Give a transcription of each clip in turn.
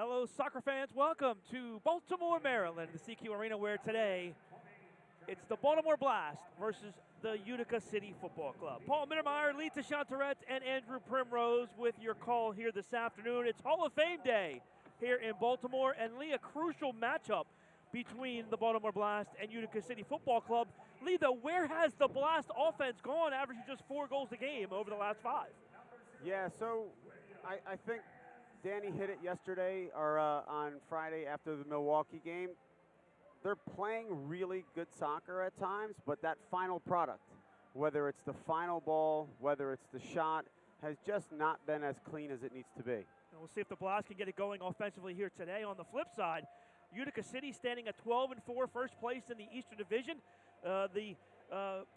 Hello, soccer fans. Welcome to Baltimore, Maryland, the CQ Arena, where today it's the Baltimore Blast versus the Utica City Football Club. Paul Mittermeier, Lee Tashantaret, and Andrew Primrose with your call here this afternoon. It's Hall of Fame Day here in Baltimore, and Lee, a crucial matchup between the Baltimore Blast and Utica City Football Club. Lee, though, where has the Blast offense gone, averaging just 4 goals a game over the last 5? Yeah, so I think Danny hit it yesterday or on Friday after the Milwaukee game. They're playing really good soccer at times, but that final product, whether it's the final ball, whether it's the shot, has just not been as clean as it needs to be. And we'll see if the Blast can get it going offensively here today. On the flip side, Utica City standing at 12-4, first place in the Eastern Division. The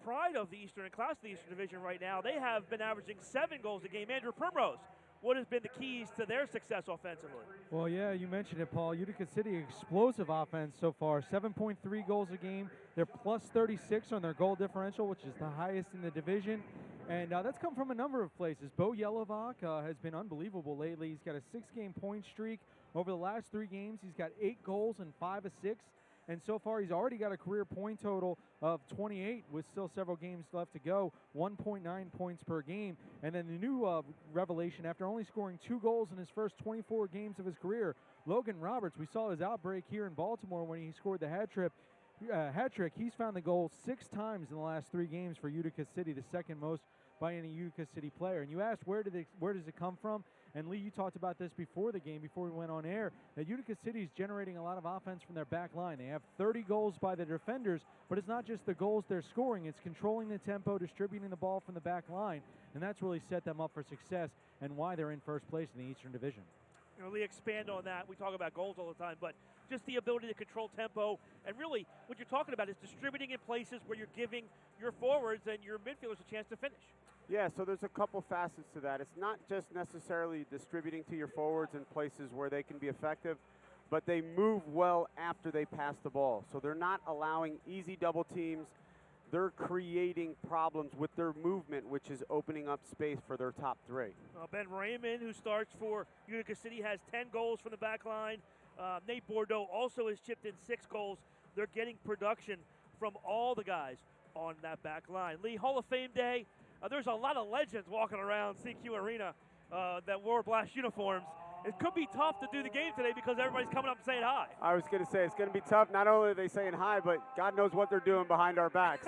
pride of the Eastern class of the Eastern Division right now, they have been averaging 7 goals a game. Andrew Primrose, what has been the keys to their success offensively? Well, yeah, you mentioned it, Paul. Utica City, explosive offense so far, 7.3 goals a game. They're plus 36 on their goal differential, which is the highest in the division. And that's come from a number of places. Bo Yelovak has been unbelievable lately. He's got a 6-game point streak. Over the last 3 games, he's got 8 goals and 5 assists. And so far, he's already got a career point total of 28 with still several games left to go, 1.9 points per game. And then the new revelation, after only scoring 2 goals in his first 24 games of his career, Logan Roberts, we saw his outbreak here in Baltimore when he scored the hat trick. He's found the goal 6 times in the last 3 games for Utica City, the second most by any Utica City player. And you asked where does it come from? And Lee, you talked about this before the game, before we went on air, that Utica City is generating a lot of offense from their back line. They have 30 goals by the defenders, but it's not just the goals they're scoring, it's controlling the tempo, distributing the ball from the back line, and that's really set them up for success and why they're in first place in the Eastern Division. You know, Lee, expand on that. We talk about goals all the time, but just the ability to control tempo, and really what you're talking about is distributing in places where you're giving your forwards and your midfielders a chance to finish. Yeah, so there's a couple facets to that. It's not just necessarily distributing to your forwards in places where they can be effective, but they move well after they pass the ball. So they're not allowing easy double teams. They're creating problems with their movement, which is opening up space for their top 3. Ben Raymond, who starts for Utica City, has 10 goals from the back line. Nate Bordeaux also has chipped in 6 goals. They're getting production from all the guys on that back line. Lee, Hall of Fame Day. There's a lot of legends walking around CQ Arena that wore Blast uniforms. It could be tough to do the game today because everybody's coming up and saying hi. I was going to say, it's going to be tough. Not only are they saying hi, but God knows what they're doing behind our backs.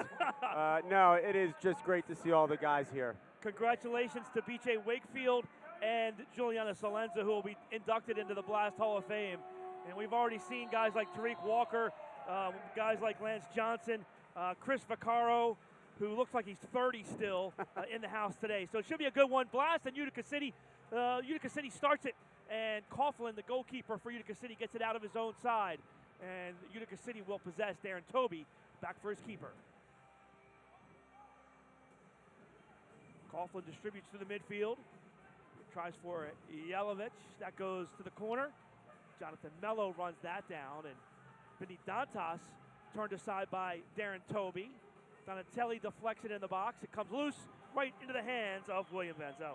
No, it is just great to see all the guys here. Congratulations to B.J. Wakefield and Juliana Salenza, who will be inducted into the Blast Hall of Fame. And we've already seen guys like Tariq Walker, guys like Lance Johnson, Chris Vaccaro, who looks like he's 30 still in the house today. So it should be a good one. Blast and Utica City. Utica City starts it, and Coughlin, the goalkeeper for Utica City, gets it out of his own side. And Utica City will possess. Darren Toby back for his keeper. Coughlin distributes to the midfield. Tries for Yelovich. That goes to the corner. Jonathan Mello runs that down, and Vinny Dantas turned aside by Darren Toby. Donatelli deflects it in the box. It comes loose right into the hands of William Vanzella.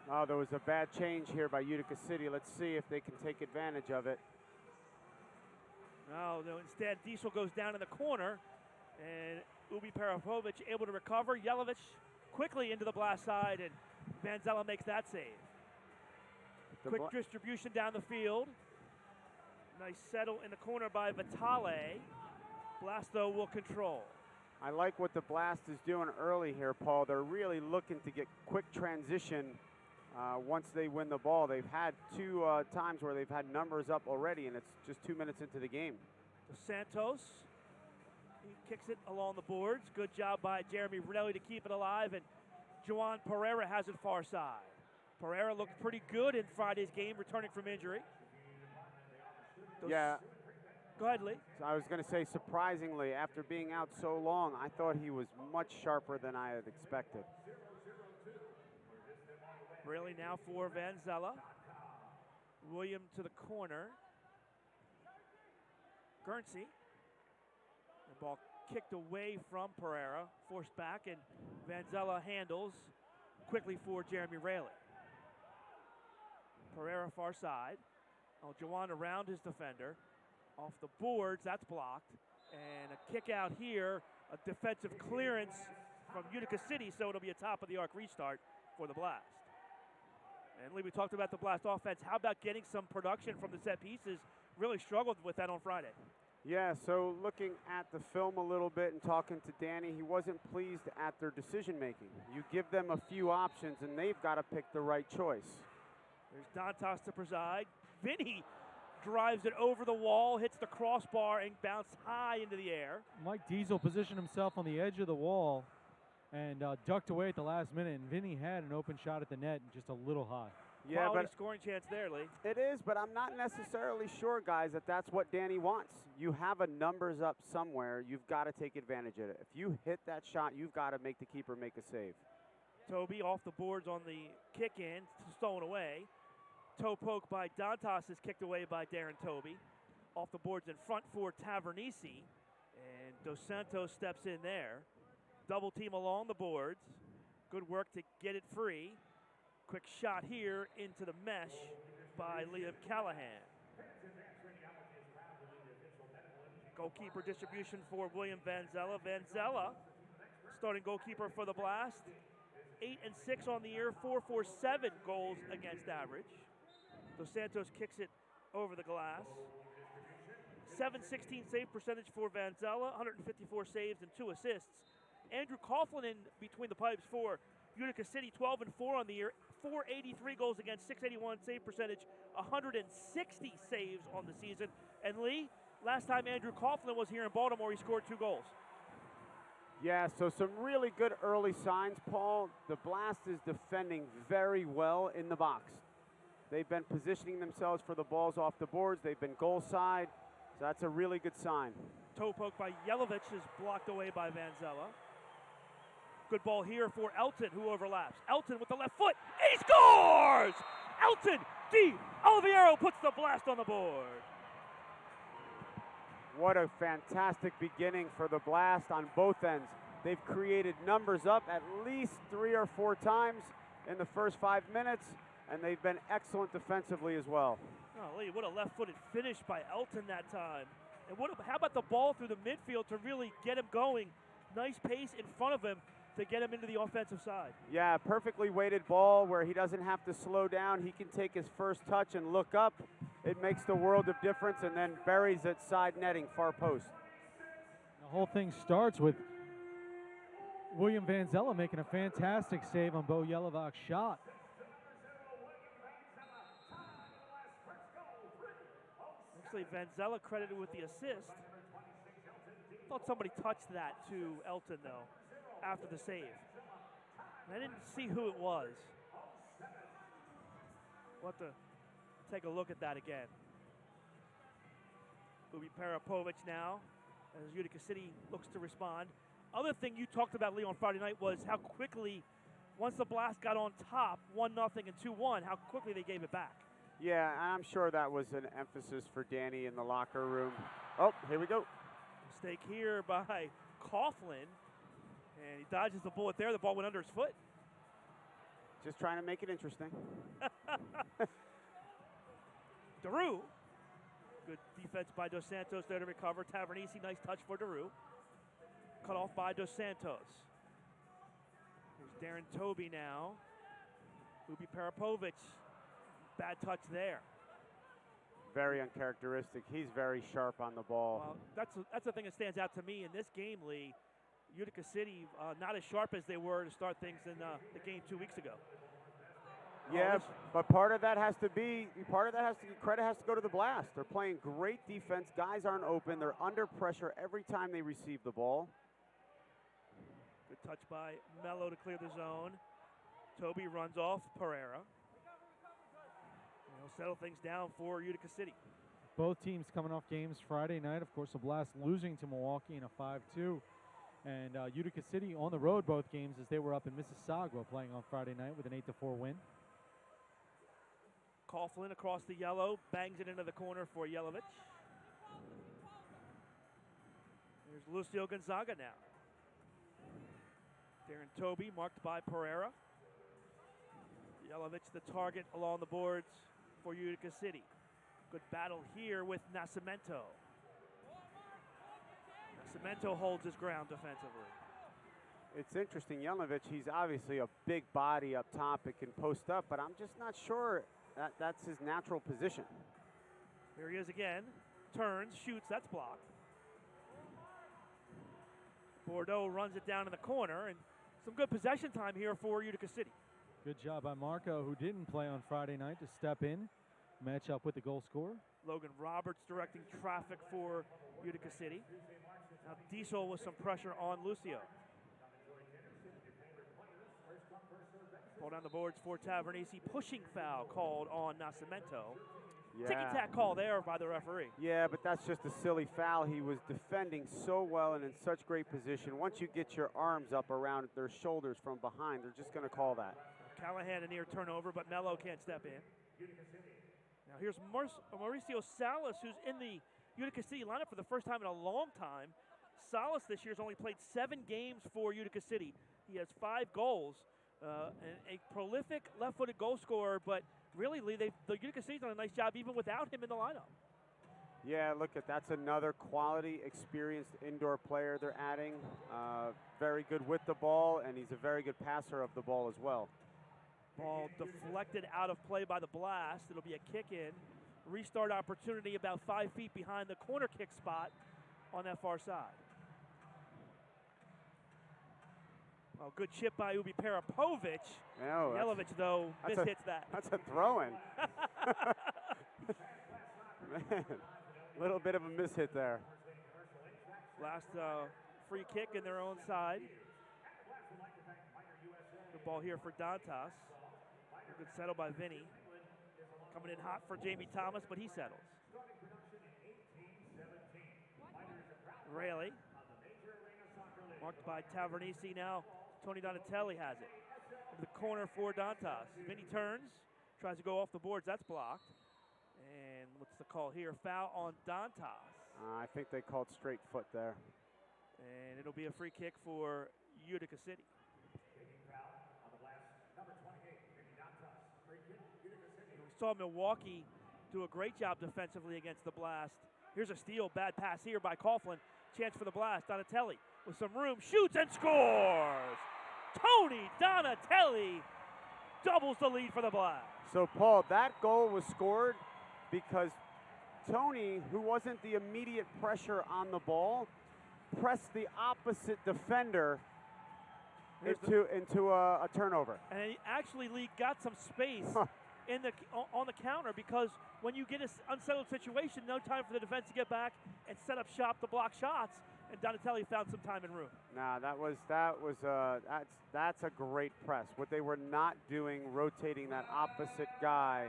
Oh, there was a bad change here by Utica City. Let's see if they can take advantage of it. No, instead Diesel goes down in the corner, and Ubi Parapovic able to recover. Yelovich quickly into the Blast side, and Vanzella makes that save. Quick distribution down the field. Nice settle in the corner by Vitale. Blast, though, will control. I like what the Blast is doing early here, Paul. They're really looking to get quick transition once they win the ball. They've had 2 times where they've had numbers up already, and it's just 2 minutes into the game. Dos Santos, he kicks it along the boards. Good job by Jeremy Brunelli to keep it alive, and Juan Pereira has it far side. Pereira looked pretty good in Friday's game, returning from injury. Yeah. Go ahead, Lee. So I was going to say, surprisingly, after being out so long, I thought he was much sharper than I had expected. Really now for Vanzella. William to the corner. Guernsey. The ball kicked away from Pereira, forced back, and Vanzella handles quickly for Jeremy Raley. Pereira far side. Oh, Jawan around his defender. Off the boards, that's blocked. And a kick out here, a defensive clearance from Utica City, so it'll be a top of the arc restart for the Blast. And Lee, we talked about the Blast offense. How about getting some production from the set pieces? Really struggled with that on Friday. Yeah, so looking at the film a little bit and talking to Danny, he wasn't pleased at their decision making. You give them a few options and they've got to pick the right choice. There's Dantas to preside. Vinny drives it over the wall, hits the crossbar, and bounced high into the air. Mike Diesel positioned himself on the edge of the wall and ducked away at the last minute, and Vinny had an open shot at the net, just a little high. Yeah, Quality but scoring chance there, Lee. it is, but I'm not necessarily sure, guys, that that's what Danny wants. You have a numbers up somewhere. You've got to take advantage of it. If you hit that shot, you've got to make the keeper make a save. Toby off the boards on the kick in, stolen away. Toe poke by Dantas is kicked away by Darren Toby. Off the boards in front for Tavernisi. And Dos Santos steps in there. Double team along the boards. Good work to get it free. Quick shot here into the mesh by Liam Callahan. Goalkeeper distribution for William Vanzella. Vanzella, starting goalkeeper for the Blast. 8 and 6 on the year, 4.47 goals against average. Dos Santos kicks it over the glass. 716 save percentage for Vanzella, 154 saves and 2 assists. Andrew Coughlin in between the pipes for Utica City, 12 and 4 on the year, 483 goals against, 681 save percentage, 160 saves on the season. And Lee, last time Andrew Coughlin was here in Baltimore, he scored 2 goals. Yeah, so some really good early signs, Paul. The Blast is defending very well in the box. They've been positioning themselves for the balls off the boards. They've been goal side, so that's a really good sign. Toe poke by Yelovich is blocked away by Vanzella. Good ball here for Elton, who overlaps. Elton with the left foot. He scores! Elton D. Oliviero puts the Blast on the board. What a fantastic beginning for the Blast on both ends. They've created numbers up at least 3 or 4 times in the first 5 minutes, and they've been excellent defensively as well. Oh, Lee, what a left-footed finish by Elton that time. And how about the ball through the midfield to really get him going? Nice pace in front of him to get him into the offensive side. Yeah, perfectly weighted ball where he doesn't have to slow down. He can take his first touch and look up. It makes the world of difference, and then buries it side netting, far post. The whole thing starts with William Vanzella making a fantastic save on Bo Yelovach's shot. Actually, Vanzella credited with the assist. Thought somebody touched that to Elton, though, after the save. And I didn't see who it was. We'll have to take a look at that again. Ubi Parapovic now, as Utica City looks to respond. Other thing you talked about, Lee, on Friday night was how quickly, once the Blast got on top, 1-0 and 2-1, how quickly they gave it back. Yeah, and I'm sure that was an emphasis for Danny in the locker room. Oh, here we go. Mistake here by Coughlin, and he dodges the bullet there. The ball went under his foot. Just trying to make it interesting. Daru. Good defense by Dos Santos there to recover. Tavernisi, nice touch for Daru. Cut off by Dos Santos. Here's Darren Toby now. Ubi Parapovic. Bad touch there. Very uncharacteristic. He's very sharp on the ball. Well, that's the thing that stands out to me in this game, Lee. Utica City not as sharp as they were to start things in the game 2 weeks ago. Yeah, but part of that has to credit has to go to the Blast. They're playing great defense. Guys aren't open. They're under pressure every time they receive the ball. Good touch by Mello to clear the zone. Toby runs off Pereira. He'll settle things down for Utica City. Both teams coming off games Friday night. Of course, the Blast losing to Milwaukee in a 5-2. And Utica City on the road both games as they were up in Mississauga playing on Friday night with an 8-4 win. Coughlin across the yellow, bangs it into the corner for Yelovich. There's Lucio Gonzaga now. Darren Toby marked by Pereira. Yelovich the target along the boards for Utica City. Good battle here with Nascimento. Nascimento holds his ground defensively. It's interesting, Jelinek, he's obviously a big body up top. It can post up, but I'm just not sure that's his natural position. Here he is again. Turns, shoots, that's blocked. Bordeaux runs it down in the corner, and some good possession time here for Utica City. Good job by Marco, who didn't play on Friday night, to step in, match up with the goal scorer. Logan Roberts directing traffic for Utica City. Now Diesel with some pressure on Lucio. Ball down the boards for Tavernese. Pushing foul called on Nascimento. Yeah. Ticky-tack call there by the referee. Yeah, but that's just a silly foul. He was defending so well and in such great position. Once you get your arms up around their shoulders from behind, they're just going to call that. Callahan a near turnover, but Mello can't step in. Now here's Mauricio Salas, who's in the Utica City lineup for the first time in a long time. Salas this year has only played 7 games for Utica City. He has 5 goals. And a prolific left-footed goal scorer, but really, Lee, the Utica City's done a nice job even without him in the lineup. Yeah, look, that's another quality, experienced indoor player they're adding. Very good with the ball, and he's a very good passer of the ball as well. Ball deflected out of play by the Blast. It'll be a kick-in. Restart opportunity about 5 feet behind the corner kick spot on that far side. Oh, good chip by Ubi Parapovic. No, Jelinek, though, mishits that. That's a throw-in. Man, a little bit of a mishit there. Last free kick in their own side. Good ball here for Dantas. A good settle by Vinny. Coming in hot for Jamie Thomas, but he settles. Rayleigh. Marked by Tavernese now. Tony Donatelli has it. In the corner for Dantas. Vinny turns, tries to go off the boards. That's blocked. And what's the call here? Foul on Dantas. I think they called straight foot there. And it'll be a free kick for Utica City. We saw Milwaukee do a great job defensively against the Blast. Here's a steal, bad pass here by Coughlin. Chance for the Blast. Donatelli with some room, shoots and scores! Tony Donatelli doubles the lead for the Blast. So, Paul, that goal was scored because Tony, who wasn't the immediate pressure on the ball, pressed the opposite defender into a turnover. And he actually, Lee, got some space on the counter, because when you get an unsettled situation, no time for the defense to get back and set up shop to block shots. And Donatelli found some time and room. Nah, that's a great press. What they were not doing, rotating that opposite guy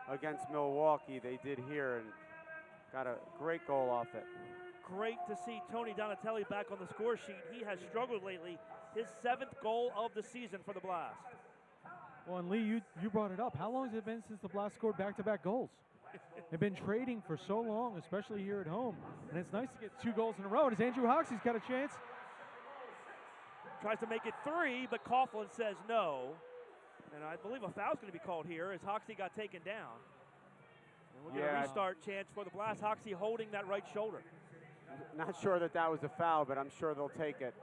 against Milwaukee, they did here and got a great goal off it. Great to see Tony Donatelli back on the score sheet. He has struggled lately. His 7th goal of the season for the Blast. Well, and Lee, you brought it up. How long has it been since the Blast scored back-to-back goals? They've been trading for so long, especially here at home. And it's nice to get 2 goals in a row. Does Andrew Hoxie's got a chance? Tries to make it 3, but Coughlin says no. And I believe a foul's going to be called here as Hoxie got taken down. And we'll get a restart chance for the Blast. Hoxie holding that right shoulder. Not sure that was a foul, but I'm sure they'll take it.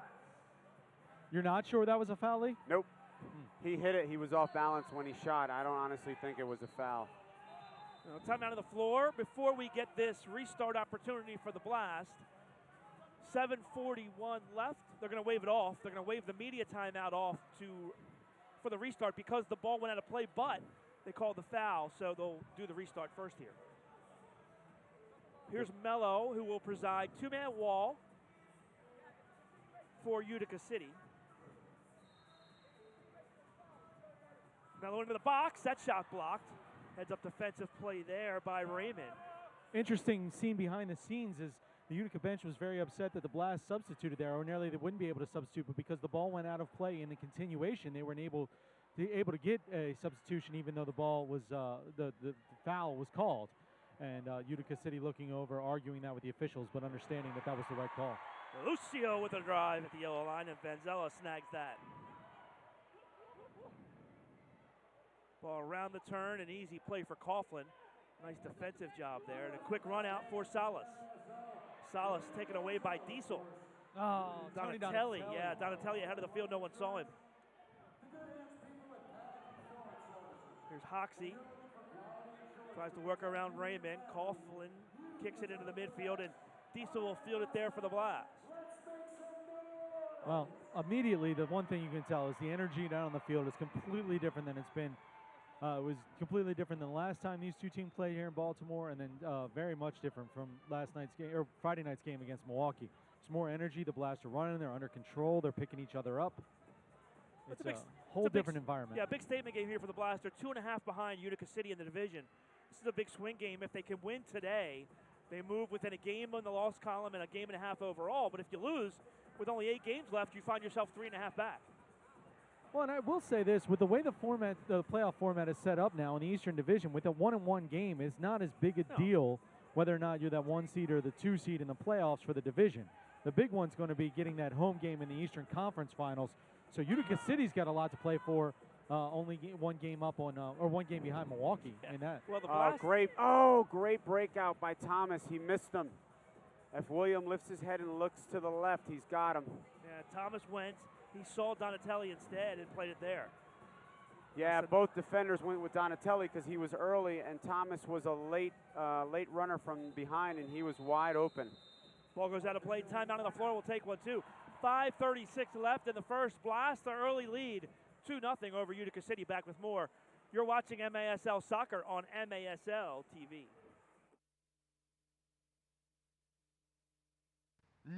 You're not sure that was a foul, Lee? Nope. He hit it. He was off balance when he shot. I don't honestly think it was a foul. Timeout on the floor before we get this restart opportunity for the Blast. 7:41 left. They're going to wave it off. They're going to wave the media timeout off for the restart because the ball went out of play, but they called the foul, so they'll do the restart first here. Here's Mello, who will preside. 2-man wall for Utica City. Mello into the box. That shot blocked. Heads up defensive play there by Raymond. Interesting scene behind the scenes is the Utica bench was very upset that the Blast substituted there. Ordinarily they wouldn't be able to substitute, but because the ball went out of play in the continuation, they weren't able to get a substitution, even though the ball was the foul was called. And Utica City looking over, arguing that with the officials, but understanding that that was the right call. Lucio with a drive at the yellow line, and Vanzella snags that. Ball around the turn, an easy play for Coughlin. Nice defensive job there, and a quick run out for Salas. Salas taken away by Diesel. Oh, Tony Donatelli. Yeah, Donatelli ahead of the field. No one saw him. Here's Hoxie. Tries to work around Raymond. Coughlin kicks it into the midfield, and Diesel will field it there for the Blast. Well, immediately, the one thing you can tell is the energy down on the field is completely different than it's been. It was completely different than the last time these two teams played here in Baltimore, and then very much different from last night's game or Friday night's game against Milwaukee. It's more energy. The Blast are running. They're under control. They're picking each other up. It's a whole different environment. Yeah, big statement game here for the Blast. They're 2.5 behind Utica City in the division. This is a big swing game. If they can win today, they move within a game on the loss column and a game and a half overall. But if you lose with only 8 games left, you find yourself 3.5 back. Well, and I will say this, with the way the playoff format is set up now in the Eastern Division, with a 1-1 game, it's not as big a deal whether or not you're that 1 seed or the 2 seed in the playoffs for the division. The big one's going to be getting that home game in the Eastern Conference Finals. So Utica City's got a lot to play for. Only 1 game up on, or 1 game behind Milwaukee in that. Well, the Blast. Great breakout by Thomas. He missed him. If William lifts his head and looks to the left, he's got him. Yeah, Thomas went. He saw Donatelli instead and played it there. Yeah, both defenders went with Donatelli because he was early, and Thomas was a late runner from behind, and he was wide open. Ball goes out of play. Timeout on the floor. We'll take one, too. 5:36 left in the first. Blast, the early lead, 2-0 over Utica City. Back with more. You're watching MASL Soccer on MASL TV.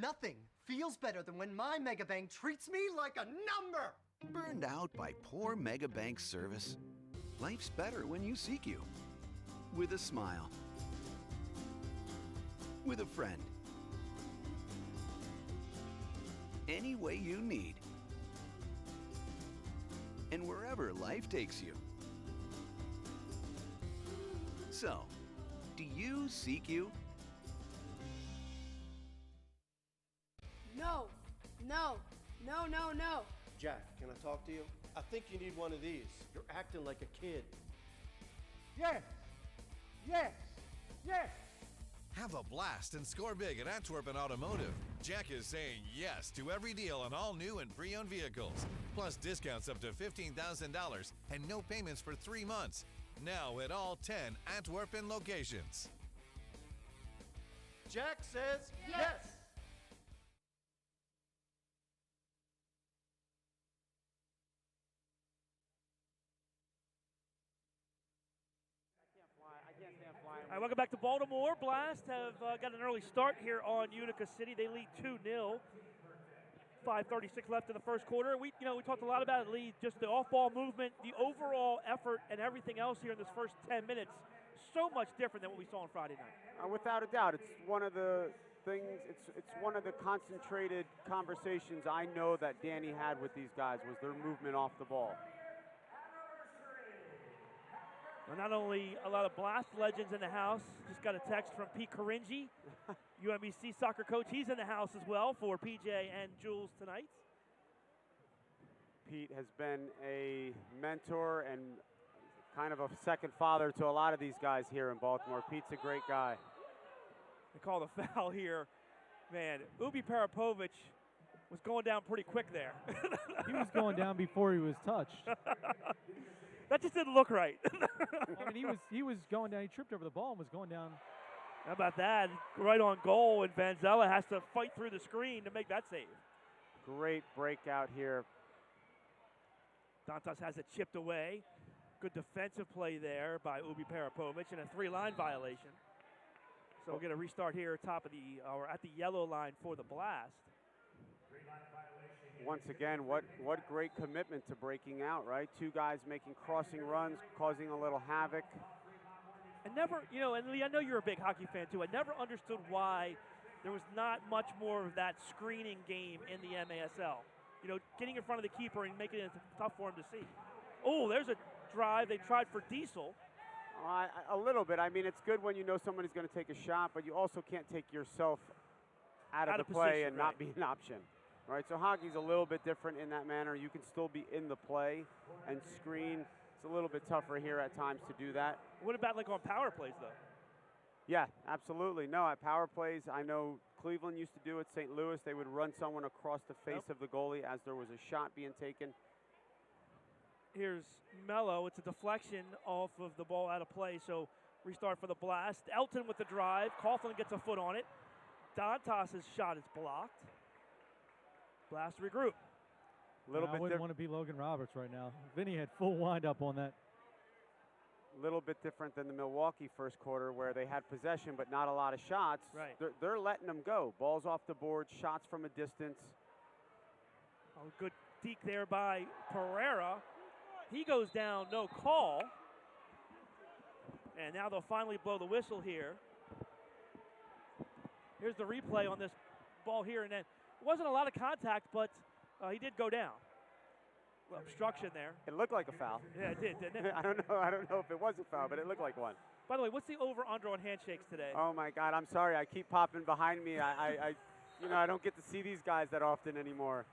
Nothing feels better than when my Megabank treats me like a number. Burned out by poor Megabank service? Life's better when you seek you. With a smile. With a friend. Any way you need. And wherever life takes you. So, do you seek you? No, no, no, no, no. Jack, can I talk to you? I think you need one of these. You're acting like a kid. Yes! Yes! Yes! Have a blast and score big at Antwerpen Automotive. Jack is saying yes to every deal on all new and pre-owned vehicles. Plus discounts up to $15,000 and no payments for 3 months. Now at all 10 Antwerpen locations. Jack says yes! All right, welcome back to Baltimore. Blast have got an early start here on Utica City. They lead 2-0. 5:36 left in the first quarter. We talked a lot about it, Lee, just the off-ball movement, the overall effort, and everything else here in this first 10 minutes. So much different than what we saw on Friday night. Without a doubt, it's one of the things. It's one of the concentrated conversations I know that Danny had with these guys was their movement off the ball. Well, not only a lot of Blast legends in the house, just got a text from Pete Caringi, UMBC soccer coach. He's in the house as well for PJ and Jules tonight. Pete has been a mentor and kind of a second father to a lot of these guys here in Baltimore. Pete's a great guy. They call the foul here. Man, Ubi Parapovic was going down pretty quick there. He was going down before he was touched. That just didn't look right. I mean, he was going down. He tripped over the ball and was going down. How about that? Right on goal, and Vanzella has to fight through the screen to make that save. Great breakout here. Dantas has it chipped away. Good defensive play there by Ubi Parapovic, and a 3-line violation. So we'll get a restart here at the yellow line for the Blast. Once again, what great commitment to breaking out, right? 2 guys making crossing runs, causing a little havoc. I never, and Lee, I know you're a big hockey fan too. I never understood why there was not much more of that screening game in the MASL. Getting in front of the keeper and making it tough for him to see. Oh, there's a drive. They tried for Diesel. A little bit. I mean, it's good when you know somebody's going to take a shot, but you also can't take yourself out of the play position, and not be an option. Right, so hockey's a little bit different in that manner. You can still be in the play and screen It's a little bit tougher here at times to do that. What about like on power plays though? Yeah, absolutely. No, at power plays, I know Cleveland used to do it. St. Louis, they would run someone across the face of the goalie as there was a shot being taken. Here's Mello. It's a deflection off of the ball out of play, so restart for the Blast. Elton with the drive. Coughlin gets a foot on it. Dantas' shot is blocked. Blast regroup. I wouldn't want to be Logan Roberts right now. Vinny had full wind-up on that. Little bit different than the Milwaukee first quarter where they had possession but not a lot of shots. Right. They're letting them go. Balls off the board, shots from a distance. Oh, good deke there by Pereira. He goes down, no call. And now they'll finally blow the whistle here. Here's the replay on this ball here, and then it wasn't a lot of contact, but he did go down. Obstruction there. It looked like a foul. Yeah, it did, didn't it? I don't know if it was a foul, but it looked like one. By the way, what's the over/under on handshakes today? Oh my God, I'm sorry. I keep popping behind me. I don't get to see these guys that often anymore.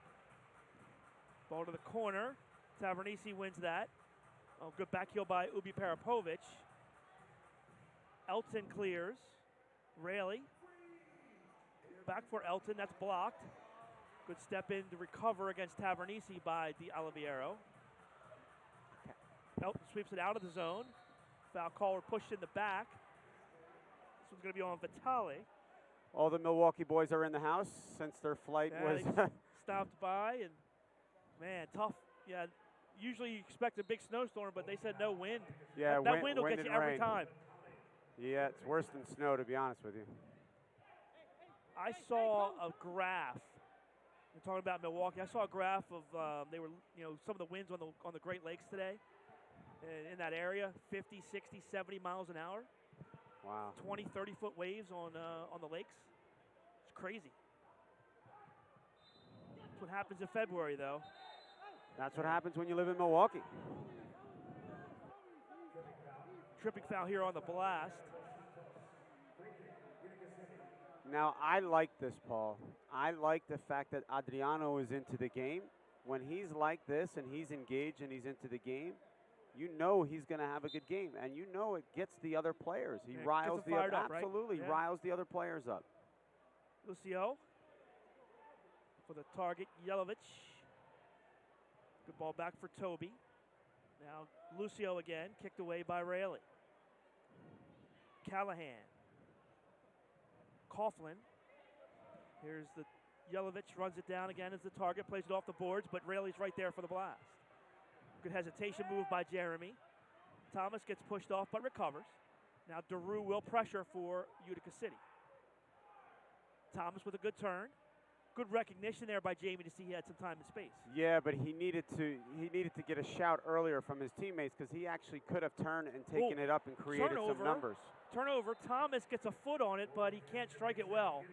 Ball to the corner. Tavernisi wins that. Oh, good back heel by Ubi Parapovic. Elton clears. Raley. Back for Elton. That's blocked. Good step in to recover against Tavernisi by Di Oliviero. Elton sweeps it out of the zone. Foul call or pushed in the back. This one's going to be on Vitale. All the Milwaukee boys are in the house since their flight was stopped by, and man, tough. Yeah, usually you expect a big snowstorm, but they said no wind. Yeah, that wind will get you every time. Yeah, it's worse than snow, to be honest with you. I saw a graph. We're talking about Milwaukee. I saw a graph of some of the winds on the Great Lakes today in that area, 50, 60, 70 miles an hour. Wow. 20, 30-foot waves on the lakes. It's crazy. That's what happens in February, though. That's what happens when you live in Milwaukee. Tripping foul here on the Blast. Now, I like this, Paul. I like the fact that Adriano is into the game. When he's like this and he's engaged and he's into the game, you know he's going to have a good game, and you know it gets the other players. He riles the other, absolutely riles the other players up. Lucio for the target, Yelovich. Good ball back for Toby. Now Lucio again, kicked away by Raley. Callahan. Coughlin. Here's the Yelovich, runs it down again as the target, plays it off the boards, but Raley's right there for the Blast. Good hesitation move by Jeremy. Thomas gets pushed off but recovers. Now DeRue will pressure for Utica City. Thomas with a good turn. Good recognition there by Jamie to see he had some time and space. Yeah, but he needed to get a shout earlier from his teammates because he actually could have turned and taken it up and created some numbers. Turnover. Thomas gets a foot on it, but he can't strike it well.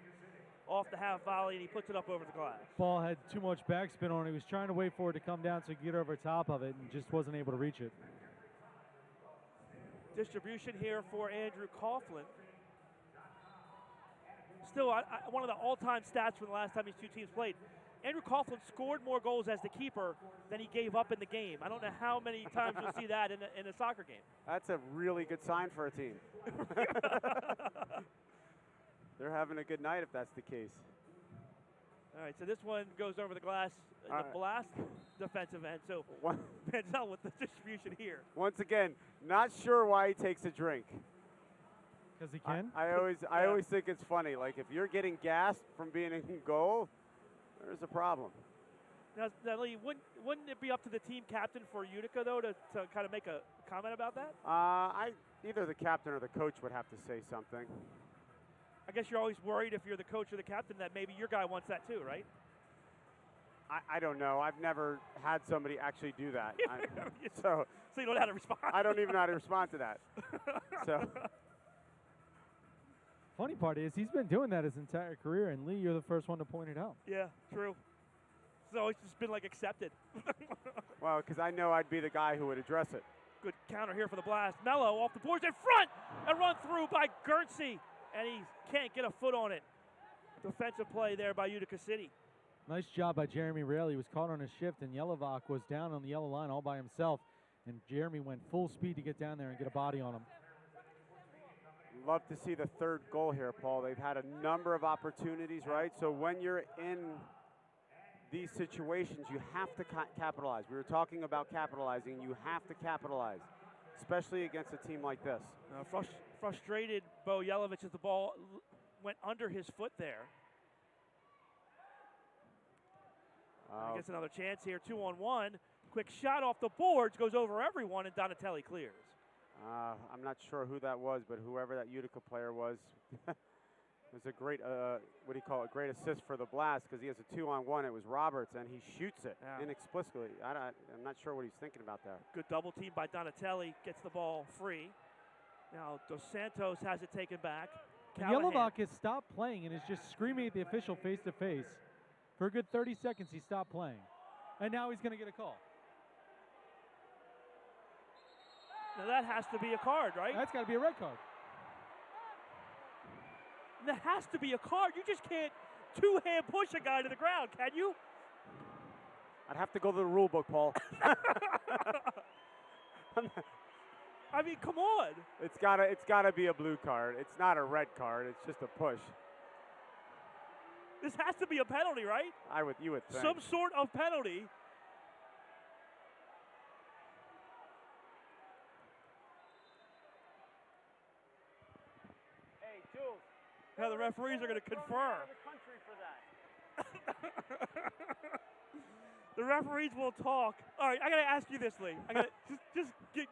Off the half volley, and he puts it up over the glass. Ball had too much backspin on it. He was trying to wait for it to come down so he could get over top of it and just wasn't able to reach it. Distribution here for Andrew Coughlin. Still, one of the all-time stats from the last time these two teams played. Andrew Coughlin scored more goals as the keeper than he gave up in the game. I don't know how many times you'll see that in a soccer game. That's a really good sign for a team. They're having a good night if that's the case. All right, so this one goes over the glass, the Blast defensive end. So Manziel with the distribution here. Once again, not sure why he takes a drink. Because he can? I always think it's funny. Like, if you're getting gassed from being in goal, there's a problem. Now, Lee, wouldn't it be up to the team captain for Utica, though, to kind of make a comment about that? Either the captain or the coach would have to say something. I guess you're always worried if you're the coach or the captain that maybe your guy wants that too, right? I don't know. I've never had somebody actually do that. So you don't know how to respond. I don't even know how to respond to that. So. Funny part is he's been doing that his entire career, and Lee, you're the first one to point it out. Yeah, true. So it's just been like accepted. Well, because I know I'd be the guy who would address it. Good counter here for the Blast. Mello off the boards in front, and run through by Gernsey. And he can't get a foot on it. Defensive play there by Utica City. Nice job by Jeremy Raley. He was caught on his shift, and Yelovach was down on the yellow line all by himself. And Jeremy went full speed to get down there and get a body on him. Love to see the third goal here, Paul. They've had a number of opportunities, right? So when you're in these situations, you have to capitalize. We were talking about capitalizing. You have to capitalize, especially against a team like this. Frustrated Bo Yelovich as the ball went under his foot there. Gets another chance here, 2-on-1. Quick shot off the boards, goes over everyone, and Donatelli clears. I'm not sure who that was, but whoever that Utica player was, it was a great, what do you call it, great assist for the Blast because he has a 2-on-1. It was Roberts, and he shoots it inexplicably. I'm not sure what he's thinking about there. Good double team by Donatelli, gets the ball free. Now Dos Santos has it taken back. Yelovich has stopped playing and is just screaming at the official face-to-face. For a good 30 seconds, he stopped playing. And now he's going to get a call. Now that has to be a card, right? That's got to be a red card. That has to be a card. You just can't two-hand push a guy to the ground, can you? I'd have to go to the rule book, Paul. I mean, come on. It's gotta be a blue card. It's not a red card. It's just a push. This has to be a penalty, right? You would think. Some sort of penalty. Hey, Jules. Now the referees are going to confirm. The referees will talk. All right, I got to ask you this, Lee. I got just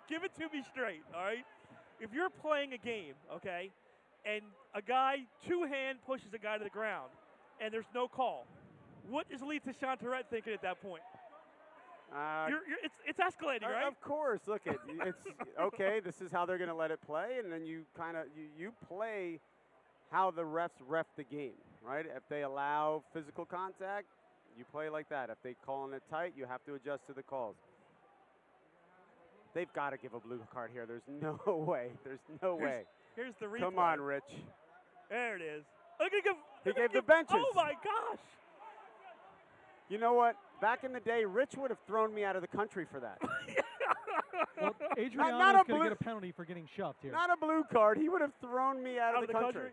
give it to me straight, all right? If you're playing a game, okay, and a guy two-hand pushes a guy to the ground, and there's no call, what is Lee Tashantaret thinking at that point? It's escalating, right? Of course. Look, it's okay. This is how they're going to let it play, and then you kind of you play how the refs ref the game, right? If they allow physical contact, you play like that. If they calling it tight, you have to adjust to the calls. They've got to give a blue card here. There's no way. There's no way. Here's the replay. Come on, Rich. There it is. He gave the benches. Oh my gosh! You know what? Back in the day, Rich would have thrown me out of the country for that. Well, Adriano's going to get a penalty for getting shoved here. Not a blue card. He would have thrown me out of the country.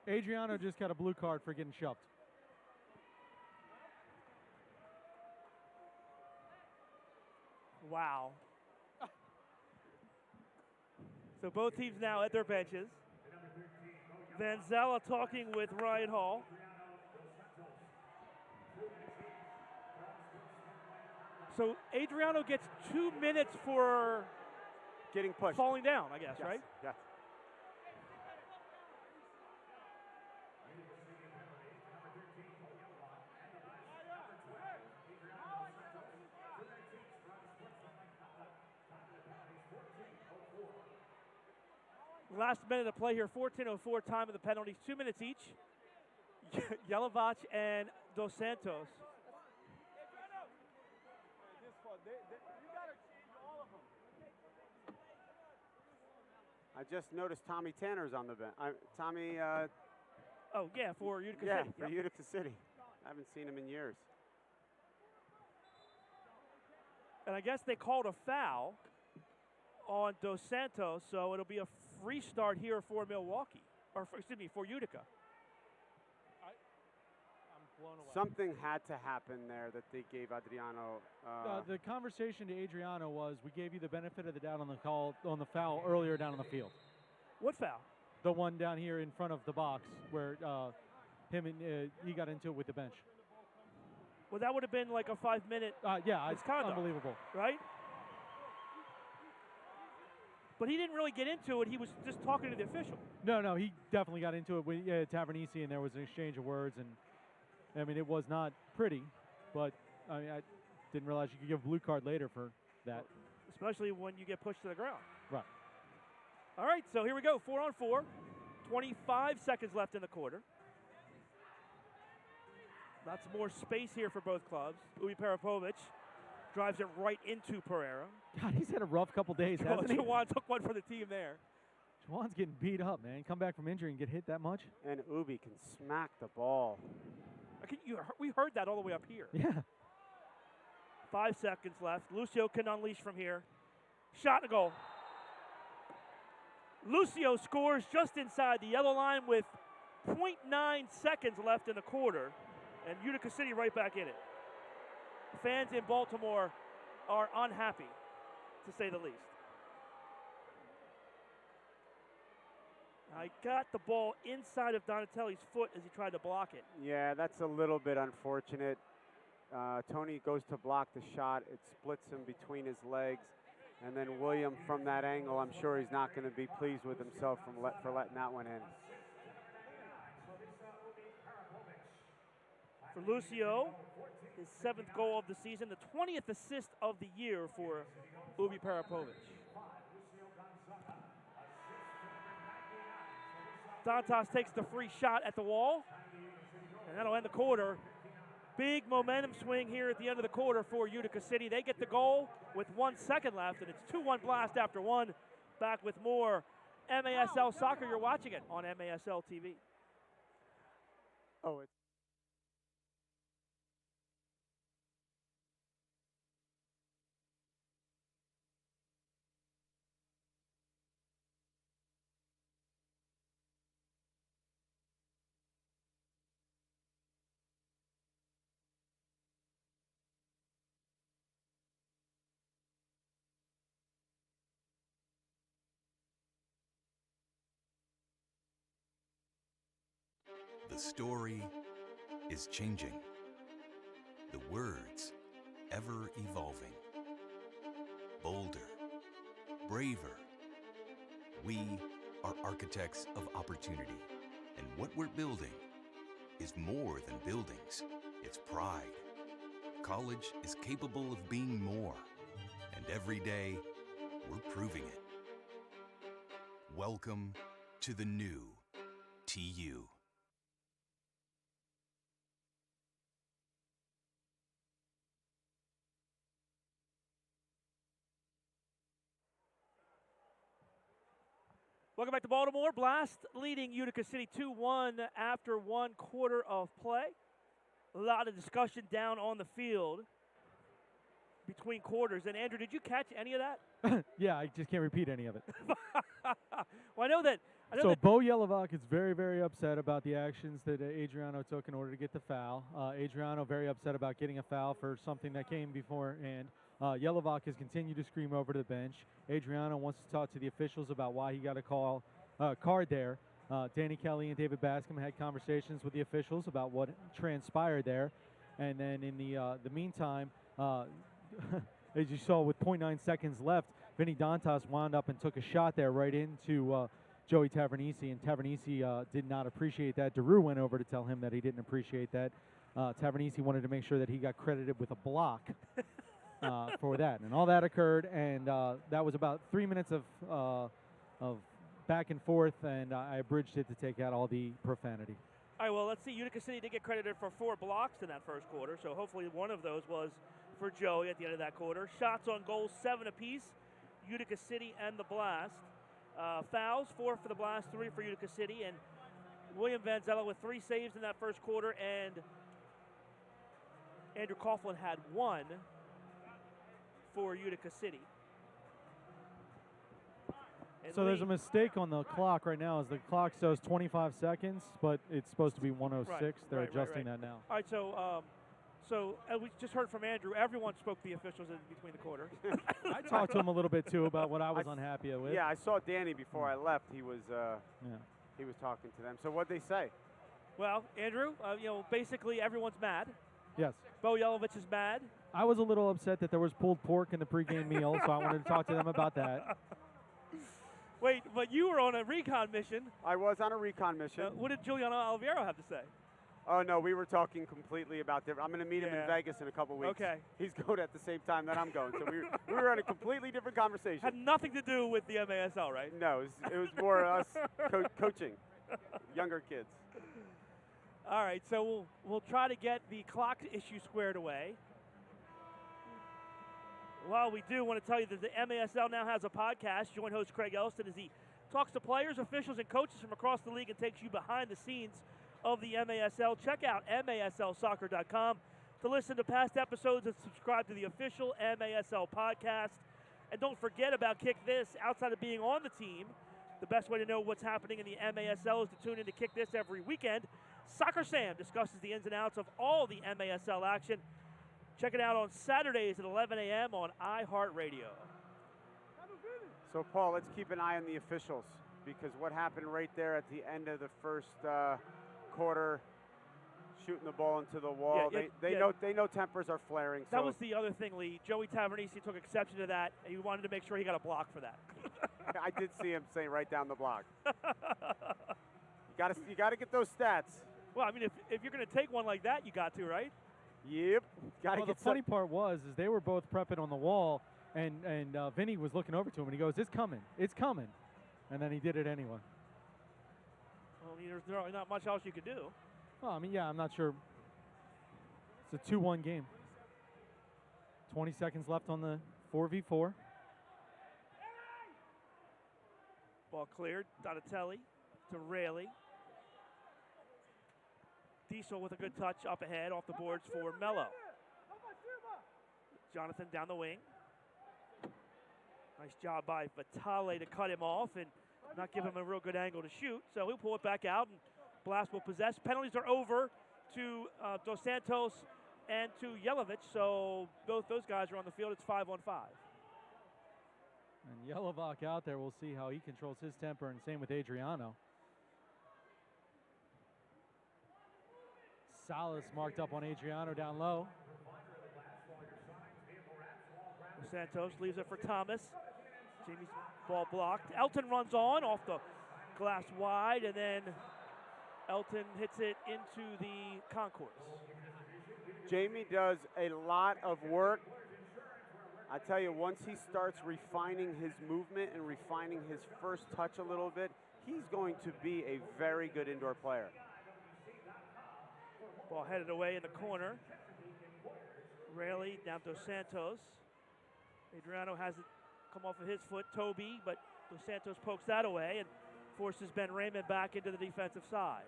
Adriano just got a blue card for getting shoved. Wow. So both teams now at their benches. Vanzella talking with Ryan Hall. So Adriano gets 2 minutes for getting pushed, falling down, I guess, yes. right? Yes. Last minute of play here, 14:04 time of the penalties, 2 minutes each. Yelovich and Dos Santos. I just noticed Tommy Tanner's on the bench. Tommy. Oh yeah, for Utica City. Yeah, for Utica City. I haven't seen him in years. And I guess they called a foul on Dos Santos, so it'll be a free start here for Milwaukee, or for Utica. I'm blown away. Something had to happen there that they gave Adriano. The conversation to Adriano was, we gave you the benefit of the doubt on the foul earlier down on the field. What foul? The one down here in front of the box where he got into it with the bench. Well, that would have been like a 5-minute yeah, it's misconduct, unbelievable. right? But he didn't really get into it. He was just talking to the official. No, he definitely got into it with Tavernisi, and there was an exchange of words. And I mean, it was not pretty, but I mean, I didn't realize you could give a blue card later for that. Especially when you get pushed to the ground. Right. All right, so here we go, 4-on-4. 25 seconds left in the quarter. Lots more space here for both clubs. Ubi Parapovic drives it right into Pereira. God, he's had a rough couple days, hasn't he? Juwan took one for the team there. Juwan's getting beat up, man. Come back from injury and get hit that much. And Ubi can smack the ball. We heard that all the way up here. Yeah. 5 seconds left. Lucio can unleash from here. Shot and goal. Lucio scores just inside the yellow line with 0.9 seconds left in the quarter, and Utica City right back in it. Fans in Baltimore are unhappy, to say the least. I got the ball inside of Donatelli's foot as he tried to block it. Yeah, that's a little bit unfortunate. Tony goes to block the shot. It splits him between his legs. And then William, from that angle, I'm sure he's not going to be pleased with himself for letting that one in. For Lucio, his 7th goal of the season, the 20th assist of the year for Ubi Parapovic. Dantas takes the free shot at the wall, and that'll end the quarter. Big momentum swing here at the end of the quarter for Utica City. They get the goal with 1 second left, and it's 2-1 Blast after one. Back with more MASL soccer. You're watching it on MASL TV. Oh, it's The story is changing. The words ever evolving. Bolder, braver. We are architects of opportunity, and what we're building is more than buildings. It's pride. College is capable of being more, and every day we're proving it. Welcome to the new TU. Welcome back to Baltimore. Blast leading Utica City 2-1 after 1 quarter of play. A lot of discussion down on the field between quarters. And Andrew, did you catch any of that? Yeah, I just can't repeat any of it. Well, I know that. Bo Yelovac is very, very upset about the actions that Adriano took in order to get the foul. Adriano very upset about getting a foul for something that came beforehand. Yelovac has continued to scream over to the bench. Adriano wants to talk to the officials about why he got a card there. Danny Kelly and David Bascom had conversations with the officials about what transpired there. And then in the meantime, as you saw with 0.9 seconds left, Vinny Dantas wound up and took a shot there right into Joey Tavernisi, and Tavernisi did not appreciate that. Daru went over to tell him that he didn't appreciate that. Tavernisi wanted to make sure that he got credited with a block for that. And all that occurred, and that was about 3 minutes of back and forth, and I abridged it to take out all the profanity. All right, well, let's see. Utica City did get credited for 4 blocks in that first quarter, so hopefully one of those was for Joey at the end of that quarter. Shots on goal, 7 apiece, Utica City and the Blast. Fouls, 4 for the Blast, 3 for Utica City, and William Vanzella with 3 saves in that first quarter, and Andrew Coughlin had 1 for Utica City. And so there's a mistake on the clock right now, as the clock shows 25 seconds, but it's supposed to be 1:06. Right, They're right, adjusting right. that now. All right, so we just heard from Andrew. Everyone spoke to the officials in between the quarters. I talked to him a little bit too about what I was unhappy with. Yeah, I saw Danny before I left. He was talking to them. So what'd they say? Well, Andrew, basically everyone's mad. Yes. Bo Yelovich is mad. I was a little upset that there was pulled pork in the pregame meal, so I wanted to talk to them about that. Wait, but you were on a recon mission. I was on a recon mission. What did Giuliano Oliviero have to say? Oh, no, we were talking completely about different. I'm going to meet him in Vegas in a couple weeks. Okay. He's going at the same time that I'm going. So we were on a completely different conversation. Had nothing to do with the MASL, right? No, it was more us coaching younger kids. All right, so we'll try to get the clock issue squared away. While we do, want to tell you that the MASL now has a podcast. Join host Craig Elston as he talks to players, officials, and coaches from across the league and takes you behind the scenes of the MASL. Check out MASLsoccer.com. to listen to past episodes and subscribe to the official MASL podcast. And don't forget about Kick This. Outside of being on the team, the best way to know what's happening in the MASL is to tune in to Kick This every weekend. Soccer Sam discusses the ins and outs of all the MASL action. Check it out on Saturdays at 11 a.m. on iHeartRadio. So, Paul, let's keep an eye on the officials, because what happened right there at the end of the first quarter, shooting the ball into the wall, they know tempers are flaring. That so was the other thing, Lee. Joey Tavernisi took exception to that, and he wanted to make sure he got a block for that. I did see him say right down the block. You got to get those stats. Well, I mean, if you're going to take one like that, you got to, right? Yep. Well, the funny part was is they were both prepping on the wall, and Vinny was looking over to him, and he goes, "It's coming, it's coming," and then he did it anyway. Well, there's really not much else you could do. Well, I mean, yeah, I'm not sure. It's a 2-1 game. 20 seconds left on the 4v4. Ball cleared. Donatelli to Rayleigh. Diesel with a good touch up ahead off the boards for Mello. Jonathan down the wing. Nice job by Vitale to cut him off and not give him a real good angle to shoot. So he'll pull it back out, and Blast will possess. Penalties are over to Dos Santos and to Yelovich. So both those guys are on the field. It's 5-on-5. And Yelovich out there, we'll see how he controls his temper, and same with Adriano. Salas marked up on Adriano down low. Santos leaves it for Thomas. Jamie's ball blocked. Elton runs on off the glass wide, and then Elton hits it into the concourse. Jamie does a lot of work. I tell you, once he starts refining his movement and refining his first touch a little bit, he's going to be a very good indoor player. Ball headed away in the corner. Rayleigh down to Santos. Adriano has it come off of his foot, Toby, but Dos Santos pokes that away and forces Ben Raymond back into the defensive side.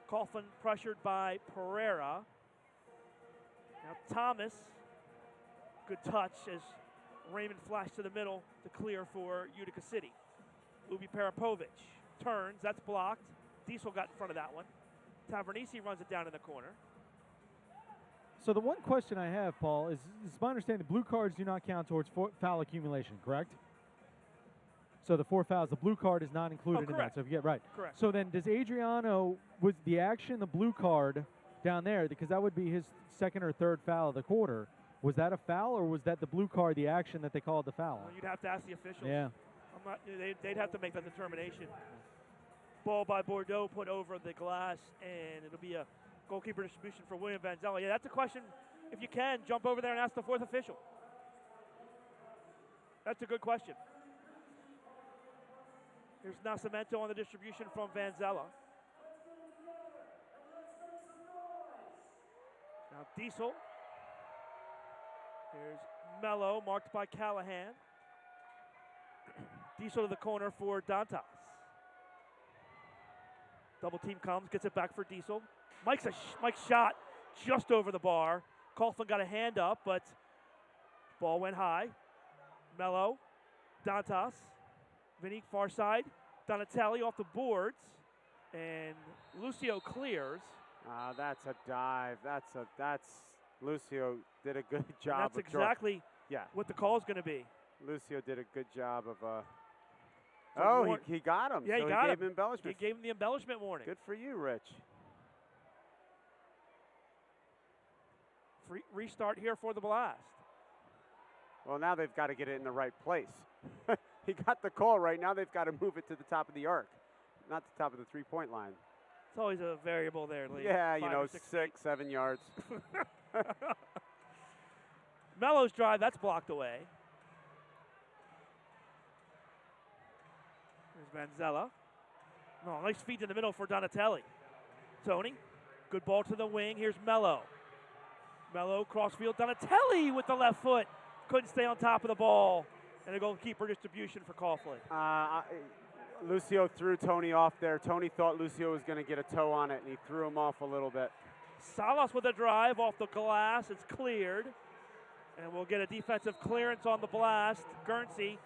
Coughlin pressured by Pereira. Now Thomas, good touch as Raymond flashed to the middle to clear for Utica City. Ubi Parapovic turns, that's blocked. Diesel got in front of that one. Tavernisi runs it down in the corner. So the one question I have, Paul, is my understanding the blue cards do not count towards foul accumulation, correct? So the 4 fouls, the blue card is not included in that. So if you get right. Correct. So then does Adriano, was the action, the blue card down there, because that would be his second or third foul of the quarter, was that a foul, or was that the blue card, the action that they called the foul? Well, you'd have to ask the officials. Yeah. They'd have to make that determination. Ball by Bordeaux put over the glass, and it'll be a goalkeeper distribution for William Vanzella. Yeah, that's a question. If you can, jump over there and ask the fourth official. That's a good question. Here's Nascimento on the distribution from Vanzella. Now Diesel. Here's Mello, marked by Callahan. Diesel to the corner for Dantas. Double team comes, gets it back for Diesel. Mike's shot just over the bar. Coughlin got a hand up, but ball went high. Mello, Dantas, Vinny far side, Donatelli off the boards, and Lucio clears. That's a dive. That's Lucio did a good job. And that's exactly what the call is going to be. Lucio did a good job of. So he got him. Yeah, so he got gave him. Embellishment. He gave him the embellishment warning. Good for you, Rich. Restart here for the Blast. Well, now they've got to get it in the right place. He got the call right. Now they've got to move it to the top of the arc, not the top of the three-point line. It's always a variable there, Lee. Yeah, 6, 7 yards. Mello's drive, that's blocked away. There's Vanzella. Oh, nice feed in the middle for Donatelli. Tony, good ball to the wing. Here's Mello. Mello, crossfield. Donatelli with the left foot. Couldn't stay on top of the ball. And a goalkeeper distribution for Coughlin. Lucio threw Tony off there. Tony thought Lucio was going to get a toe on it, and he threw him off a little bit. Salas with a drive off the glass. It's cleared. And we'll get a defensive clearance on the blast. Guernsey.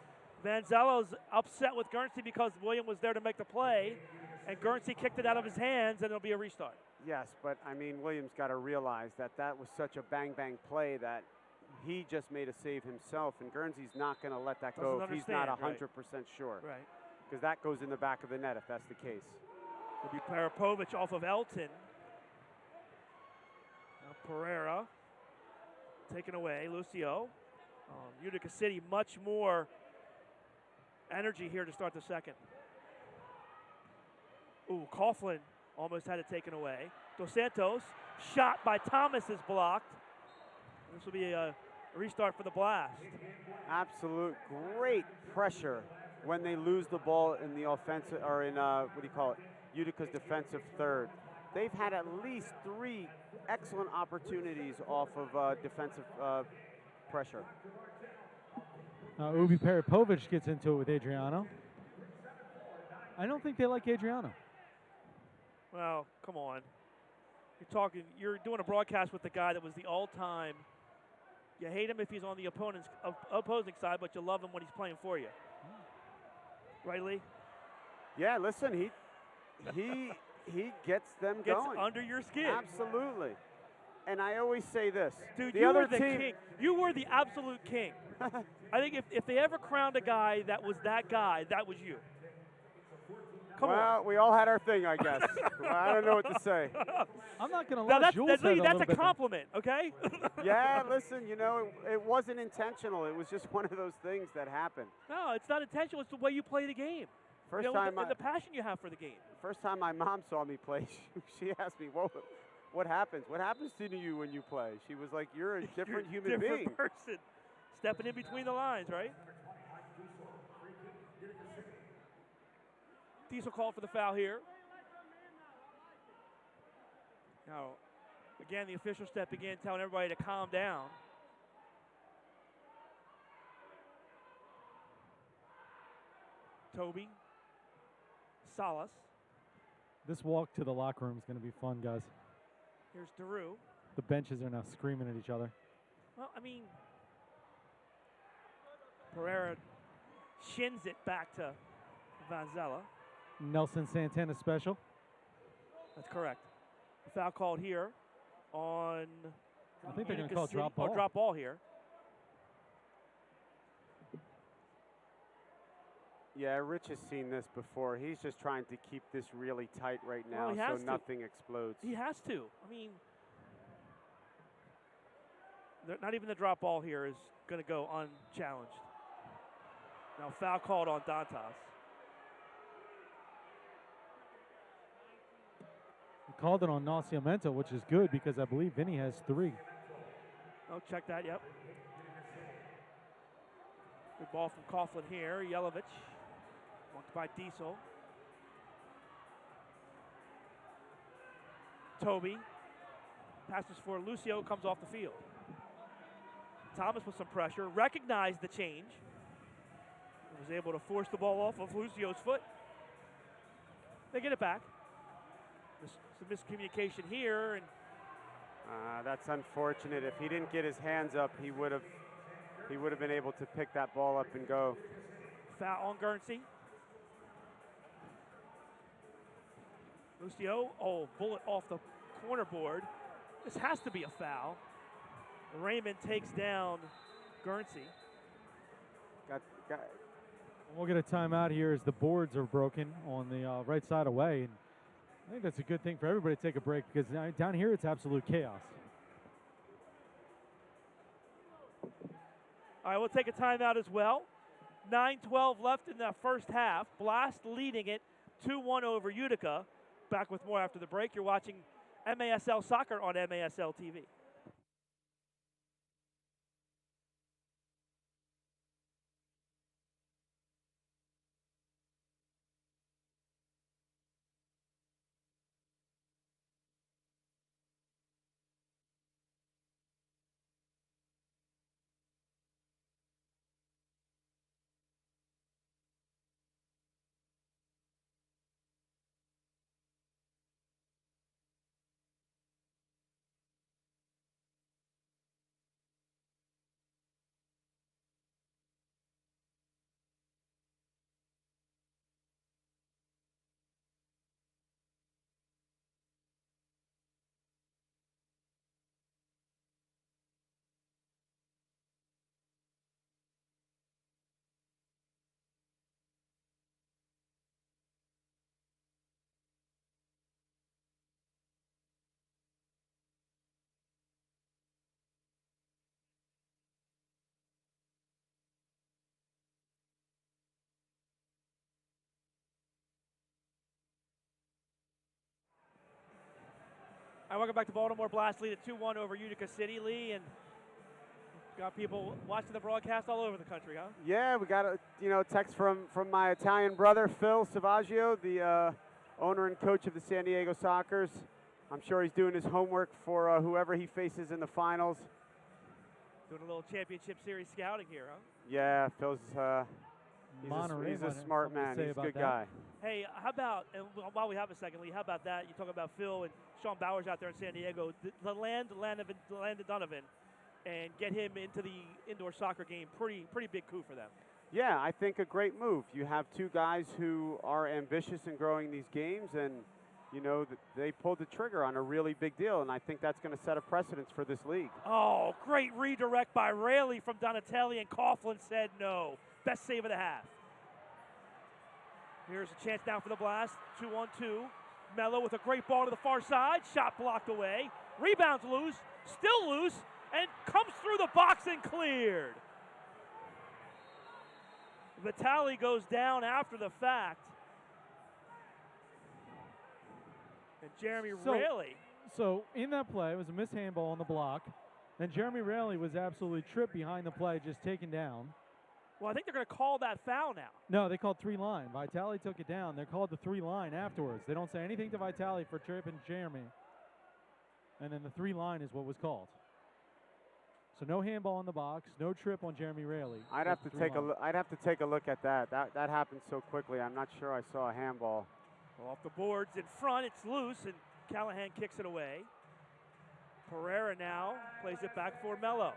Vanzello's upset with Guernsey because William was there to make the play. And Guernsey kicked it out of his hands, and it'll be a restart. Yes, but, I mean, Williams got to realize that that was such a bang-bang play that he just made a save himself, and Guernsey's not going to let that go if he's not 100% sure. Right. Because that goes in the back of the net if that's the case. It'll be Parapovich off of Elton. Now Pereira taken away. Lucio. Utica City much more energy here to start the second. Ooh, Coughlin almost had it taken away. Dos Santos, shot by Thomas is blocked. This will be a restart for the Blast. Absolute great pressure when they lose the ball in the offensive, or in, Utica's defensive third. They've had at least 3 excellent opportunities off of defensive pressure. Ubi Parapovich gets into it with Adriano. I don't think they like Adriano. Well, come on. You're doing a broadcast with the guy that was the all-time. You hate him if he's on the opposing side, but you love him when he's playing for you. Right, Lee? Yeah, listen, he gets them Gets going. under your skin. Absolutely. And I always say this. Dude, the you other were the team, king. You were the absolute king. I think if they ever crowned a guy that was that guy, that was you. Come on. we all had our thing, I guess. I don't know what to say. I'm not going to Now lie. Jules said that's a a compliment, okay? Yeah, listen, it wasn't intentional. It was just one of those things that happened. No, it's not intentional. It's the way you play the game. First and time the passion you have for the game. First time my mom saw me play, she asked me, what happens? What happens to you when you play? She was like, you're a different human being. Different person. Stepping in between the lines, right? Diesel called for the foul here. Now, again, the official stepping in, telling everybody to calm down. Toby. Salas. This walk to the locker room is going to be fun, guys. Here's Daru. The benches are now screaming at each other. Well, I mean, Pereira shins it back to Vanzella. Nelson Santana special. That's correct. The foul called here on. I think they're going to Utica call City. drop ball. Drop ball here. Yeah, Rich has seen this before. He's just trying to keep this really tight right now so nothing explodes. He has to. I mean, not even the drop ball here is going to go unchallenged. Now foul called on Dantas. He called it on Nascimento, which is good because I believe Vinny has 3. Oh, check that, yep. Good ball from Coughlin here. Yelovich. Walked by Diesel. Toby. Passes for Lucio, comes off the field. Thomas with some pressure. Recognized the change. Was able to force the ball off of Lucio's foot. They get it back. Some miscommunication here, and that's unfortunate. If he didn't get his hands up, he would have been able to pick that ball up and go. Foul on Guernsey. Lucio, bullet off the corner board. This has to be a foul. Raymond takes down Guernsey. We'll get a timeout here as the boards are broken on the right side away. And I think that's a good thing for everybody to take a break because down here it's absolute chaos. All right, we'll take a timeout as well. 9:12 left in the first half. Blast leading it 2-1 over Utica. Back with more after the break. You're watching MASL Soccer on MASL TV. All right, welcome back to Baltimore. Blast lead at 2-1 over Utica City, Lee, and got people watching the broadcast all over the country, huh? Yeah, we got a text from my Italian brother, Phil Savaggio, the owner and coach of the San Diego Sockers. I'm sure he's doing his homework for whoever he faces in the finals. Doing a little championship series scouting here, huh? Yeah, Phil's Monterey, he's a smart man. He's a good guy. Hey, how about, and while we have a second, Lee, how about that? You talk about Phil and Sean Bowers out there in San Diego, the Landon Donovan, and get him into the indoor soccer game. Pretty big coup for them. Yeah, I think a great move. You have two guys who are ambitious in growing these games, and they pulled the trigger on a really big deal, and I think that's going to set a precedence for this league. Oh, great redirect by Raley from Donatelli, and Coughlin said no. Best save of the half. Here's a chance now for the Blast. 2-on-2. Mello with a great ball to the far side. Shot blocked away. Rebounds loose. Still loose. And comes through the box and cleared. Vitale goes down after the fact. And Jeremy Raley. So in that play, it was a missed handball on the block. Then Jeremy Raley was absolutely tripped behind the play, just taken down. Well, I think they're going to call that foul now. No, they called 3-line. Vitale took it down. They're called the 3-line afterwards. They don't say anything to Vitale for tripping Jeremy. And then the 3-line is what was called. So no handball in the box, no trip on Jeremy Raley. I'd have to take a look at that. That happened so quickly. I'm not sure I saw a handball. Well, off the boards in front, it's loose, and Callahan kicks it away. Pereira now plays it back for Mello.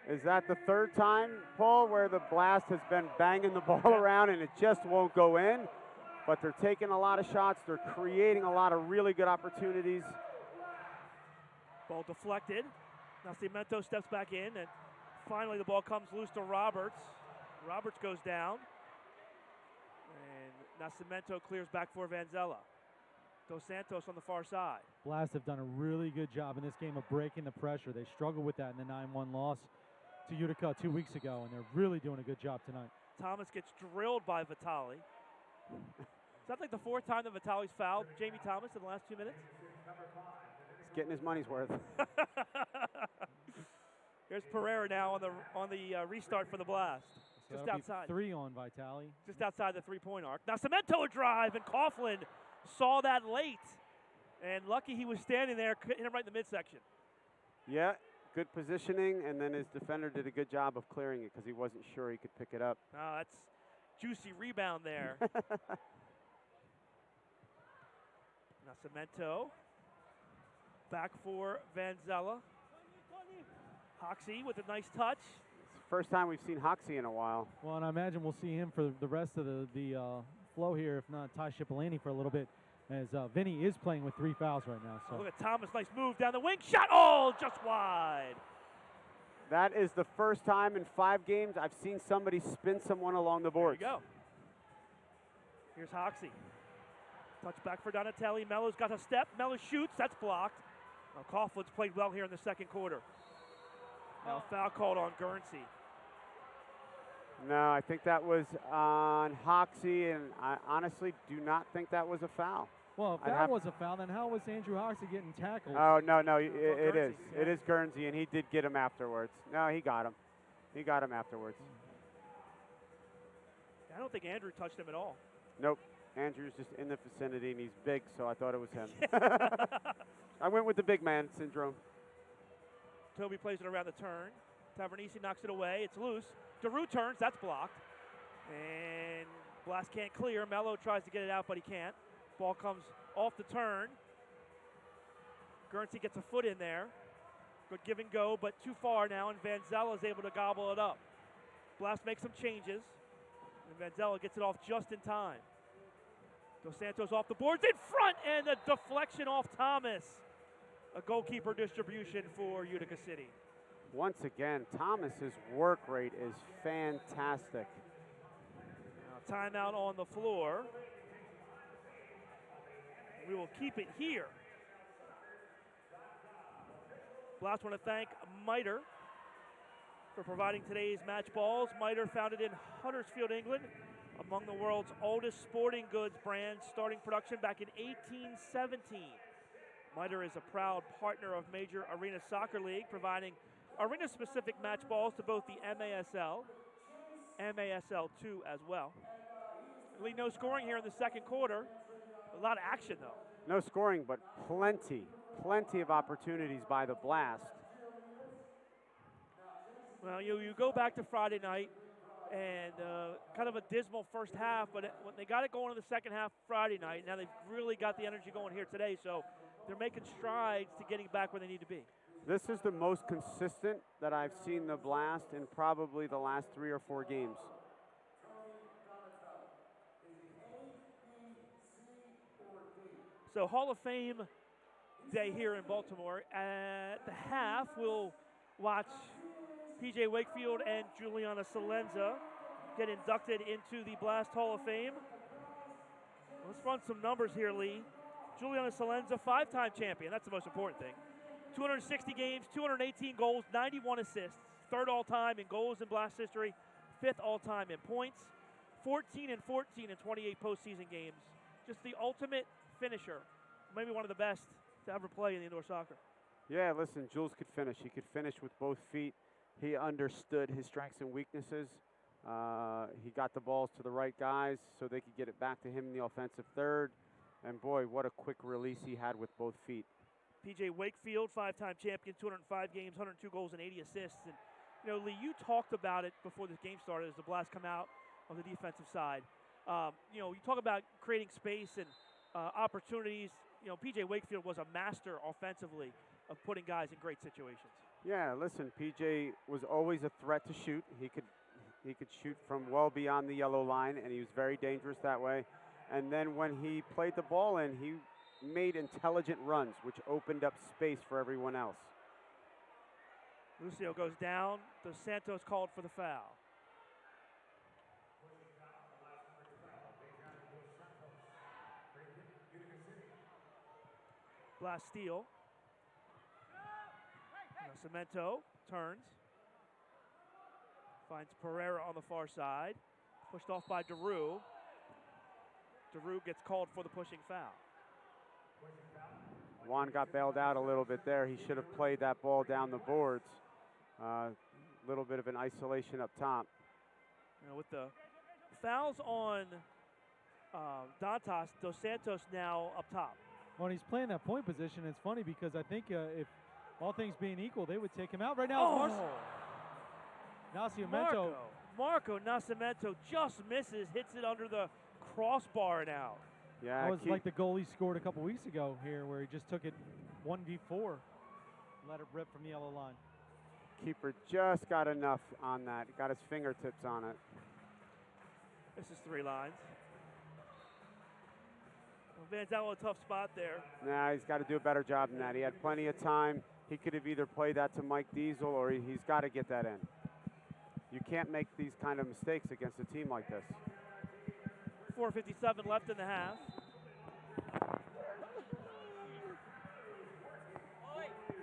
Is that the third time, Paul, where the Blast has been banging the ball around and it just won't go in? But they're taking a lot of shots. They're creating a lot of really good opportunities. Ball deflected. Nascimento steps back in, and finally the ball comes loose to Roberts. Roberts goes down, and Nascimento clears back for Vanzella. Dos Santos on the far side. Blast have done a really good job in this game of breaking the pressure. They struggled with that in the 9-1 loss to Utica 2 weeks ago, and they're really doing a good job tonight. Thomas gets drilled by Vitale. Is that like the fourth time that Vitale's fouled Jamie Thomas in the last 2 minutes? He's getting his money's worth. Here's Pereira now on the restart for the Blast. So just outside. 3 on Vitale. Just outside the three-point arc. Now Cemento a drive, and Coughlin saw that late. And lucky he was standing there, hit him right in the midsection. Yeah, good positioning, and then his defender did a good job of clearing it because he wasn't sure he could pick it up. Oh, that's juicy rebound there. Now Cemento. Back for Vanzella. Hoxie with a nice touch. It's the first time we've seen Hoxie in a while. Well, and I imagine we'll see him for the rest of the flow here, if not Ty Cipollini for a little bit, as Vinny is playing with 3 fouls right now. So look at Thomas, nice move down the wing, shot, oh, just wide. That is the first time in 5 games I've seen somebody spin someone along the board. There you go. Here's Hoxie. Touch back for Donatelli. Mello's got a step. Mello shoots. That's blocked. Now Coughlin's played well here in the second quarter. Now foul called on Guernsey. No, I think that was on Hoxie, and I honestly do not think that was a foul. Well, if that was a foul, then how was Andrew Hoxie getting tackled? Oh, no, it is. Yeah. It is Guernsey, and he did get him afterwards. No, he got him. He got him afterwards. I don't think Andrew touched him at all. Nope. Andrew's just in the vicinity, and he's big, so I thought it was him. I went with the big man syndrome. Toby plays it around the turn. Tavernisi knocks it away. It's loose. DeRue turns. That's blocked. And Blast can't clear. Mello tries to get it out, but he can't. Ball comes off the turn. Guernsey gets a foot in there. Good give and go, but too far now, and Vanzella is able to gobble it up. Blast makes some changes, and Vanzella gets it off just in time. Dos Santos off the boards in front, and a deflection off Thomas. A goalkeeper distribution for Utica City. Once again, Thomas's work rate is fantastic. Now, timeout on the floor. We will keep it here. Blast want to thank Miter for providing today's match balls. Miter, founded in Huddersfield, England, among the world's oldest sporting goods brands, starting production back in 1817. MITRE is a proud partner of Major Arena Soccer League, providing arena-specific match balls to both the MASL, MASL2 as well. Lee, no scoring here in the second quarter. A lot of action, though. No scoring, but plenty of opportunities by the Blast. Well, you go back to Friday night, and kind of a dismal first half, but when they got it going in the second half Friday night, now they've really got the energy going here today, so they're making strides to getting back where they need to be. This is the most consistent that I've seen the Blast in probably the last 3 or 4 games. So Hall of Fame day here in Baltimore. At the half, we'll watch PJ Wakefield and Juliana Salenza get inducted into the Blast Hall of Fame. Let's run some numbers here, Lee. Juliana Salenza, 5-time champion. That's the most important thing. 260 games, 218 goals, 91 assists. 3rd all-time in goals in Blast history. 5th all-time in points. 14 and 14 in 28 postseason games. Just the ultimate finisher. Maybe one of the best to ever play in indoor soccer. Yeah, listen, Jules could finish. He could finish with both feet. He understood his strengths and weaknesses. He got the balls to the right guys so they could get it back to him in the offensive third. And boy, what a quick release he had with both feet. PJ Wakefield, 5-time champion, 205 games, 102 goals, and 80 assists. And, Lee, you talked about it before this game started as the Blast come out on the defensive side. You talk about creating space and opportunities. PJ Wakefield was a master offensively of putting guys in great situations. Yeah, listen, PJ was always a threat to shoot. He could shoot from well beyond the yellow line, and he was very dangerous that way. And then when he played the ball in, he made intelligent runs, which opened up space for everyone else. Lucio goes down. Dos Santos called for the foul. Blast steal. Cemento turns. Finds Pereira on the far side. Pushed off by DeRue. DeRue gets called for the pushing foul. Juan got bailed out a little bit there. He should have played that ball down the boards. Little bit of an isolation up top. With the fouls on Dantas, Dos Santos now up top. When he's playing that point position, it's funny because I think if all things being equal, they would take him out. Right now, Nascimento. Marco Nascimento just misses, hits it under the crossbar and out. Yeah, that was like the goal he scored a couple weeks ago here, where he just took it 1v4, let it rip from the yellow line. Keeper just got enough on that. Got his fingertips on it. This is 3 lines. Well, Vanzalo a tough spot there. Nah, he's got to do a better job than that. He had plenty of time. He could have either played that to Mike Diesel or he's got to get that in. You can't make these kind of mistakes against a team like this. 4:57 left in the half.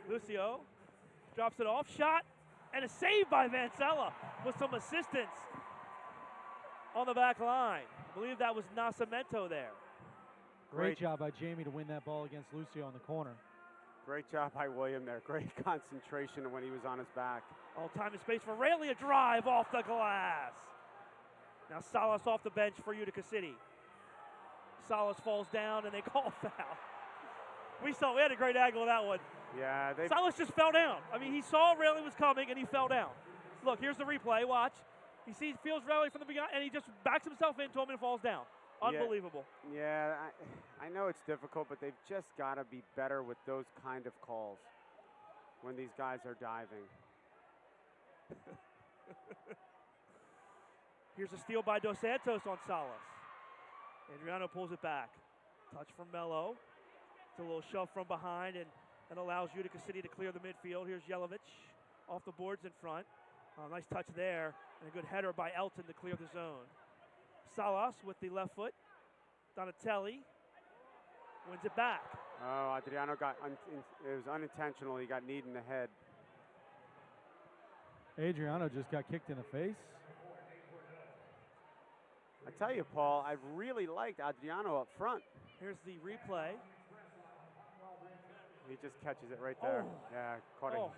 Lucio drops it off, shot, and a save by Vansella with some assistance on the back line. I believe that was Nascimento there. Great job by Jamie to win that ball against Lucio in the corner. Great job by William there. Great concentration when he was on his back. All time and space for Rayleigh, a drive off the glass. Now Salas off the bench for Utica City. Salas falls down and they call foul. We had a great angle of that one. Yeah, Salas just fell down. I mean, he saw Rayleigh was coming and he fell down. Look, here's the replay. Watch. He feels Rayleigh from the beginning and he just backs himself into him and falls down. Unbelievable. Yeah, I know it's difficult, but they've just got to be better with those kind of calls when these guys are diving. Here's a steal by Dos Santos on Salas. Adriano pulls it back. Touch from Mello. It's a little shove from behind and allows Utica City to clear the midfield. Here's Jelovic off the boards in front. Nice touch there and a good header by Elton to clear the zone. Salas with the left foot. Donatelli wins it back. Oh, Adriano it was unintentional. He got kneed in the head. Adriano just got kicked in the face. I tell you, Paul, I really liked Adriano up front. Here's the replay. He just catches it right there. Oh. Yeah, caught it. Oh.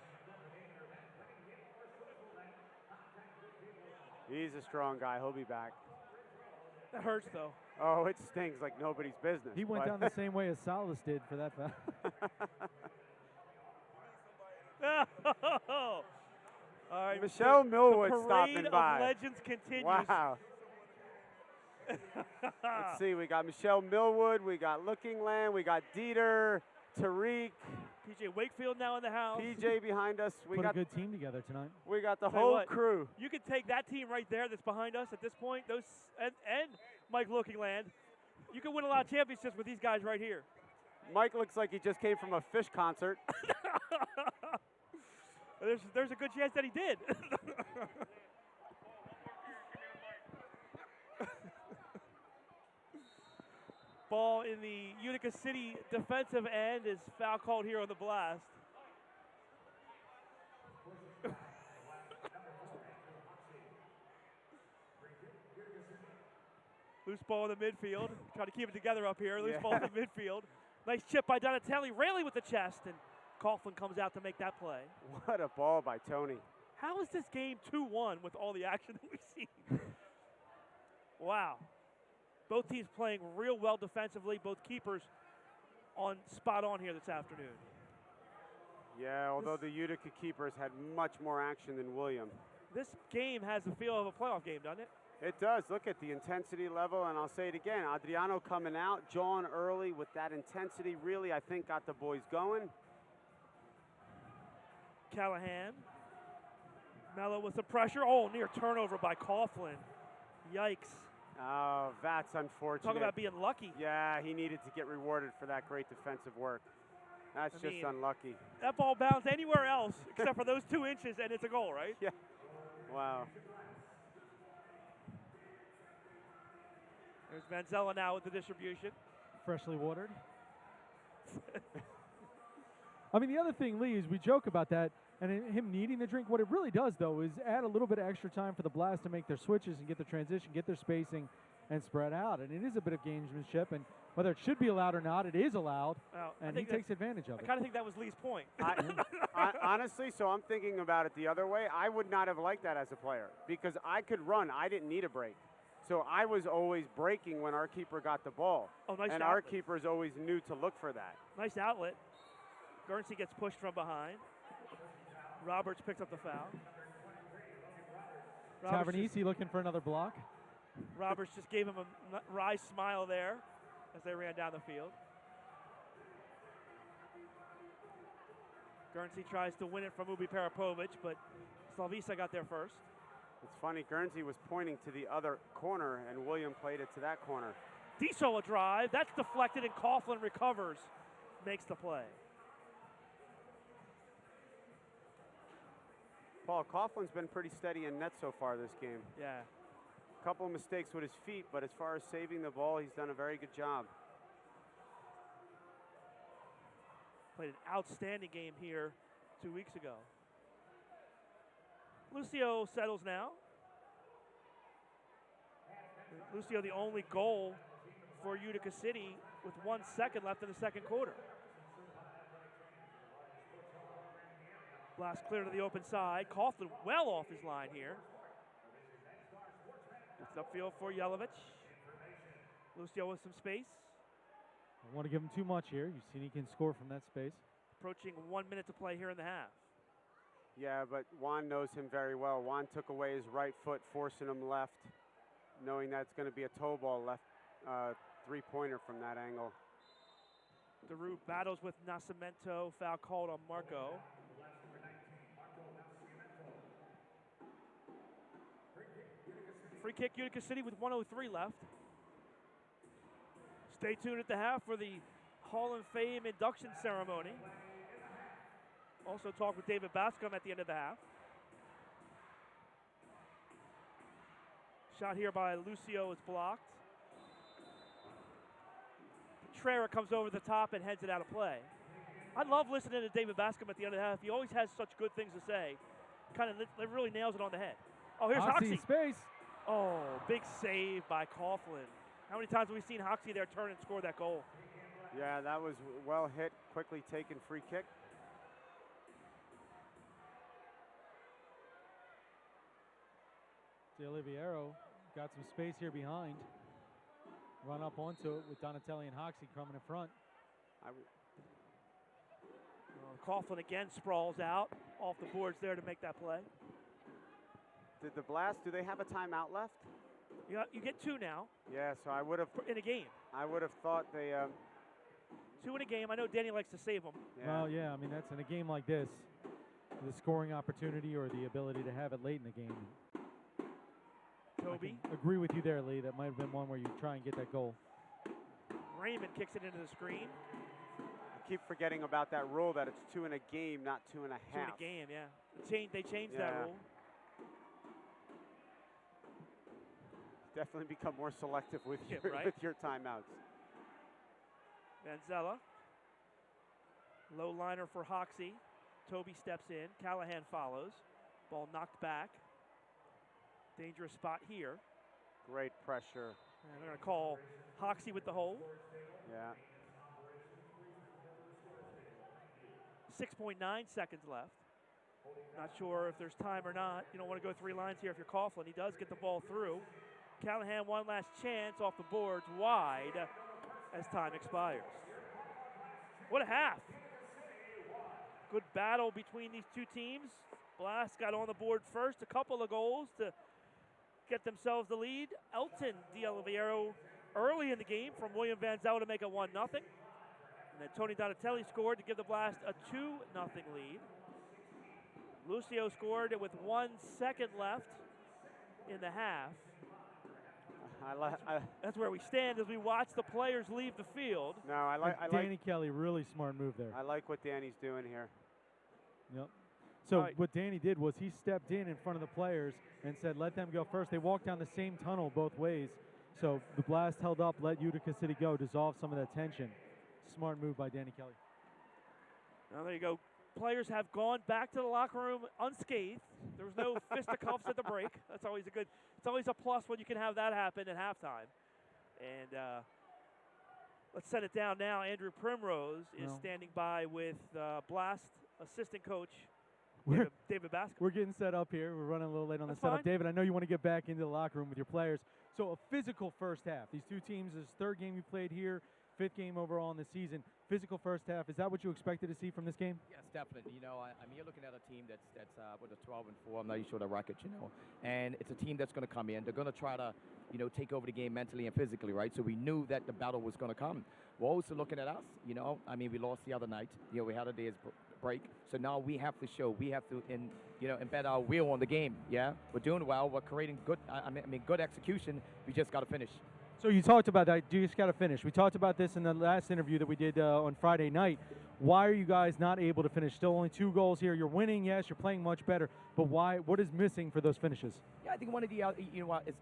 He's a strong guy. He'll be back. That hurts, though. Oh, it stings like nobody's business. He went down the same way as Salas did for that foul. All right, Michelle the Millwood parade stopping by. of legends continues. Wow. Let's see. We got Michelle Millwood. We got Looking Land. We got Dieter, Tariq. PJ Wakefield now in the house. PJ behind us. We Put got a good team together tonight. We got the Tell you whole what, crew. You could take that team right there that's behind us at this point, those and Mike Lookingland. You could win a lot of championships with these guys right here. Mike looks like he just came from a fish concert. There's a good chance that he did. Ball in the Utica City defensive end is foul called here on the blast. Loose ball in the midfield. Trying to keep it together up here. Loose ball in the midfield. Nice chip by Donatelli. Raley with the chest, and Coughlin comes out to make that play. What a ball by Tony. How is this game 2-1 with all the action that we've seen? Wow. Both teams playing real well defensively. Both keepers on spot on here this afternoon. Yeah, although the Utica keepers had much more action than William. This game has the feel of a playoff game, doesn't it? It does. Look at the intensity level, and I'll say it again. Adriano coming out, John early with that intensity really, I think, got the boys going. Callahan. Mello with the pressure. Oh, near turnover by Coughlin. Yikes. Oh, that's unfortunate. Talk about being lucky. Yeah, he needed to get rewarded for that great defensive work. That's just unlucky. That ball bounced anywhere else except for those 2 inches, and it's a goal, right? Yeah. Wow. There's Manzella now with the distribution. Freshly watered. I mean, the other thing, Lee, is we joke about that and him needing the drink. What it really does, though, is add a little bit of extra time for the Blast to make their switches and get their transition, get their spacing, and spread out. And it is a bit of gamesmanship. And whether it should be allowed or not, it is allowed. Well, and he takes advantage of it. I kind of think that was Lee's point. Honestly, so I'm thinking about it the other way. I would not have liked that as a player because I could run. I didn't need a break. So I was always breaking when our keeper got the ball. Oh, nice and outlet. our keepers always knew to look for that. Nice outlet. Guernsey gets pushed from behind. Roberts picks up the foul. Tavernese looking for another block. Roberts just gave him a wry smile there as they ran down the field. Guernsey tries to win it from Ubi Parapovic, but Slavisa got there first. It's funny, Guernsey was pointing to the other corner, and William played it to that corner. Diesel a drive. That's deflected, and Coughlin recovers. Makes the play. Paul, Coughlin's been pretty steady in net so far this game. Yeah. A couple of mistakes with his feet, but as far as saving the ball, he's done a very good job. Played an outstanding game here 2 weeks ago. Lucio settles now. Lucio the only goal for Utica City with 1 second left in the second quarter. Blast clear to the open side. Coughlin well off his line here. It's upfield for Yelovich. Lucio with some space. I want to give him too much here. You've seen he can score from that space. Approaching 1 minute to play here in the half. Yeah, but Juan knows him very well. Juan took away his right foot, forcing him left, knowing that's going to be a toe ball left three-pointer from that angle. DeRue battles with Nascimento. Foul called on Marco. Free kick Utica City with 1:03 left. Stay tuned at the half for the Hall of Fame induction ceremony. Also talk with David Bascom at the end of the half. Shot here by Lucio is blocked. Pereira comes over the top and heads it out of play. I love listening to David Bascom at the end of the half. He always has such good things to say. Kind of really nails it on the head. Oh, here's Hoxie. Space. Oh, big save by Coughlin. How many times have we seen Hoxie there turn and score that goal? Yeah, that was well hit, quickly taken free kick. Oliviero got some space here behind. Run up onto it with Donatelli and Hoxie coming in front. Coughlin again sprawls out off the boards there to make that play. Did the Blast, do they have a timeout left? You get 2 now. Yeah, so I would have. In a game. I would have thought they. 2 in a game. I know Danny likes to save them. Yeah. Well, yeah, I mean, that's in a game like this, the scoring opportunity or the ability to have it late in the game. Toby. I agree with you there, Lee. That might have been one where you try and get that goal. Raymond kicks it into the screen. I keep forgetting about that rule that it's 2 in a game, not 2 and a half. 2 in a game, yeah. They changed that rule. Definitely become more selective with right? your timeouts. Manzella. Low liner for Hoxie. Toby steps in. Callahan follows. Ball knocked back. Dangerous spot here. Great pressure. And they're going to call Hoxie with the hold. Yeah. 6.9 seconds left. Not sure if there's time or not. You don't want to go 3 lines here if you're Coughlin. He does get the ball through. Callahan, one last chance off the boards, wide as time expires. What a half. Good battle between these 2 teams. Blast got on the board first, a couple of goals to get themselves the lead. Elton D'Oliviero early in the game from William Van Zel to make it 1-0. And then Tony Donatelli scored to give the Blast a 2-0 lead. Lucio scored with 1 second left in the half. That's where we stand as we watch the players leave the field. No, I like Danny Kelly, really smart move there. I like what Danny's doing here. Yep. So what Danny did was he stepped in front of the players and said, let them go first. They walked down the same tunnel both ways. So the Blast held up, let Utica City go, dissolve some of that tension. Smart move by Danny Kelly. Now there you go. Players have gone back to the locker room unscathed. There was no fisticuffs at the break. That's always it's always a plus when you can have that happen at halftime. And let's set it down now. Andrew Primrose is standing by with Blast assistant coach David Bascom. We're getting set up here. We're running a little late on the setup. Fine. David, I know you want to get back into the locker room with your players. So a physical first half. These 2 teams, this 3rd game you played here, 5th game overall in the season. Physical first half. Is that what you expected to see from this game? Yes, definitely. You know, I mean, you're looking at a team that's with a 12-4. I'm not even sure the record, you know. And it's a team that's going to come in. They're going to try to, you know, take over the game mentally and physically, right? So we knew that the battle was going to come. We're also looking at us, you know. I mean, we lost the other night. You know, we had a day's break. So now we have to show. We have to, embed our will on the game. Yeah, we're doing well. We're creating good. Good execution. We just got to finish. So you talked about that. You just got to finish. We talked about this in the last interview that we did on Friday night. Why are you guys not able to finish? Still only 2 goals here. You're winning, yes. You're playing much better. But why? What is missing for those finishes? Yeah, I think one of the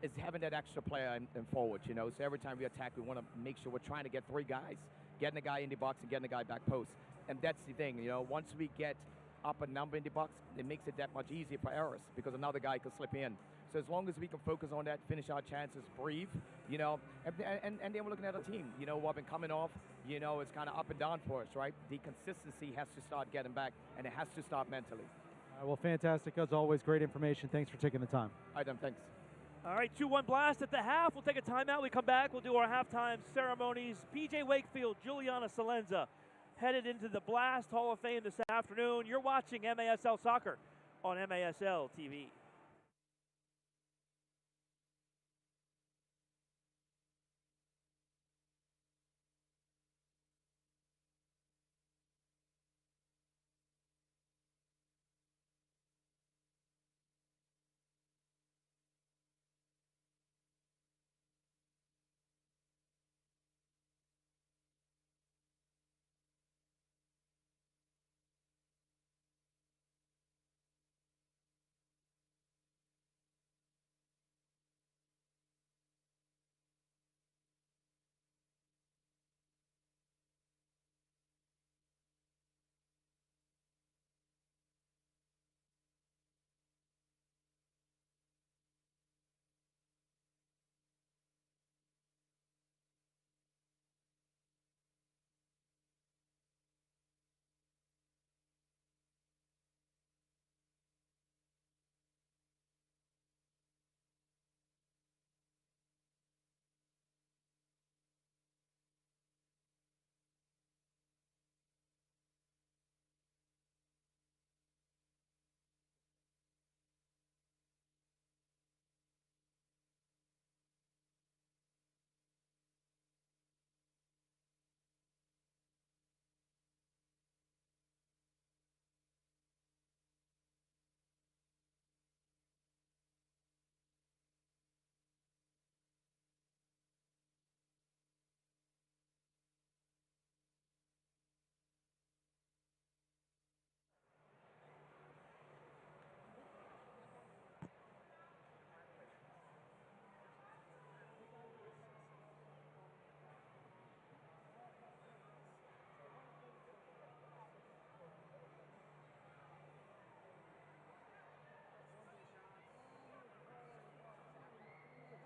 is having that extra player in forward. You know, so every time we attack, we want to make sure we're trying to get 3 guys, getting the guy in the box and getting the guy back post. And that's the thing. You know, once we get up a number in the box, it makes it that much easier for errors because another guy can slip in. So as long as we can focus on that, finish our chances, breathe, you know, and then we're looking at a team, you know, what been coming off, you know, it's kind of up and down for us, right? The consistency has to start getting back, and it has to start mentally. All right, well, fantastic as always. Great information. Thanks for taking the time. All right, then, thanks. All right, 2-1 Blast at the half. We'll take a timeout. We come back. We'll do our halftime ceremonies. PJ Wakefield, Juliana Salenza headed into the Blast Hall of Fame this afternoon. You're watching MASL Soccer on MASL TV.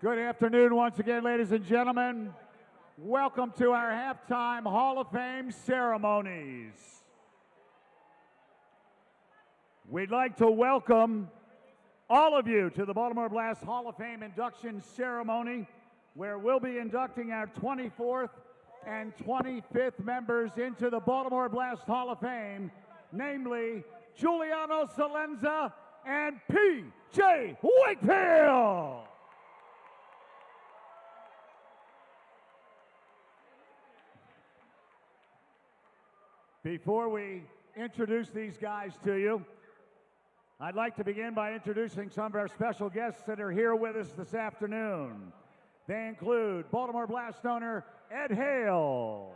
Good afternoon once again, ladies and gentlemen. Welcome to our halftime Hall of Fame ceremonies. We'd like to welcome all of you to the Baltimore Blast Hall of Fame induction ceremony, where we'll be inducting our 24th and 25th members into the Baltimore Blast Hall of Fame, namely Giuliano Salenza and P.J. Wakefield. Before we introduce these guys to you, I'd like to begin by introducing some of our special guests that are here with us this afternoon. They include Baltimore Blast owner Ed Hale,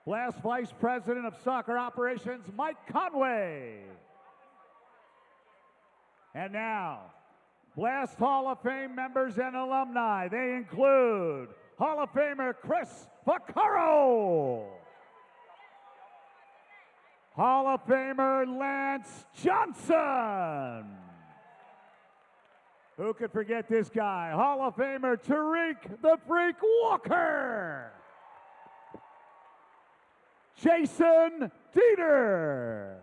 Blast Vice President of Soccer Operations Mike Conway, and now Blast Hall of Fame members and alumni. They include Hall of Famer Chris Vaccaro, Hall of Famer Lance Johnson. Who could forget this guy? Hall of Famer Tariq the Freak Walker. Jason Dieter.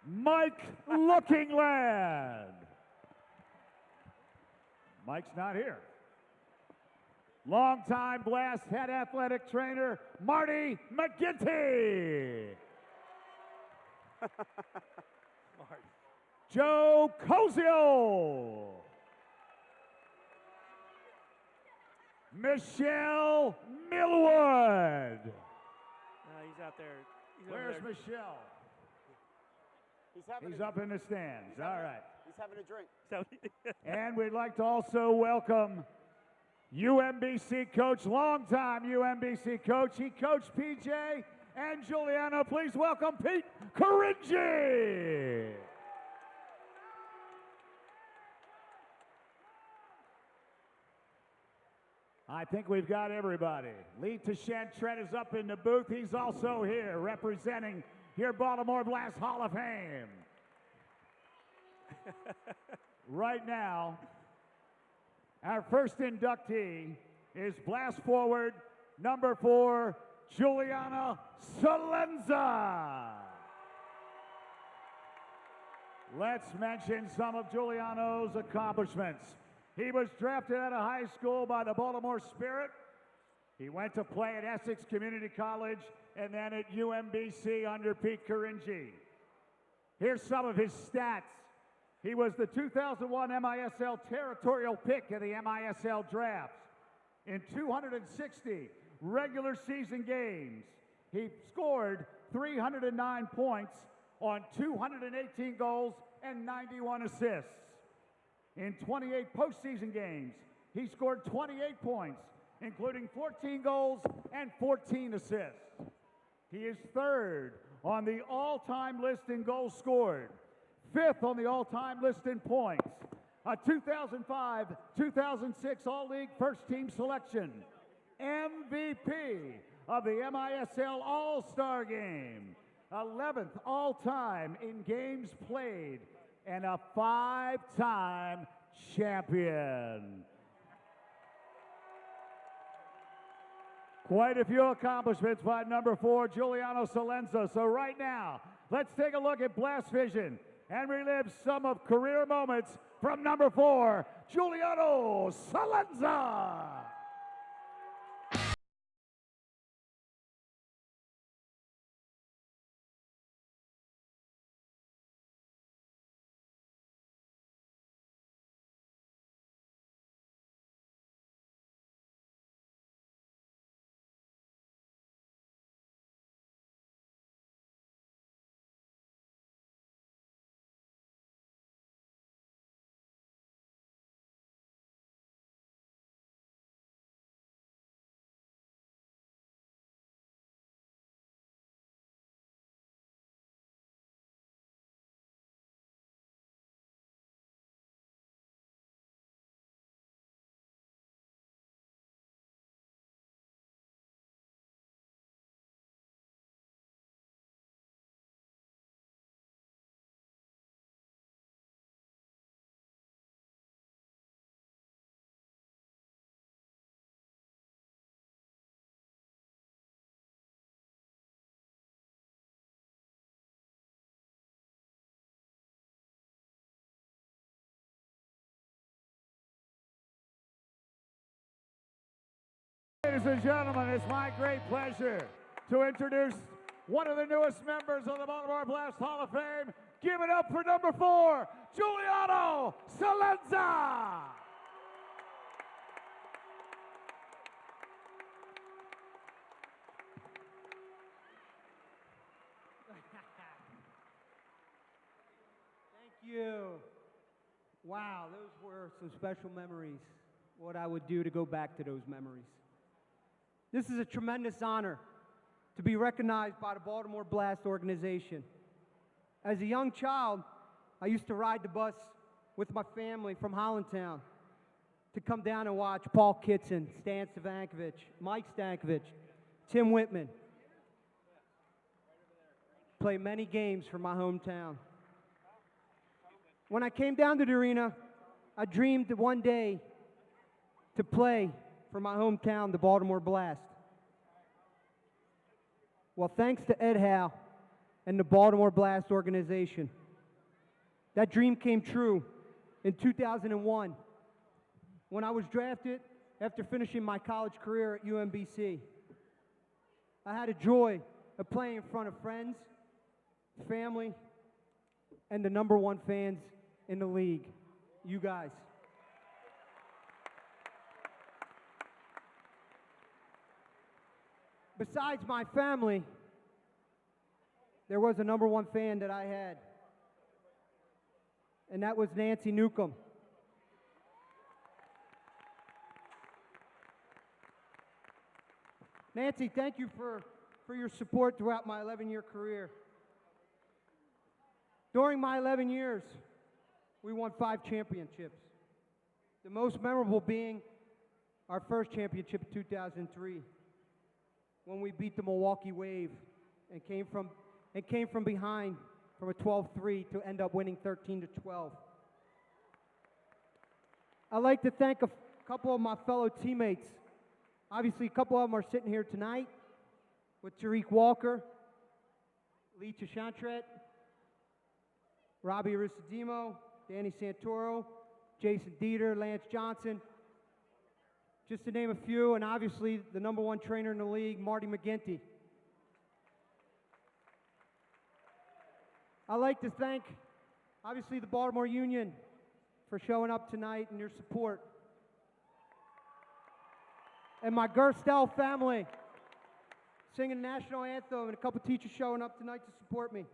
Mike Lookingland. Mike's not here. Longtime Blast head athletic trainer, Marty McGinty. Joe Cozio. Michelle Millwood. He's out there. Where's Michelle? He's up in the stands. All right. He's having a drink. And we'd like to also welcome UMBC coach, longtime UMBC coach. He coached PJ and Giuliano. Please welcome Pete Caringi. I think we've got everybody. Lee Tashantret is up in the booth. He's also here representing your Baltimore Blast Hall of Fame. Right now, our first inductee is Blast forward number 4, Giuliano Salenza. Let's mention some of Giuliano's accomplishments. He was drafted out of high school by the Baltimore Spirit. He went to play at Essex Community College and then at UMBC under Pete Caringi. Here's some of his stats. He was the 2001 MISL territorial pick of the MISL draft. In 260 regular season games, he scored 309 points on 218 goals and 91 assists. In 28 postseason games, he scored 28 points, including 14 goals and 14 assists. He is 3rd on the all-time list in goals scored, 5th on the all-time list in points, a 2005-2006 All-League first-team selection, MVP of the MISL All-Star Game, 11th all-time in games played, and a 5-time champion. Quite a few accomplishments by number 4, Giuliano Salenza. So right now, let's take a look at Blast Vision and relive some of career moments from number 4, Giuliano Salenza. Ladies and gentlemen, it's my great pleasure to introduce one of the newest members of the Baltimore Blast Hall of Fame. Give it up for number 4, Giuliano Salenza. Thank you. Wow, those were some special memories. What I would do to go back to those memories. This is a tremendous honor to be recognized by the Baltimore Blast organization. As a young child, I used to ride the bus with my family from Hollandtown to come down and watch Paul Kitson, Stan Savankovich, Mike Stankovich, Tim Whitman play many games for my hometown. When I came down to the arena, I dreamed one day to play for my hometown, the Baltimore Blast. Well, thanks to Ed Howe and the Baltimore Blast organization, that dream came true in 2001 when I was drafted after finishing my college career at UMBC. I had a joy of playing in front of friends, family, and the #1 fans in the league, you guys. Besides my family, there was a #1 fan that I had, and that was Nancy Newcomb. Nancy, thank you for your support throughout my 11-year career. During my 11 years, we won 5 championships, the most memorable being our first championship in 2003, when we beat the Milwaukee Wave and came from behind from a 12-3 to end up winning 13-12. I'd like to thank a couple of my fellow teammates. Obviously, a couple of them are sitting here tonight with Tariq Walker, Lee Chashantret, Robbie Arisadimo, Danny Santoro, Jason Dieter, Lance Johnson, just to name a few, and obviously the #1 trainer in the league, Marty McGinty. I'd like to thank, obviously, the Baltimore Union for showing up tonight and your support. And my Gerstel family, singing the national anthem, and a couple teachers showing up tonight to support me.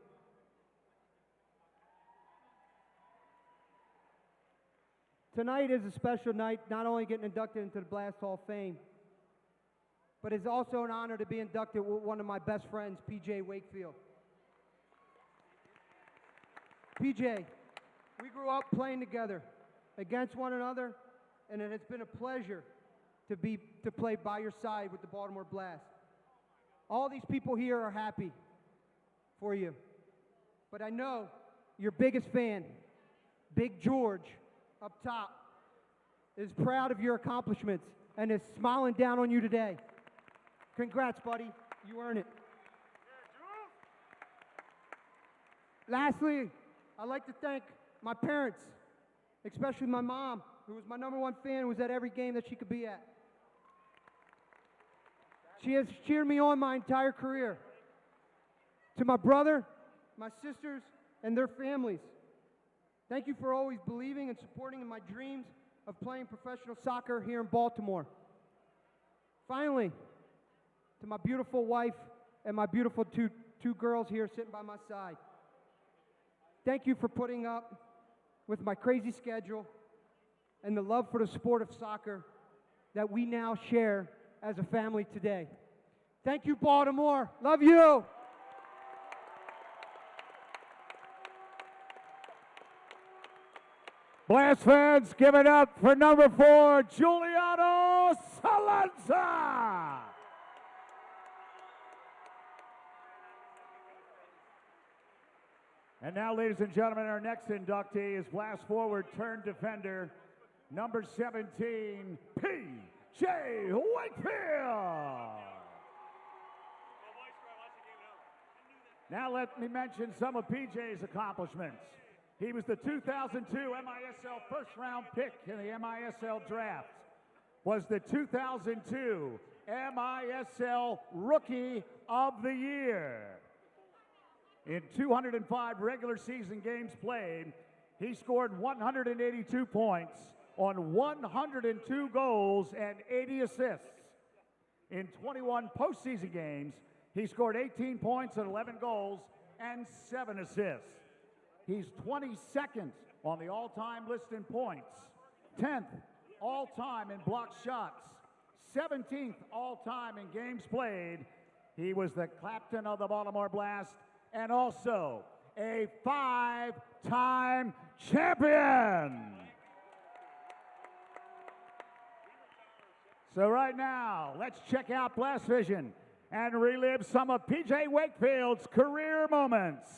Tonight is a special night, not only getting inducted into the Blast Hall of Fame, but it's also an honor to be inducted with one of my best friends, PJ Wakefield. PJ, we grew up playing together against one another, and it has been a pleasure to play by your side with the Baltimore Blast. All these people here are happy for you, but I know your biggest fan, Big George, up top, is proud of your accomplishments and is smiling down on you today. Congrats, buddy. You earn it. Lastly, I'd like to thank my parents, especially my mom, who was my #1 fan, who was at every game that she could be at. She has cheered me on my entire career. To my brother, my sisters, and their families, thank you for always believing and supporting in my dreams of playing professional soccer here in Baltimore. Finally, to my beautiful wife and my beautiful two girls here sitting by my side, thank you for putting up with my crazy schedule and the love for the sport of soccer that we now share as a family today. Thank you, Baltimore. Love you. Blast fans, give it up for #4, Giuliano Salenza. And now, ladies and gentlemen, our next inductee is blast forward turned defender, number 17, P.J. Wakefield. Now let me mention some of P.J.'s accomplishments. He was the 2002 MISL first-round pick in the MISL draft. was the 2002 MISL Rookie of the Year. In 205 regular season games played, he scored 182 points on 102 goals and 80 assists. In 21 postseason games, he scored 18 points and 11 goals and 7 assists. He's 22nd on the all-time list in points, 10th all-time in blocked shots, 17th all-time in games played. He was the captain of the Baltimore Blast and also a 5-time champion. So right now, let's check out Blast Vision and relive some of P.J. Wakefield's career moments.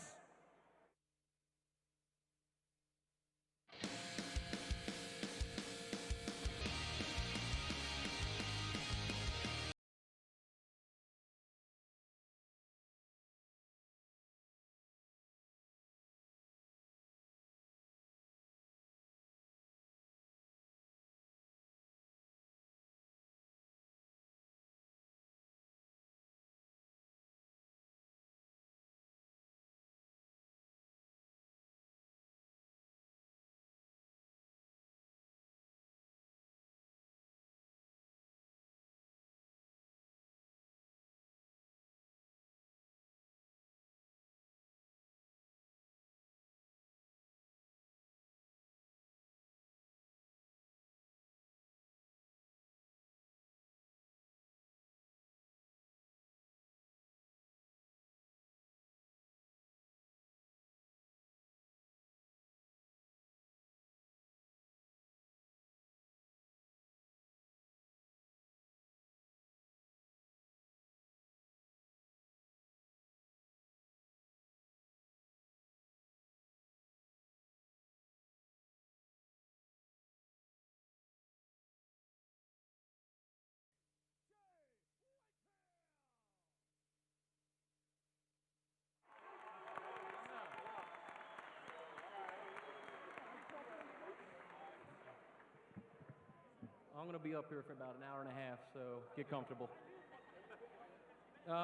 I'm going to be up here for about an hour and a half, so get comfortable.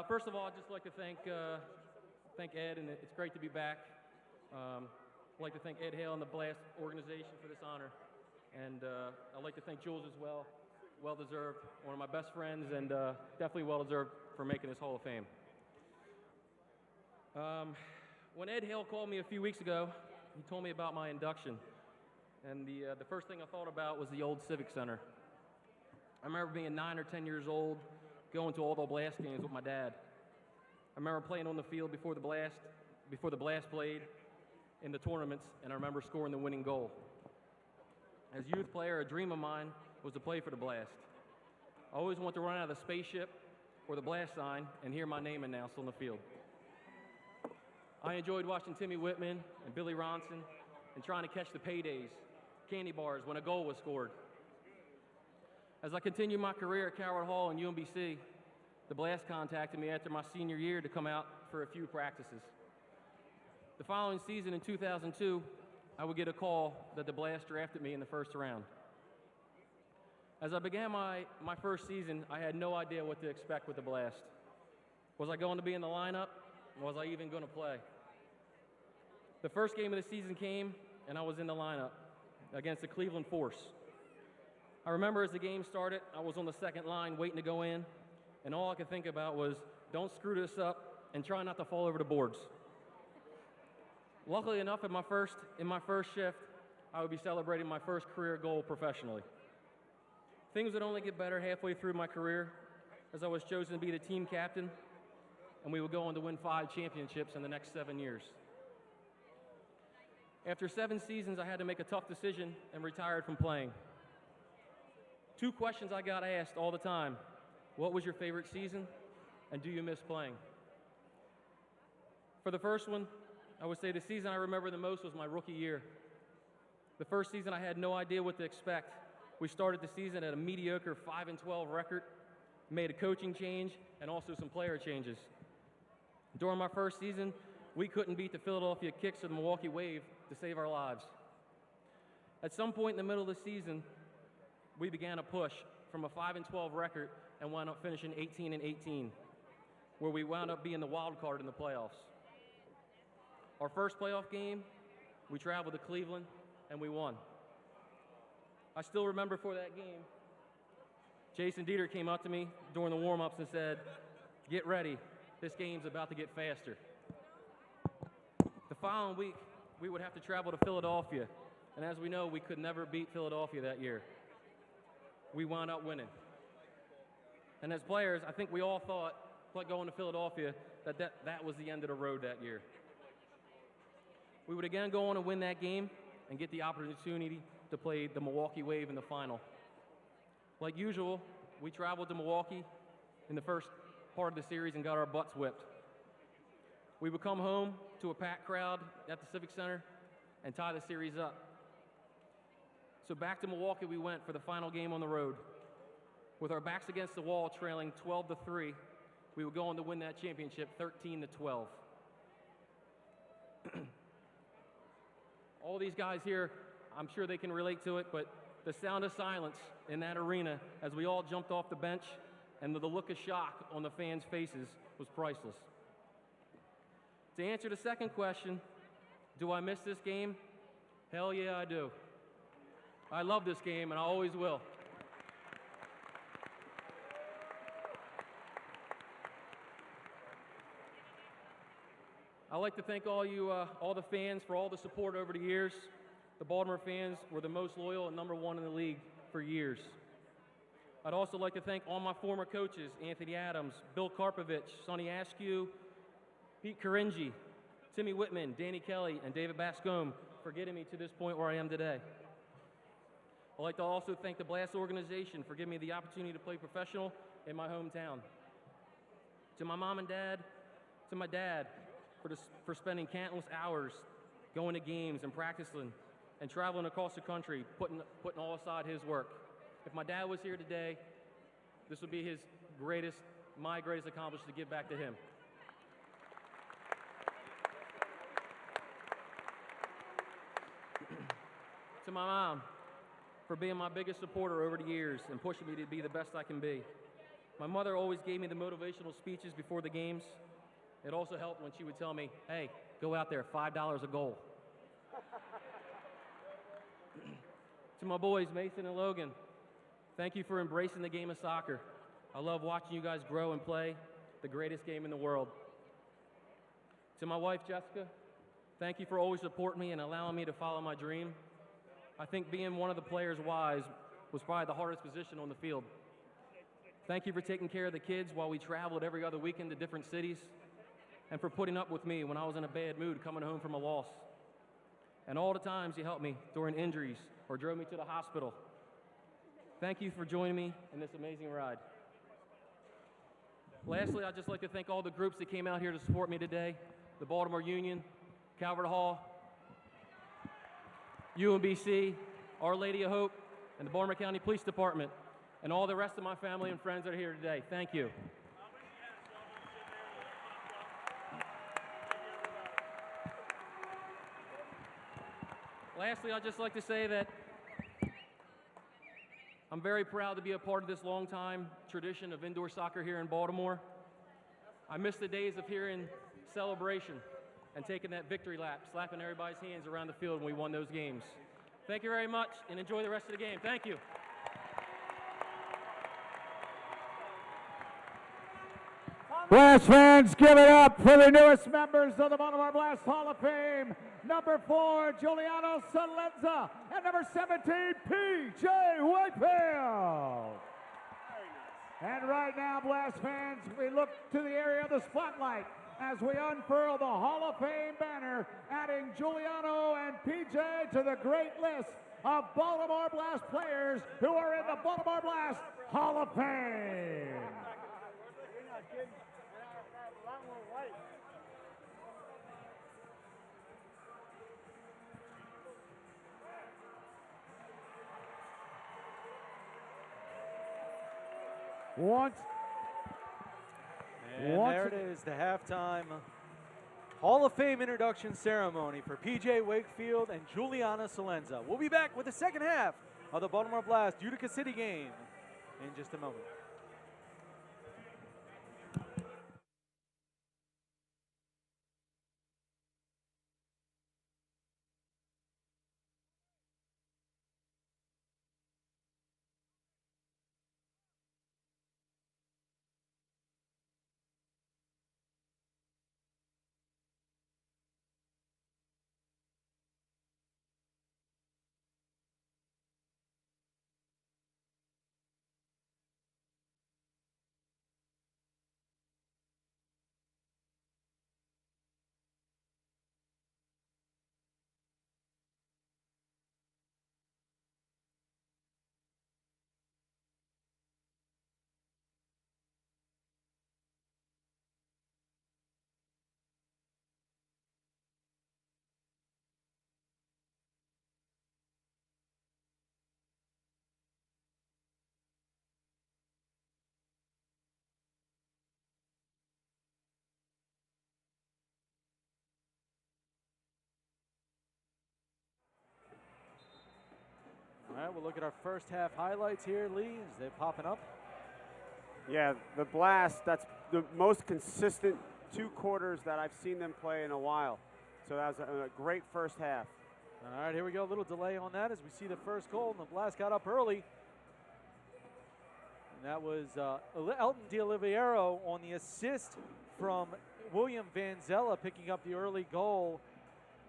First of all, I'd just like to thank Ed, and it's great to be back. I'd like to thank Ed Hale and the Blast organization for this honor. And I'd like to thank Jules as well. Well-deserved, one of my best friends, and definitely well-deserved for making this Hall of Fame. When Ed Hale called me a few weeks ago, he told me about my induction. And the first thing I thought about was the old Civic Center. I remember being 9 or 10 years old, going to all the Blast games with my dad. I remember playing on the field before the Blast played in the tournaments, and I remember scoring the winning goal. As a youth player, a dream of mine was to play for the Blast. I always wanted to run out of the spaceship or the Blast sign and hear my name announced on the field. I enjoyed watching Timmy Whitman and Billy Ronson and trying to catch the paydays, candy bars when a goal was scored. As I continued my career at Coward Hall and UMBC, the Blast contacted me after my senior year to come out for a few practices. The following season in 2002, I would get a call that the Blast drafted me in the first round. As I began my first season, I had no idea what to expect with the Blast. Was I going to be in the lineup? Or was I even going to play? The first game of the season came, and I was in the lineup against the Cleveland Force. I remember as the game started, I was on the second line waiting to go in, and all I could think about was, don't screw this up and try not to fall over the boards. Luckily enough, in my first shift, I would be celebrating my first career goal professionally. Things would only get better halfway through my career as I was chosen to be the team captain, and we would go on to win 5 championships in the next 7 years. After 7 seasons, I had to make a tough decision and retired from playing. 2 questions I got asked all the time: what was your favorite season, and do you miss playing? For the first one, I would say the season I remember the most was my rookie year. The first season, I had no idea what to expect. We started the season at a mediocre 5-12 record, made a coaching change, and also some player changes. During my first season, we couldn't beat the Philadelphia Kicks or the Milwaukee Wave to save our lives. At some point in the middle of the season, we began a push from a 5-12 record and wound up finishing 18-18, where we wound up being the wild card in the playoffs. Our first playoff game, we traveled to Cleveland, and we won. I still remember for that game, Jason Dieter came up to me during the warm-ups and said, "Get ready, this game's about to get faster." The following week, we would have to travel to Philadelphia, and as we know, we could never beat Philadelphia that year. We wound up winning. And as players, I think we all thought, like going to Philadelphia, that was the end of the road that year. We would again go on and win that game and get the opportunity to play the Milwaukee Wave in the final. Like usual, we traveled to Milwaukee in the first part of the series and got our butts whipped. We would come home to a packed crowd at the Civic Center and tie the series up. So back to Milwaukee we went for the final game on the road. With our backs against the wall, trailing 12-3, we would go on to win that championship 13-12. All these guys here, I'm sure they can relate to it, but the sound of silence in that arena as we all jumped off the bench and the look of shock on the fans' faces was priceless. To answer the second question, do I miss this game? Hell yeah, I do. I love this game, and I always will. I'd like to thank all the fans for all the support over the years. The Baltimore fans were the most loyal and #1 in the league for years. I'd also like to thank all my former coaches, Anthony Adams, Bill Karpovich, Sonny Askew, Pete Caringi, Timmy Whitman, Danny Kelly, and David Bascombe for getting me to this point where I am today. I'd like to also thank the Blast organization for giving me the opportunity to play professional in my hometown. To my mom and dad, to my dad, for spending countless hours going to games and practicing and traveling across the country, putting all aside his work. If my dad was here today, this would be my greatest accomplishment to give back to him. To my mom, for being my biggest supporter over the years and pushing me to be the best I can be. My mother always gave me the motivational speeches before the games. It also helped when she would tell me, "Hey, go out there, $5 a goal." To my boys, Mason and Logan, thank you for embracing the game of soccer. I love watching you guys grow and play the greatest game in the world. To my wife, Jessica, thank you for always supporting me and allowing me to follow my dream. I think being one of the players' wives was probably the hardest position on the field. Thank you for taking care of the kids while we traveled every other weekend to different cities, and for putting up with me when I was in a bad mood coming home from a loss. And all the times you helped me during injuries or drove me to the hospital. Thank you for joining me in this amazing ride. Lastly, I'd just like to thank all the groups that came out here to support me today. The Baltimore Union, Calvert Hall, UMBC, Our Lady of Hope, and the Baltimore County Police Department, and all the rest of my family and friends that are here today. Thank you. Lastly, I'd just like to say that I'm very proud to be a part of this long-time tradition of indoor soccer here in Baltimore. I miss the days of hearing celebration and taking that victory lap, slapping everybody's hands around the field when we won those games. Thank you very much, and enjoy the rest of the game. Thank you. Blast fans, give it up for the newest members of the Baltimore Blast Hall of Fame. Number 4, Giuliano Salenza, and number 17, P.J. Wakefield. And right now, Blast fans, we look to the area of the spotlight as we unfurl the Hall of Fame banner, adding Giuliano and P.J. to the great list of Baltimore Blast players who are in the Baltimore Blast Hall of Fame. And there it is, the halftime Hall of Fame introduction ceremony for P.J. Wakefield and Giuliano Salenza. We'll be back with the second half of the Baltimore Blast Utica City game in just a moment. All right, we'll look at our first half highlights here, Lee, as they're popping up. Yeah, the Blast, that's the most consistent 2 quarters that I've seen them play in a while. So that was a great first half. All right, here we go. A little delay on that as we see the first goal, and the Blast got up early. And that was Elton DiOliviero on the assist from William Vanzella picking up the early goal.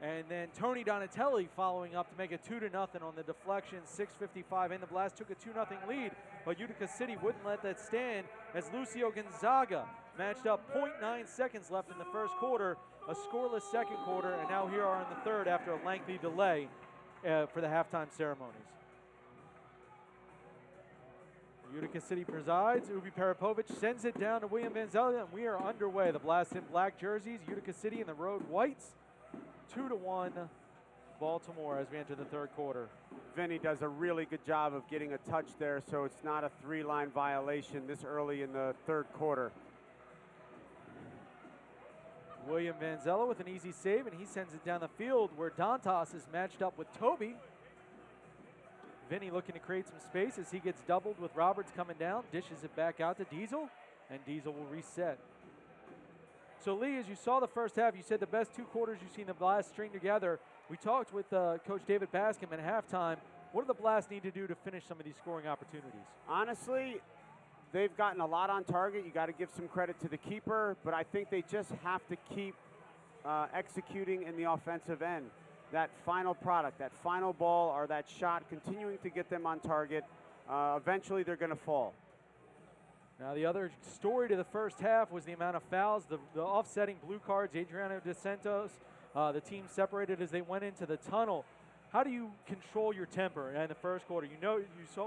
And then Tony Donatelli following up to make it 2-0 on the deflection, 6:55 in. The Blast took a 2-0 lead, but Utica City wouldn't let that stand as Lucio Gonzaga matched up 0.9 seconds left in the first quarter, a scoreless second quarter, and now here are in the third after a lengthy delay for the halftime ceremonies. Utica City presides. Ubi Parapovic sends it down to William Vanzella, and we are underway. The Blast in black jerseys, Utica City in the road whites. 2-1 Baltimore as we enter the third quarter. Vinny does a really good job of getting a touch there, so it's not a 3-line violation this early in the third quarter. William Vanzella with an easy save, and he sends it down the field where Dantas is matched up with Toby. Vinny looking to create some space as he gets doubled with Roberts coming down, dishes it back out to Diesel, and Diesel will reset. So, Lee, as you saw the first half, you said the best 2 quarters you've seen the Blast string together. We talked with Coach David Bascom at halftime. What do the Blast need to do to finish some of these scoring opportunities? Honestly, they've gotten a lot on target. You got to give some credit to the keeper, but I think they just have to keep executing in the offensive end. That final product, that final ball or that shot, continuing to get them on target. Eventually, they're going to fall. Now, the other story to the first half was the amount of fouls, the offsetting blue cards, Adriano De Santos. The team separated as they went into the tunnel. How do you control your temper in the first quarter? You know,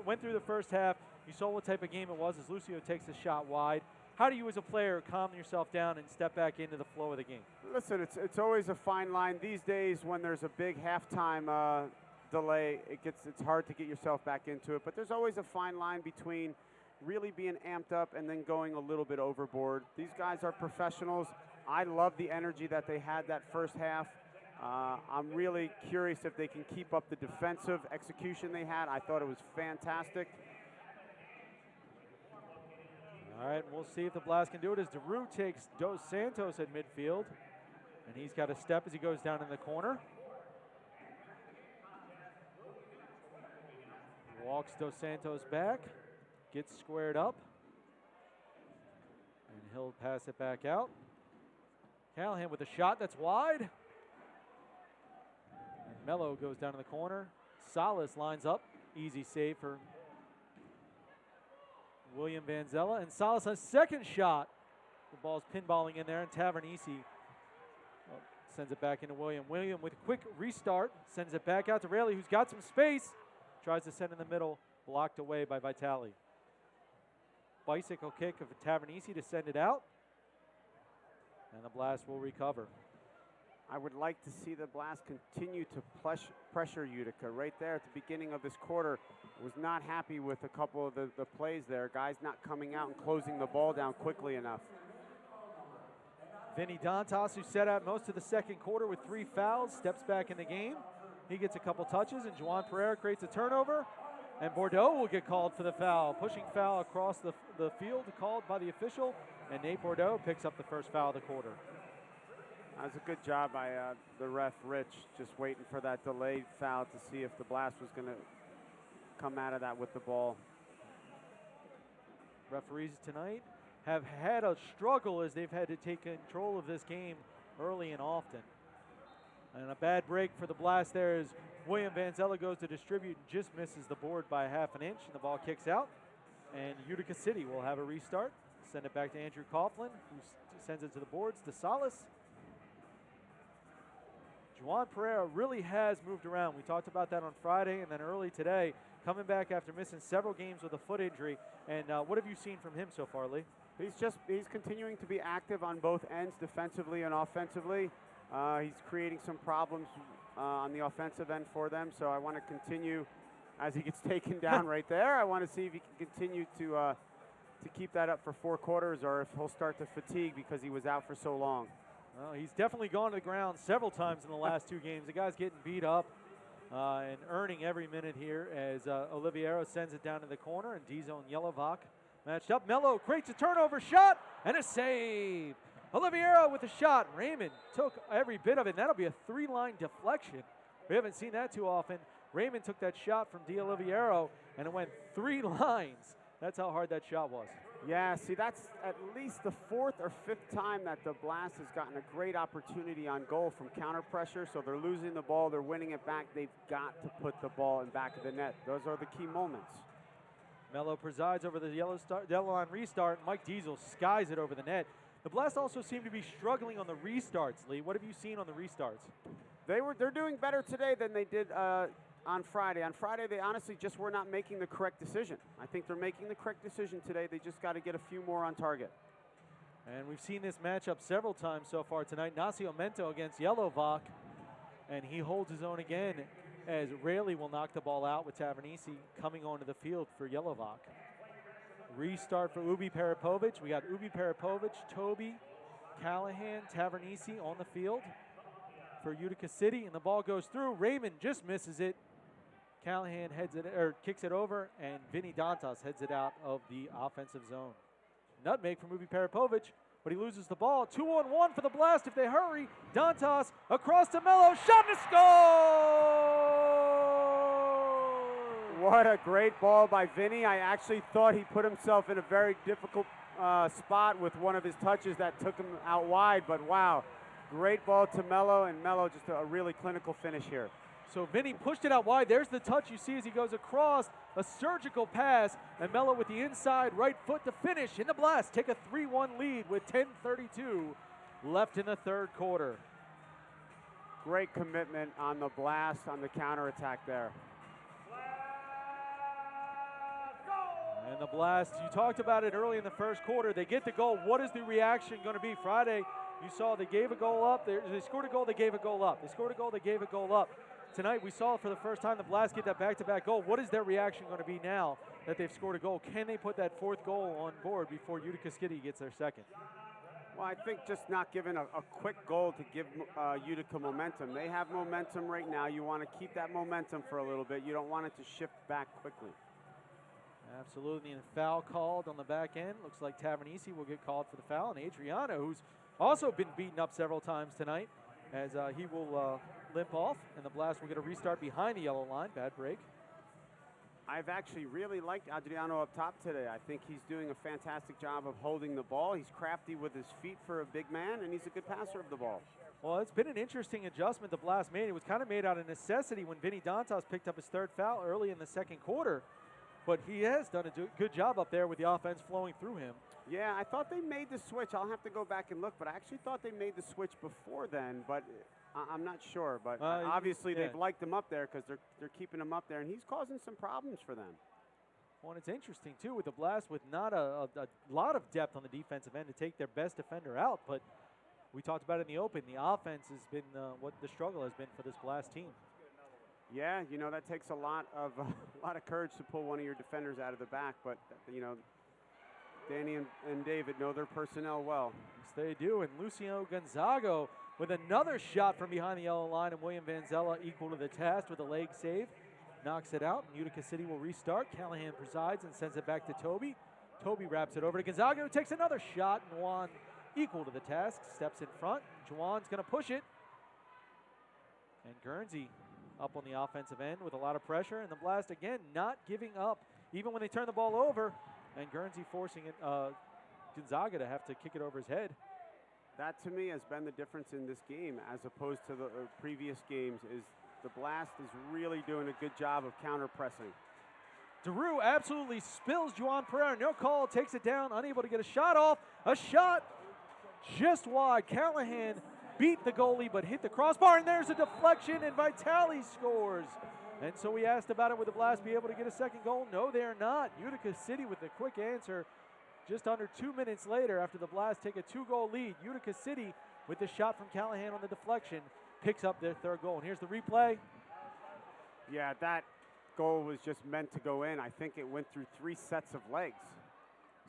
went through the first half. You saw what type of game it was as Lucio takes a shot wide. How do you, as a player, calm yourself down and step back into the flow of the game? Listen, it's always a fine line. These days, when there's a big halftime delay, it's hard to get yourself back into it. But there's always a fine line between really being amped up and then going a little bit overboard. These guys are professionals. I love the energy that they had that first half. I'm really curious if they can keep up the defensive execution they had. I thought it was fantastic. All right, we'll see if the Blast can do it as DeRue takes Dos Santos at midfield. And he's got a step as he goes down in the corner. Walks Dos Santos back. Gets squared up. And he'll pass it back out. Callahan with a shot that's wide. And Mello goes down in the corner. Salas lines up. Easy save for William Vanzella. And Salas a second shot. The ball's pinballing in there, and Tavernisi sends it back into William. William with a quick restart. Sends it back out to Rayleigh, who's got some space. Tries to send in the middle. Blocked away by Vitali. Bicycle kick of Tavernisi to send it out. And the Blast will recover. I would like to see the Blast continue to pressure Utica. Right there at the beginning of this quarter, was not happy with a couple of the plays there. Guys not coming out and closing the ball down quickly enough. Vinny Dantas, who set out most of the second quarter with 3 fouls, steps back in the game. He gets a couple touches, and Juan Pereira creates a turnover. And Bordeaux will get called for the foul. Pushing foul across the field called by the official, and Nate Bordeaux picks up the first foul of the quarter. That was a good job by the ref, Rich, just waiting for that delayed foul to see if the Blast was going to come out of that with the ball. Referees tonight have had a struggle as they've had to take control of this game early and often. And a bad break for the Blast there as William Vanzella goes to distribute and just misses the board by half an inch, and the ball kicks out. And Utica City will have a restart. Send it back to Andrew Coughlin, who sends it to the boards to Salas. Juan Pereira really has moved around. We talked about that on Friday and then early today, coming back after missing several games with a foot injury. And what have you seen from him so far, Lee? He's continuing to be active on both ends, defensively and offensively. He's creating some problems on the offensive end for them, so I want to continue as he gets taken down right there. I want to see if he can continue to keep that up for 4 quarters, or if he'll start to fatigue because he was out for so long. Well, he's definitely gone to the ground several times in the last 2 games. The guy's getting beat up and earning every minute here as Oliviero sends it down to the corner, and Dizo and Yelovak matched up. Mello creates a turnover shot and a save. Oliviero with a shot. Raymond took every bit of it, and that'll be a 3-line deflection. We haven't seen that too often. Raymond took that shot from Di Oliviero, and it went 3 lines. That's how hard that shot was. Yeah, see, that's at least the 4th or 5th time that the Blast has gotten a great opportunity on goal from counter pressure. So they're losing the ball, they're winning it back. They've got to put the ball in back of the net. Those are the key moments. Mello presides over the yellow line restart. Mike Diesel skies it over the net. The Blast also seem to be struggling on the restarts, Lee. What have you seen on the restarts? They're doing better today than they did on Friday. On Friday, they honestly just were not making the correct decision. I think they're making the correct decision today. They just got to get a few more on target. And we've seen this matchup several times so far tonight. Nacio Mento against Yelovak, and he holds his own again as Rayleigh will knock the ball out with Tavernisi coming onto the field for Yelovak. Restart for Ubi Peripovic. We got Ubi Peripovic, Toby, Callahan, Tavernisi on the field for Utica City, and the ball goes through. Raymond just misses it. Callahan kicks it over, and Vinny Dantas heads it out of the offensive zone. Nutmeg from Ubi Peripovic, but he loses the ball. 2-on-1 for the Blast if they hurry. Dantas across to Mello, shot and score! What a great ball by Vinny. I actually thought he put himself in a very difficult spot with one of his touches that took him out wide, but wow. Great ball to Mello, and Mello just a really clinical finish here. So Vinny pushed it out wide. There's the touch you see as he goes across. A surgical pass, and Mello with the inside right foot to finish. And the Blast take a 3-1 lead with 10:32 left in the 3rd quarter. Great commitment on the Blast on the counterattack there. And the Blast, you talked about it early in the 1st quarter. They get the goal. What is the reaction going to be? Friday, you saw they gave a goal up. They scored a goal, they gave a goal up. They scored a goal, they gave a goal up. Tonight, we saw for the first time the Blast get that back-to-back goal. What is their reaction going to be now that they've scored a goal? Can they put that 4th goal on board before Utica City gets their 2nd? Well, I think just not giving a quick goal to give Utica momentum. They have momentum right now. You want to keep that momentum for a little bit. You don't want it to shift back quickly. Absolutely, and a foul called on the back end. Looks like Tavernisi will get called for the foul, and Adriano, who's also been beaten up several times tonight, as he will limp off, and the Blast will get a restart behind the yellow line. Bad break. I've actually really liked Adriano up top today. I think he's doing a fantastic job of holding the ball. He's crafty with his feet for a big man, and he's a good passer of the ball. Well, it's been an interesting adjustment the Blast made. It was kind of made out of necessity when Vinny Dantas picked up his 3rd foul early in the 2nd quarter. But he has done a good job up there with the offense flowing through him. Yeah, I thought they made the switch. I'll have to go back and look, but I actually thought they made the switch before then, but I'm not sure. But obviously they've liked him up there because they're keeping him up there, and he's causing some problems for them. Well, and it's interesting, too, with the Blast with not a lot of depth on the defensive end to take their best defender out, but we talked about it in the open. The offense has been what the struggle has been for this Blast team. Yeah, you know, that takes a lot of courage to pull one of your defenders out of the back, but, you know, Danny and David know their personnel well. Yes, they do, and Luciano Gonzaga with another shot from behind the yellow line, and William Vanzella equal to the task with a leg save. knocks it out. Utica City will restart. Callahan presides and sends it back to Toby. Toby wraps it over to Gonzaga, who takes another shot, and Juan, equal to the task, steps in front. Juwan's going to push it. And Guernsey up on the offensive end with a lot of pressure, and the Blast again not giving up even when they turn the ball over, and Guernsey forcing it, Gonzaga to have to kick it over his head. That to me has been the difference in this game as opposed to the previous games, is the Blast is really doing a good job of counter-pressing. DeRue absolutely spills Juwan Pereira. No call, takes it down, unable to get a shot off. A shot just wide. Callahan beat the goalie but hit the crossbar, and there's a deflection, and Vitale scores. And so we asked about it, would the Blast be able to get a second goal? No, they're not. Utica City with a quick answer just under 2 minutes later after the Blast take a 2-goal lead. Utica City with the shot from Callahan on the deflection picks up their third goal. And here's the replay. Yeah, that goal was just meant to go in. I think it went through 3 sets of legs.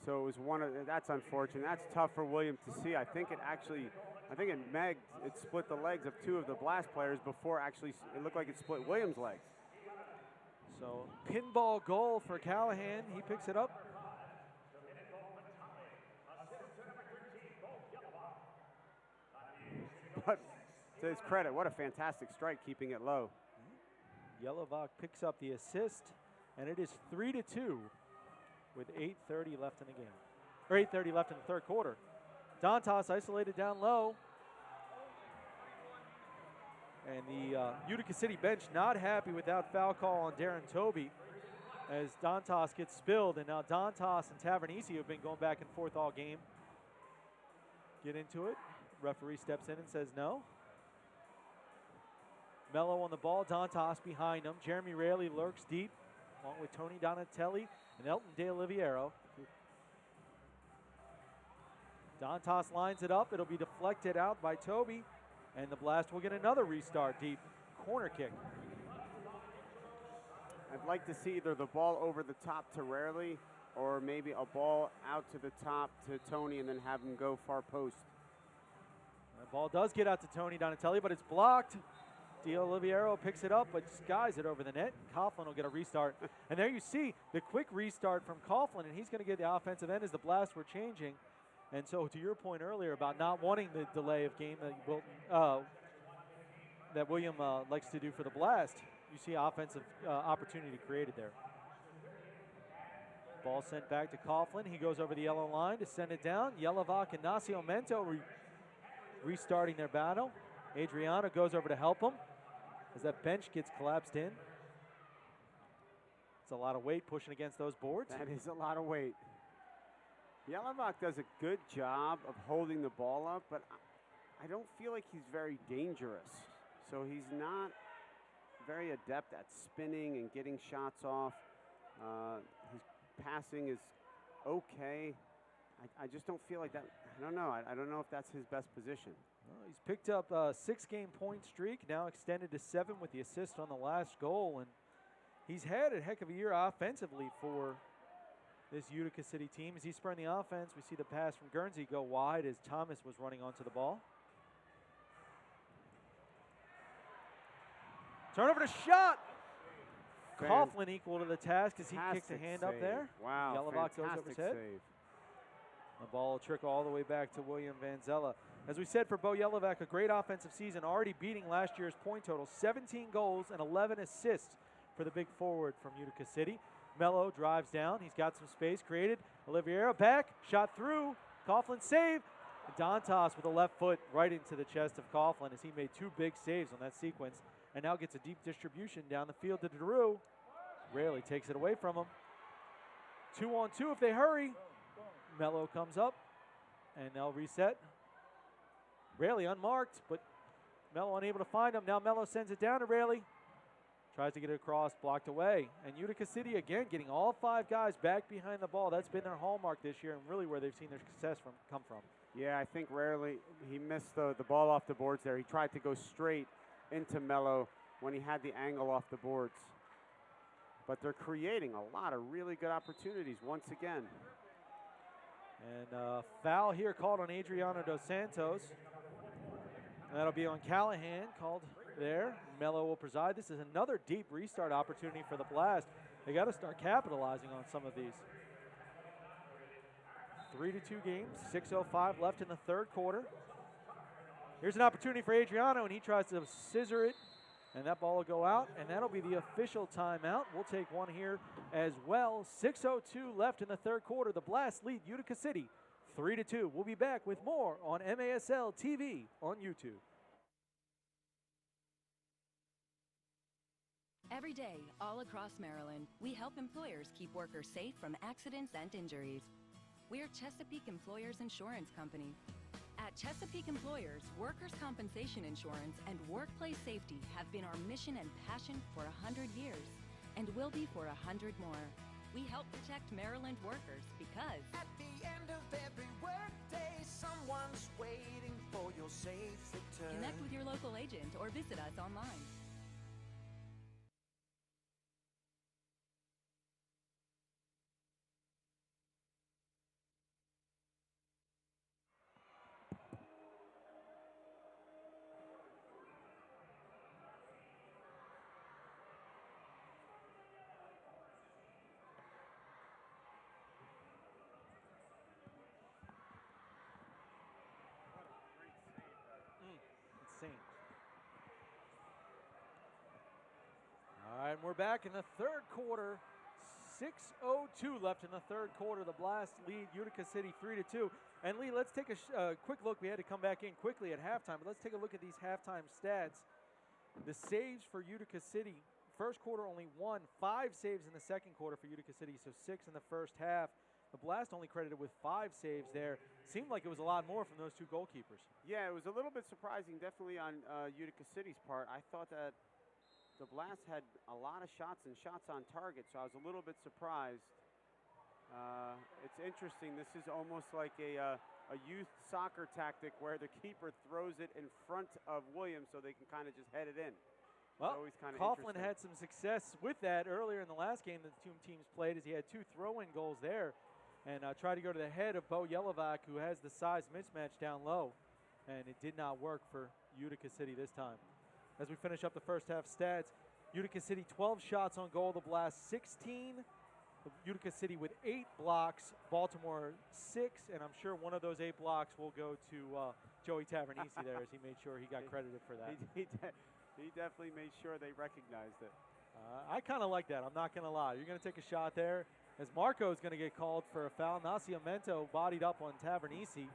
So it was that's unfortunate. That's tough for William to see. I think it split the legs of 2 of the Blast players before actually it looked like it split Williams' legs. So pinball goal for Callahan. He picks it up. But to his credit, what a fantastic strike, keeping it low. Yelovak picks up the assist, and it is 3-2 with 8:30 left in the game, or 8:30 left in the third quarter. Dantas isolated down low. And the Utica City bench not happy with that foul call on Darren Toby as Dantas gets spilled. And now Dantas and Tavernisi, who have been going back and forth all game, get into it. Referee steps in and says no. Mello on the ball, Dantas behind him. Jeremy Raley lurks deep, along with Tony Donatelli and Elton De Oliviero. Dantas lines it up. It'll be deflected out by Toby. And the Blast will get another restart deep. Corner kick. I'd like to see either the ball over the top to Rarely or maybe a ball out to the top to Tony and then have him go far post. The ball does get out to Tony Donatelli, but it's blocked. De Oliviero picks it up, but skies it over the net. Coughlin will get a restart. And there you see the quick restart from Coughlin, and he's going to get the offensive end as the Blast were changing. And so to your point earlier about not wanting the delay of game that William likes to do for the Blast, you see offensive opportunity created there. Ball sent back to Coughlin. He goes over the yellow line to send it down. Yelovak and Nacimento restarting their battle. Adriano goes over to help him as that bench gets collapsed in. It's a lot of weight pushing against those boards. That is a lot of weight. Yelovak does a good job of holding the ball up, but I don't feel like he's very dangerous. So he's not very adept at spinning and getting shots off. His passing is okay. I just don't feel like that. I don't know. I don't know if that's his best position. Well, he's picked up a 6-game point streak, now extended to 7 with the assist on the last goal. And he's had a heck of a year offensively for this Utica City team. As he spurring the offense, we see the pass from Guernsey go wide as Thomas was running onto the ball. Turnover to shot. Coughlin equal to the task as he kicks a hand up there. Wow, Yelovak goes over his head. save. The ball will trickle all the way back to William Vanzella. As we said for Bo Yelovak, a great offensive season, already beating last year's point total. 17 goals and 11 assists for the big forward from Utica City. Mello drives down. He's got some space created. Oliviero back, shot through. Coughlin save. Dantas with a left foot right into the chest of Coughlin as he made 2 big saves on that sequence and now gets a deep distribution down the field to DeRue. Rarely takes it away from him. 2-on-2 if they hurry. Mello comes up and they'll reset. Rarely unmarked, but Mello unable to find him. Now Mello sends it down to Rarely. Tries to get it across, blocked away. And Utica City, again, getting all 5 guys back behind the ball. That's been their hallmark this year and really where they've seen their success come from. Yeah, I think rarely he missed the ball off the boards there. He tried to go straight into Mello when he had the angle off the boards. But they're creating a lot of really good opportunities once again. And foul here called on Adriano Dos Santos. And that'll be on Callahan, called there. Mello will preside. This is another deep restart opportunity for the Blast. They got to start capitalizing on some of these. 3-2 game, 6:05 left in the third quarter. Here's an opportunity for Adriano, and he tries to scissor it, and that ball will go out, and that'll be the official timeout. We'll take one here as well. 6:02 left in the third quarter. The Blast lead Utica City 3-2. We'll be back with more on MASL TV on YouTube. Every day, all across Maryland, we help employers keep workers safe from accidents and injuries. We're Chesapeake Employers Insurance Company. At Chesapeake Employers, workers' compensation insurance and workplace safety have been our mission and passion for 100 years, and will be for 100 more. We help protect Maryland workers because at the end of every workday, someone's waiting for your safe return. Connect with your local agent or visit us online. All right, we're back in the third quarter. 6:02 left in the third quarter. The Blast lead Utica City 3-2. And Lee, let's take a quick look. We had to come back in quickly at halftime, but let's take a look at these halftime stats. The saves for Utica City. First quarter only 5 saves in the second quarter for Utica City, so 6 in the first half. The Blast only credited with 5 saves there. Seemed like it was a lot more from those two goalkeepers. Yeah, it was a little bit surprising, definitely on Utica City's part. I thought that the Blast had a lot of shots and shots on target, so I was a little bit surprised. It's interesting. This is almost like a youth soccer tactic where the keeper throws it in front of Williams so they can kind of just head it in. Well, Coughlin had some success with that earlier in the last game that the two teams played, as he had 2 throw-in goals there, and tried to go to the head of Bo Yelovac, who has the size mismatch down low, and it did not work for Utica City this time. As we finish up the first half stats, Utica City 12 shots on goal, the Blast 16. Utica City with 8 blocks, Baltimore 6, and I'm sure one of those 8 blocks will go to Joey Tavernisi there, as he made sure he got credited for that. He definitely made sure they recognized it. I kind of like that. I'm not going to lie. You're going to take a shot there, as Marco is going to get called for a foul. Nascimento bodied up on Tavernisi.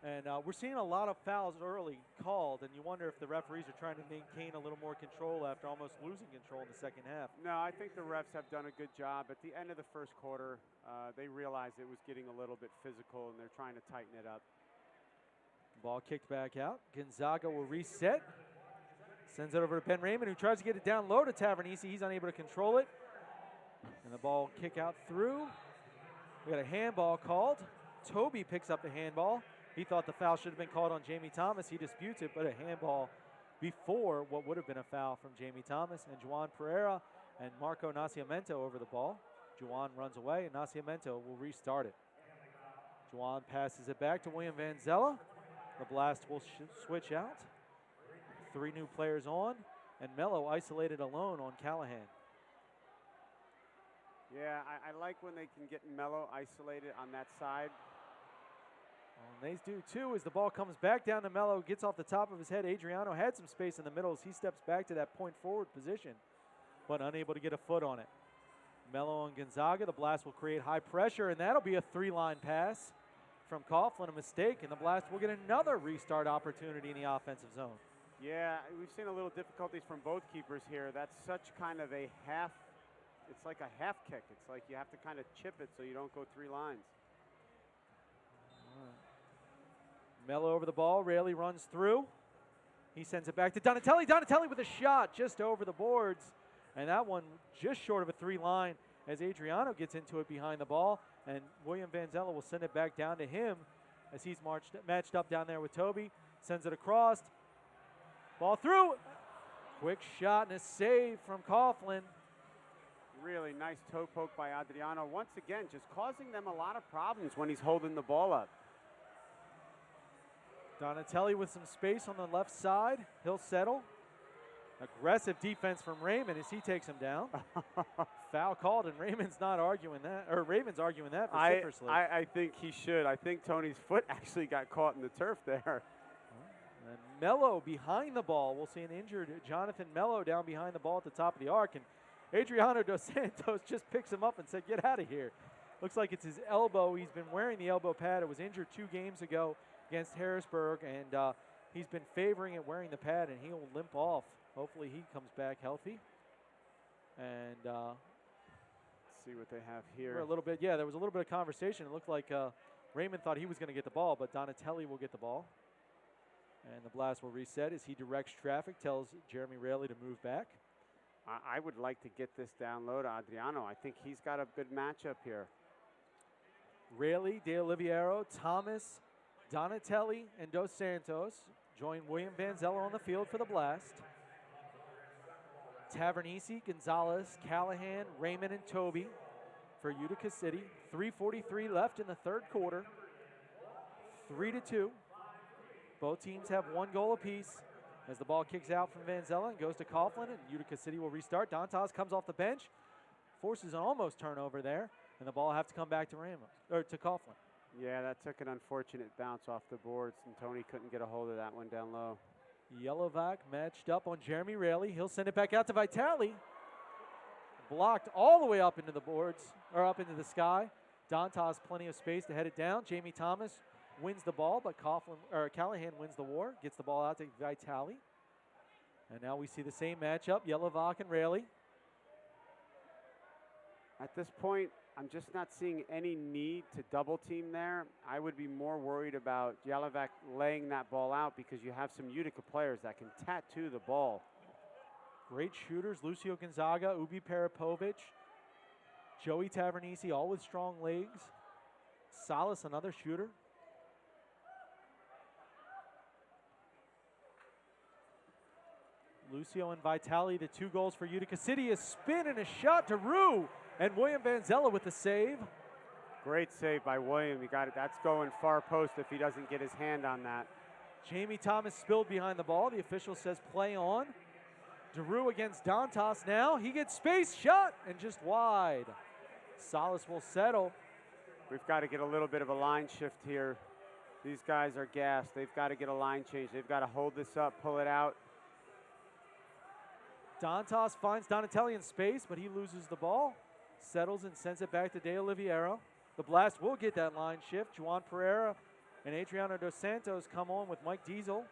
And we're seeing a lot of fouls early called, and you wonder if the referees are trying to maintain a little more control after almost losing control in the second half. No, I think the refs have done a good job. At the end of the first quarter, they realized it was getting a little bit physical, and they're trying to tighten it up. Ball kicked back out. Gonzaga will reset. Sends it over to Ben Raymond, who tries to get it down low to Tavernisi. He's unable to control it. And the ball kick out through. We got a handball called. Toby picks up the handball. He thought the foul should have been called on Jamie Thomas. He disputes it, but a handball before what would have been a foul from Jamie Thomas. And Juan Pereira and Marco Nascimento over the ball. Juan runs away, and Nascimento will restart it. Juan passes it back to William Vanzella. The Blast will switch out. 3 new players on, and Mello isolated alone on Callahan. Yeah, I like when they can get Mello isolated on that side. And they do too, as the ball comes back down to Mello, gets off the top of his head. Adriano had some space in the middle as he steps back to that point forward position, but unable to get a foot on it. Mello and Gonzaga, the Blast will create high pressure, and that'll be a 3-line pass from Coughlin, a mistake, and the Blast will get another restart opportunity in the offensive zone. Yeah, we've seen a little difficulties from both keepers here. That's such kind of a half, it's like a half kick. It's like you have to kind of chip it so you don't go 3 lines. Mello over the ball. Raley runs through. He sends it back to Donatelli. Donatelli with a shot just over the boards. And that one just short of a 3-line as Adriano gets into it behind the ball. And William Vanzella will send it back down to him as he's matched up down there with Toby. Sends it across. Ball through. Quick shot and a save from Coughlin. Really nice toe poke by Adriano. Once again, just causing them a lot of problems when he's holding the ball up. Donatelli with some space on the left side. He'll settle. Aggressive defense from Raymond as he takes him down. Foul called, and Raymond's not arguing that, or Raymond's arguing that vociferously. I think he should. I think Tony's foot actually got caught in the turf there. And Mello behind the ball. We'll see an injured Jonathan Mello down behind the ball at the top of the arc. And Adriano Dos Santos just picks him up and said, get out of here. Looks like it's his elbow. He's been wearing the elbow pad. It was injured 2 games ago against Harrisburg, and he's been favoring it wearing the pad, and he'll limp off. Hopefully he comes back healthy. And let's see what they have here. There was a little bit of conversation. It looked like Raymond thought he was going to get the ball, but Donatelli will get the ball. And the blast will reset as he directs traffic, tells Jeremy Raley to move back. I would like to get this down low to Adriano. I think he's got a good matchup here. Raley, De Oliviero, Thomas, Donatelli, and Dos Santos join William Vanzello on the field for the blast. Tavernisi, Gonzalez, Callahan, Raymond, and Toby for Utica City. 3:43 left in the third quarter. 3-2. Both teams have 1 goal apiece as the ball kicks out from Vanzella and goes to Coughlin, and Utica City will restart. Dantas comes off the bench, forces an almost turnover there, and the ball will have to come back to to Coughlin. Yeah, that took an unfortunate bounce off the boards, and Tony couldn't get a hold of that one down low. Yelovac matched up on Jeremy Raley. He'll send it back out to Vitale. Blocked all the way up into the boards, or up into the sky. Dantas plenty of space to head it down. Jamie Thomas wins the ball, but Callahan wins the war, gets the ball out to Vitale. And now we see the same matchup, Yelovac and Raley. At this point, I'm just not seeing any need to double team there. I would be more worried about Yelovac laying that ball out because you have some Utica players that can tattoo the ball. Great shooters, Lucio Gonzaga, Ubi Parapovic, Joey Tavernisi, all with strong legs. Salas, another shooter. Lucio and Vitale, the 2 goals for Utica City. A spin and a shot to Rue, and William Vanzella with the save. Great save by William. You got it. That's going far post if he doesn't get his hand on that. Jamie Thomas spilled behind the ball. The official says play on. DeRue against Dantas now. He gets space, shot, and just wide. Salas will settle. We've got to get a little bit of a line shift here. These guys are gassed. They've got to get a line change. They've got to hold this up, pull it out. Dantas finds Donatelli in space, but he loses the ball. Settles and sends it back to De Oliviero. The blast will get that line shift. Juan Pereira and Adriano Dos Santos come on with Mike Diesel.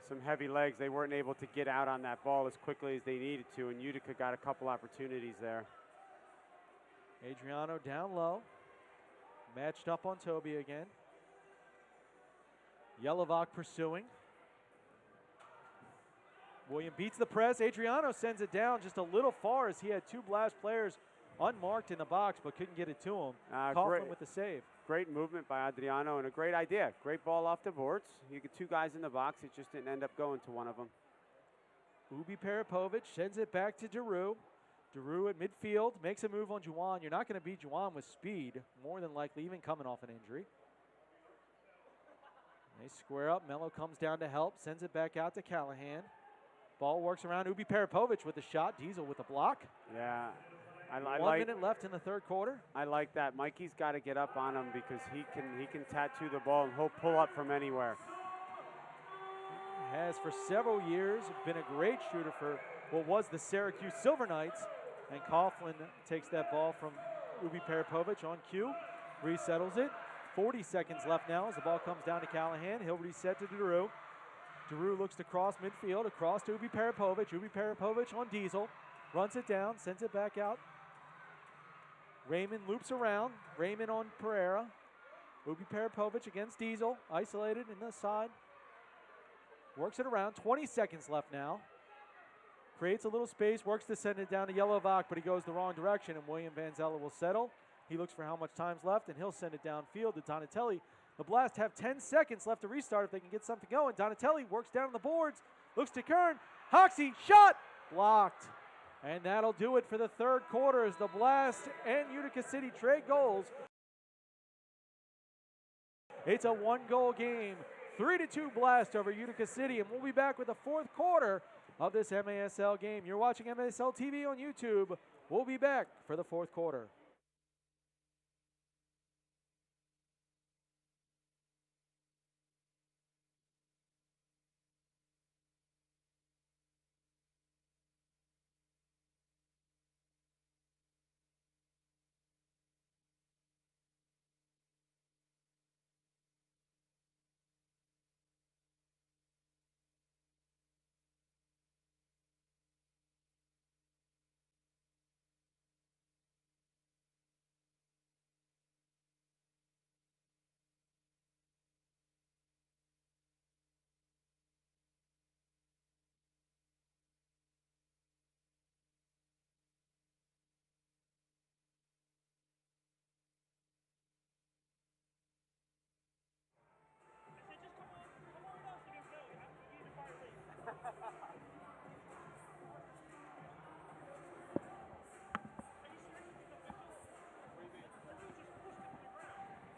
Some heavy legs. They weren't able to get out on that ball as quickly as they needed to, and Utica got a couple opportunities there. Adriano down low. Matched up on Toby again. Yelovac pursuing. William beats the press. Adriano sends it down just a little far as he had 2 blast players unmarked in the box but couldn't get it to him. Coughlin with the save. Great movement by Adriano and a great idea. Great ball off the boards. You get 2 guys in the box. It just didn't end up going to one of them. Ubi Parapovic sends it back to DeRue. DeRue at midfield makes a move on Juwan. You're not going to beat Juwan with speed, more than likely even coming off an injury. They square up. Mello comes down to help, sends it back out to Callahan. Ball works around Ubi Parapovic with a shot. Diesel with a block. Yeah. 1 minute left in the third quarter. I like that. Mikey's got to get up on him because he can tattoo the ball and he'll pull up from anywhere. Has for several years been a great shooter for what was the Syracuse Silver Knights. And Coughlin takes that ball from Ubi Parapovic on cue. Resettles it. 40 seconds left now as the ball comes down to Callahan. He'll reset to DeRue. DeRue looks to cross midfield, across to Ubi Parapovic. Ubi Parapovic on Diesel. Runs it down, sends it back out. Raymond loops around. Raymond on Pereira. Ubi Parapovic against Diesel. Isolated in the side. Works it around. 20 seconds left now. Creates a little space. Works to send it down to Yelovac, but he goes the wrong direction, and William Vanzella will settle. He looks for how much time's left, and he'll send it downfield to Donatelli. The Blast have 10 seconds left to restart if they can get something going. Donatelli works down on the boards, looks to Kern. Hoxie, shot! Blocked. And that'll do it for the third quarter as the Blast and Utica City trade goals. It's a 1-goal game, 3-2 blast over Utica City, and we'll be back with the fourth quarter of this MASL game. You're watching MASL TV on YouTube. We'll be back for the fourth quarter.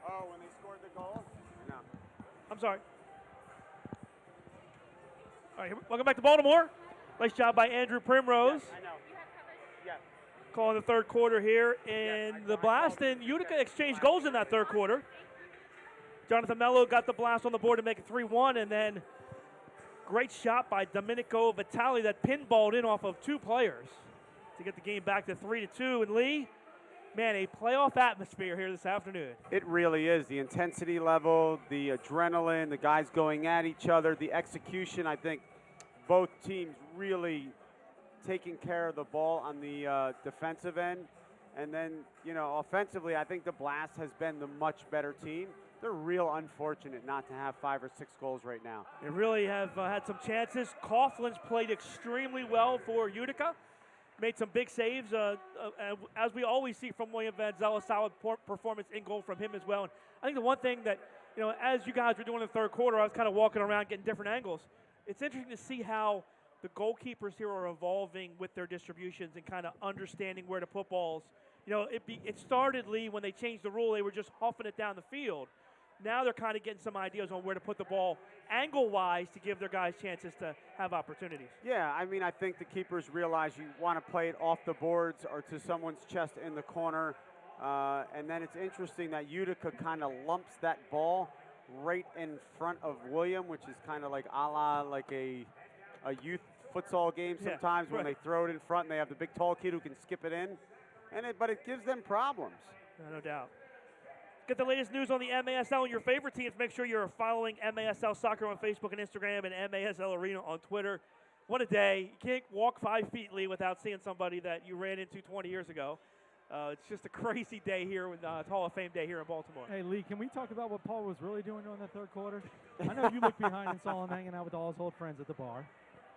Oh, when they scored the goal? No. I'm sorry. All right, welcome back to Baltimore. Nice job by Andrew Primrose. I know. Yes. Calling the third quarter here in the blast, and Utica exchanged goals in that third quarter. Jonathan Mello got the blast on the board to make it 3-1, and then great shot by Domenico Vitali that pinballed in off of two players to get the game back to 3-2. And Lee, man, a playoff atmosphere here this afternoon. It really is. The intensity level, the adrenaline, the guys going at each other, the execution. I think both teams really taking care of the ball on the defensive end. And then, you know, offensively, I think the Blast has been the much better team. They're real unfortunate not to have 5 or 6 goals right now. They really have had some chances. Coughlin's played extremely well for Utica. Made some big saves, as we always see from William Van Zell, a solid performance in goal from him as well. And I think the one thing that, you know, as you guys were doing in the third quarter, I was kind of walking around getting different angles. It's interesting to see how the goalkeepers here are evolving with their distributions and kind of understanding where to put balls. You know, it started, Lee, when they changed the rule, they were just huffing it down the field. Now they're kind of getting some ideas on where to put the ball angle-wise to give their guys chances to have opportunities. Yeah, I mean, I think the keepers realize you want to play it off the boards or to someone's chest in the corner. And then it's interesting that Utica kind of lumps that ball right in front of William, which is kind of like a la like a youth futsal game sometimes when they throw it in front and they have the big tall kid who can skip it in. But it gives them problems. No doubt. Get the latest news on the MASL and your favorite teams. Make sure you're following MASL Soccer on Facebook and Instagram and MASL Arena on Twitter. What a day. You can't walk 5 feet, Lee, without seeing somebody that you ran into 20 years ago. It's just a crazy day here with Hall of Fame day here in Baltimore. Hey, Lee, can we talk about what Paul was really doing during the third quarter? I know you looked behind and saw him hanging out with all his old friends at the bar.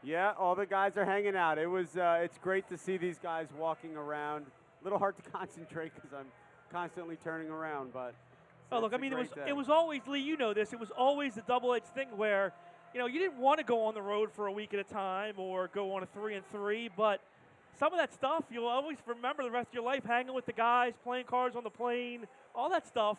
Yeah, all the guys are hanging out. It's great to see these guys walking around. A little hard to concentrate because I'm constantly turning around, but look, I mean, it was always, Lee, you know this, it was always the double-edged thing where, you know, you didn't want to go on the road for a week at a time or go on a 3-3, but some of that stuff you'll always remember the rest of your life, hanging with the guys, playing cards on the plane, all that stuff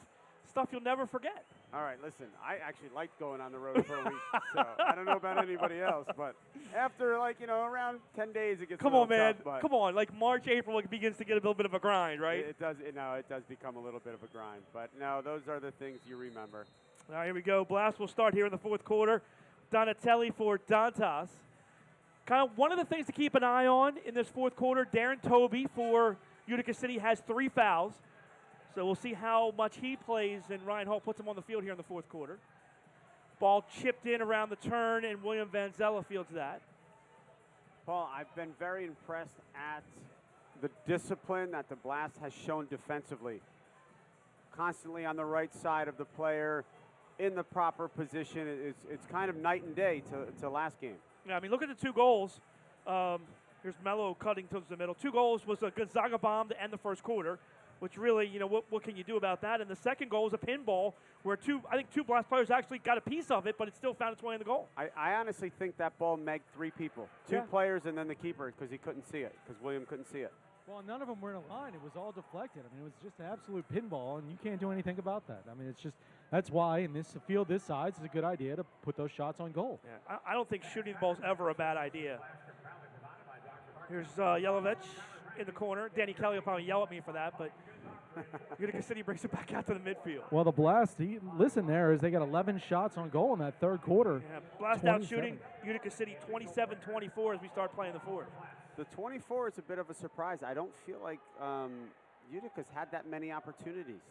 you'll never forget. All right, listen, I actually liked going on the road for a week, so I don't know about anybody else, but after, like, you know, around 10 days it gets Come a on, little man. tough, Come on. Like March, April, it begins to get a little bit of a grind, right? It does become a little bit of a grind, but no, those are the things you remember. All right, here we go. Blast will start here in the fourth quarter. Donatelli for Dantas. Kind of one of the things to keep an eye on in this fourth quarter, Darren Toby for Utica City has 3 fouls. So we'll see how much he plays, and Ryan Hall puts him on the field here in the fourth quarter. Ball chipped in around the turn, and William Van Zella fields that. Paul, I've been very impressed at the discipline that the Blast has shown defensively. Constantly on the right side of the player, in the proper position. It's kind of night and day to last game. Yeah, I mean, look at the 2 goals. Here's Mello cutting towards the middle. 2 goals was a Gonzaga bomb to end the first quarter, which really, you know, what can you do about that? And the second goal was a pinball where I think two Blast players actually got a piece of it, but it still found its way in the goal. I honestly think that ball megged 3 people. 2 players and then the keeper because he couldn't see it, because William couldn't see it. Well, none of them were in a line. It was all deflected. I mean, it was just an absolute pinball, and you can't do anything about that. I mean, it's just that's why in this field this size, it's a good idea to put those shots on goal. Yeah, I don't think shooting the ball's ever a bad idea. Here's Yelovich in the corner. Danny Kelly will probably yell at me for that, but Utica City brings it back out to the midfield. Well, the Blast, listen there, is they got 11 shots on goal in that third quarter. Yeah, Blast out shooting Utica City 27-24 as we start playing the fourth. The 24 is a bit of a surprise. I don't feel like Utica's had that many opportunities.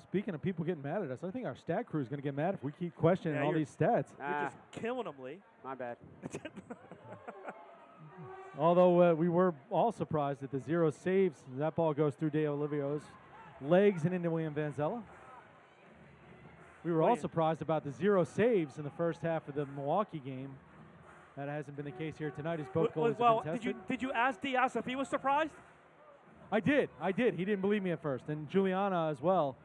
Speaking of people getting mad at us, I think our stat crew is going to get mad if we keep questioning all these stats. You're just killing them, Lee. My bad. Although we were all surprised at the 0 saves. That ball goes through De Olivio's legs and into William Vanzella. We were all surprised about the 0 saves in the first half of the Milwaukee game. That hasn't been the case here tonight as both goals have been tested. Did you ask Diaz if he was surprised? I did. He didn't believe me at first. And Juliana as well.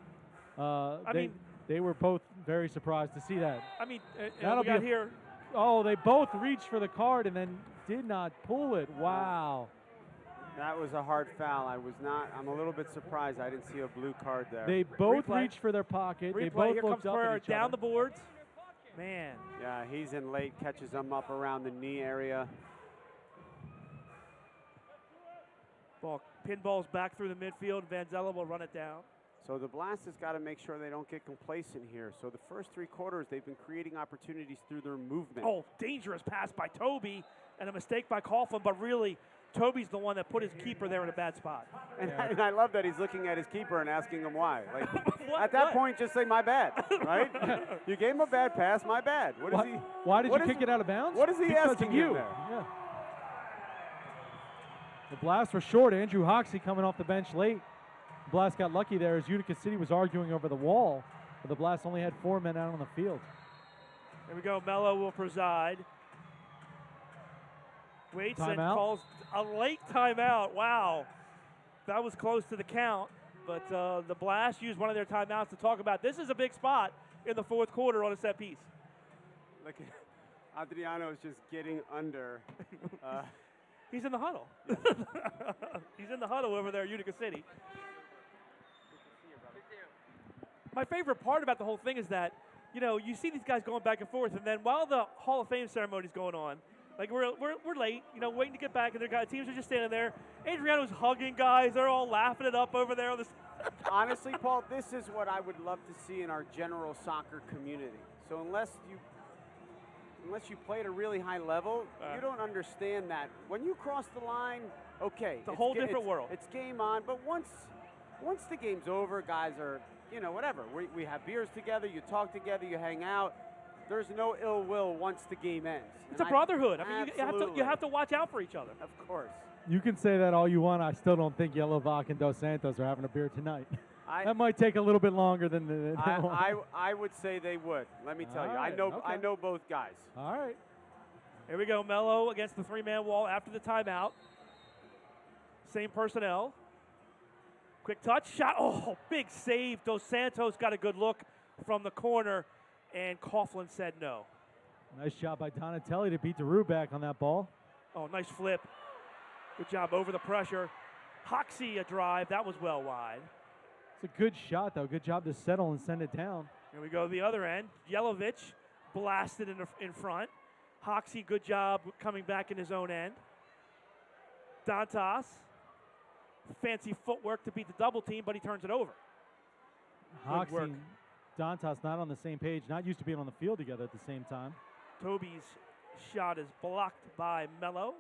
They were both very surprised to see that. I mean, that'll we got here. Oh, they both reached for the card and then did not pull it. Wow. That was a hard foul. I'm a little bit surprised I didn't see a blue card there. They both reached for their pocket. They both Here looked comes up at each down other. the boards. Man. Yeah, he's in late, catches him up around the knee area. Pinball's back through the midfield. Vanzella will run it down. So the Blast has got to make sure they don't get complacent here. So the first 3 quarters, they've been creating opportunities through their movement. Oh, dangerous pass by Toby and a mistake by Coughlin, but really, Toby's the one that put his keeper there in a bad spot. And I love that he's looking at his keeper and asking him why. Like, at that point, just say, my bad, right? You gave him a bad pass, my bad. Why did you kick it out of bounds? What is he because asking of you? him there? Yeah. The Blast were short. Andrew Hoxie coming off the bench late. The Blast got lucky there as Utica City was arguing over the wall, but the Blast only had 4 men out on the field. Here we go. Mello will preside. Waits and calls a late timeout. Wow. That was close to the count, but the Blast used one of their timeouts to talk about this is a big spot in the fourth quarter on a set piece. Look, Adriano is just getting under. He's in the huddle. He's in the huddle over there at Utica City. My favorite part about the whole thing is that, you see these guys going back and forth, and then while the Hall of Fame ceremony is going on, like we're late, waiting to get back, and their teams are just standing there. Adriano's hugging guys. They're all laughing it up over there. On this. Honestly, Paul, this is what I would love to see in our general soccer community. So unless you play at a really high level, you don't understand that. When you cross the line, okay. It's a whole different world. It's game on, but once the game's over, guys are, whatever. We have beers together, you talk together, you hang out. There's no ill will once the game ends. It's a brotherhood. I mean, you have to watch out for each other. Of course. You can say that all you want. I still don't think Yelovach and Dos Santos are having a beer tonight. That might take a little bit longer than I would say they would. Let me tell you. Right, I know both guys. All right. Here we go. Mello against the 3-man wall after the timeout. Same personnel. Quick touch. Shot. Oh, big save. Dos Santos got a good look from the corner, and Coughlin said no. Nice job by Donatelli to beat DeRue back on that ball. Oh, nice flip. Good job over the pressure. Hoxie a drive. That was well wide. It's a good shot, though. Good job to settle and send it down. Here we go to the other end. Yelovich blasted in front. Hoxie, good job coming back in his own end. Dantas, fancy footwork to beat the double team, but he turns it over. Hoxie and Dantas not on the same page, not used to being on the field together at the same time. Toby's shot is blocked by Mello.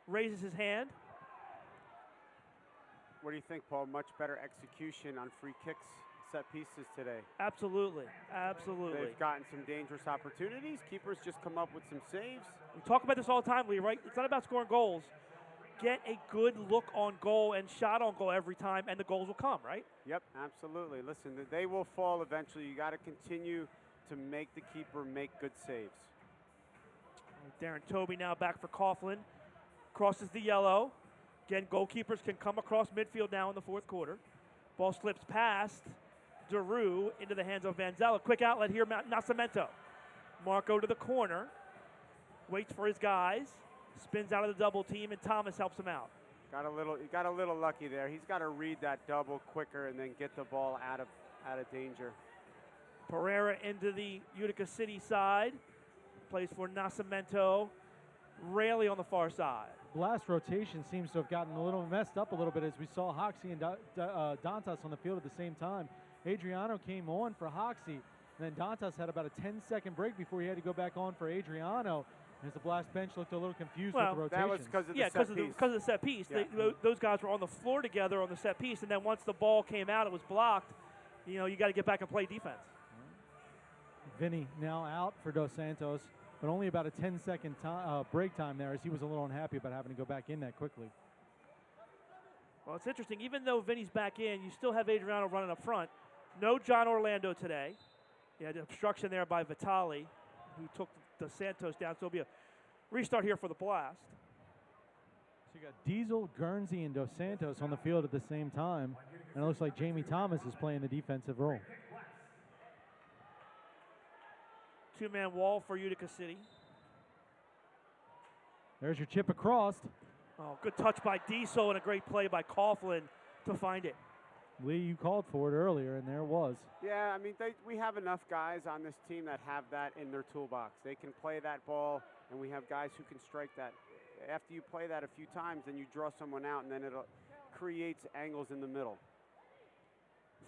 Raises his hand. What do you think, Paul? Much better execution on free kicks, set pieces today. Absolutely. Absolutely. They've gotten some dangerous opportunities. Keepers just come up with some saves. We talk about this all the time, Lee, right? It's not about scoring goals. Get a good look on goal and shot on goal every time, and the goals will come, right? Yep, absolutely. Listen, they will fall eventually. You got to continue to make the keeper make good saves. Darren Toby now back for Coughlin. Crosses the yellow. Again, goalkeepers can come across midfield now in the fourth quarter. Ball slips past DeRue into the hands of Vanzella. Quick outlet here, Nascimento. Marco to the corner. Waits for his guys. Spins out of the double team, and Thomas helps him out. He got a little lucky there. He's got to read that double quicker and then get the ball out of danger. Pereira into the Utica City side. Plays for Nascimento. Raley on the far side. Blast rotation seems to have gotten a little messed up a little bit as we saw Hoxie and Dantas on the field at the same time. Adriano came on for Hoxie, and then Dantas had about a 10-second break before he had to go back on for Adriano. As the Blast bench looked a little confused with the rotation. That was because of the set piece. Because of the set piece. Yeah. Those guys were on the floor together on the set piece, and then once the ball came out, it was blocked. You know, you got to get back and play defense. Vinny now out for Dos Santos, but only about a 10-second break time there as he was a little unhappy about having to go back in that quickly. Well, it's interesting. Even though Vinny's back in, you still have Adriano running up front. No John Orlando today. You had obstruction there by Vitali, who took Dos Santos down. So it'll be a restart here for the Blast. So you got Diesel, Guernsey, and Dos Santos on the field at the same time. And it looks like Jamie Thomas is playing the defensive role. Two-man wall for Utica City. There's your chip across. Oh, good touch by Diesel and a great play by Coughlin to find it. Lee, you called for it earlier, and there it was. Yeah, I mean, we have enough guys on this team that have that in their toolbox. They can play that ball, and we have guys who can strike that. After you play that a few times, then you draw someone out, and then it creates angles in the middle.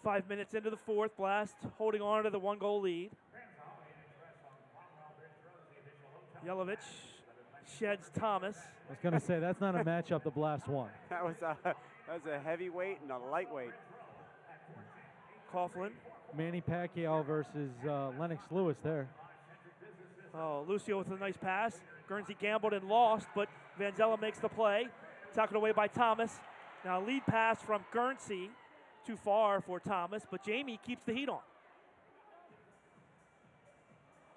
5 minutes into the fourth, Blast holding on to the one-goal lead. Yelovich sheds Thomas. I was going to say, that's not a matchup the Blast won. That was a heavyweight and a lightweight. Coughlin. Manny Pacquiao versus Lennox Lewis there. Oh, Lucio with a nice pass. Guernsey gambled and lost, but Vanzella makes the play. Tackled away by Thomas. Now lead pass from Guernsey. Too far for Thomas, but Jamie keeps the heat on.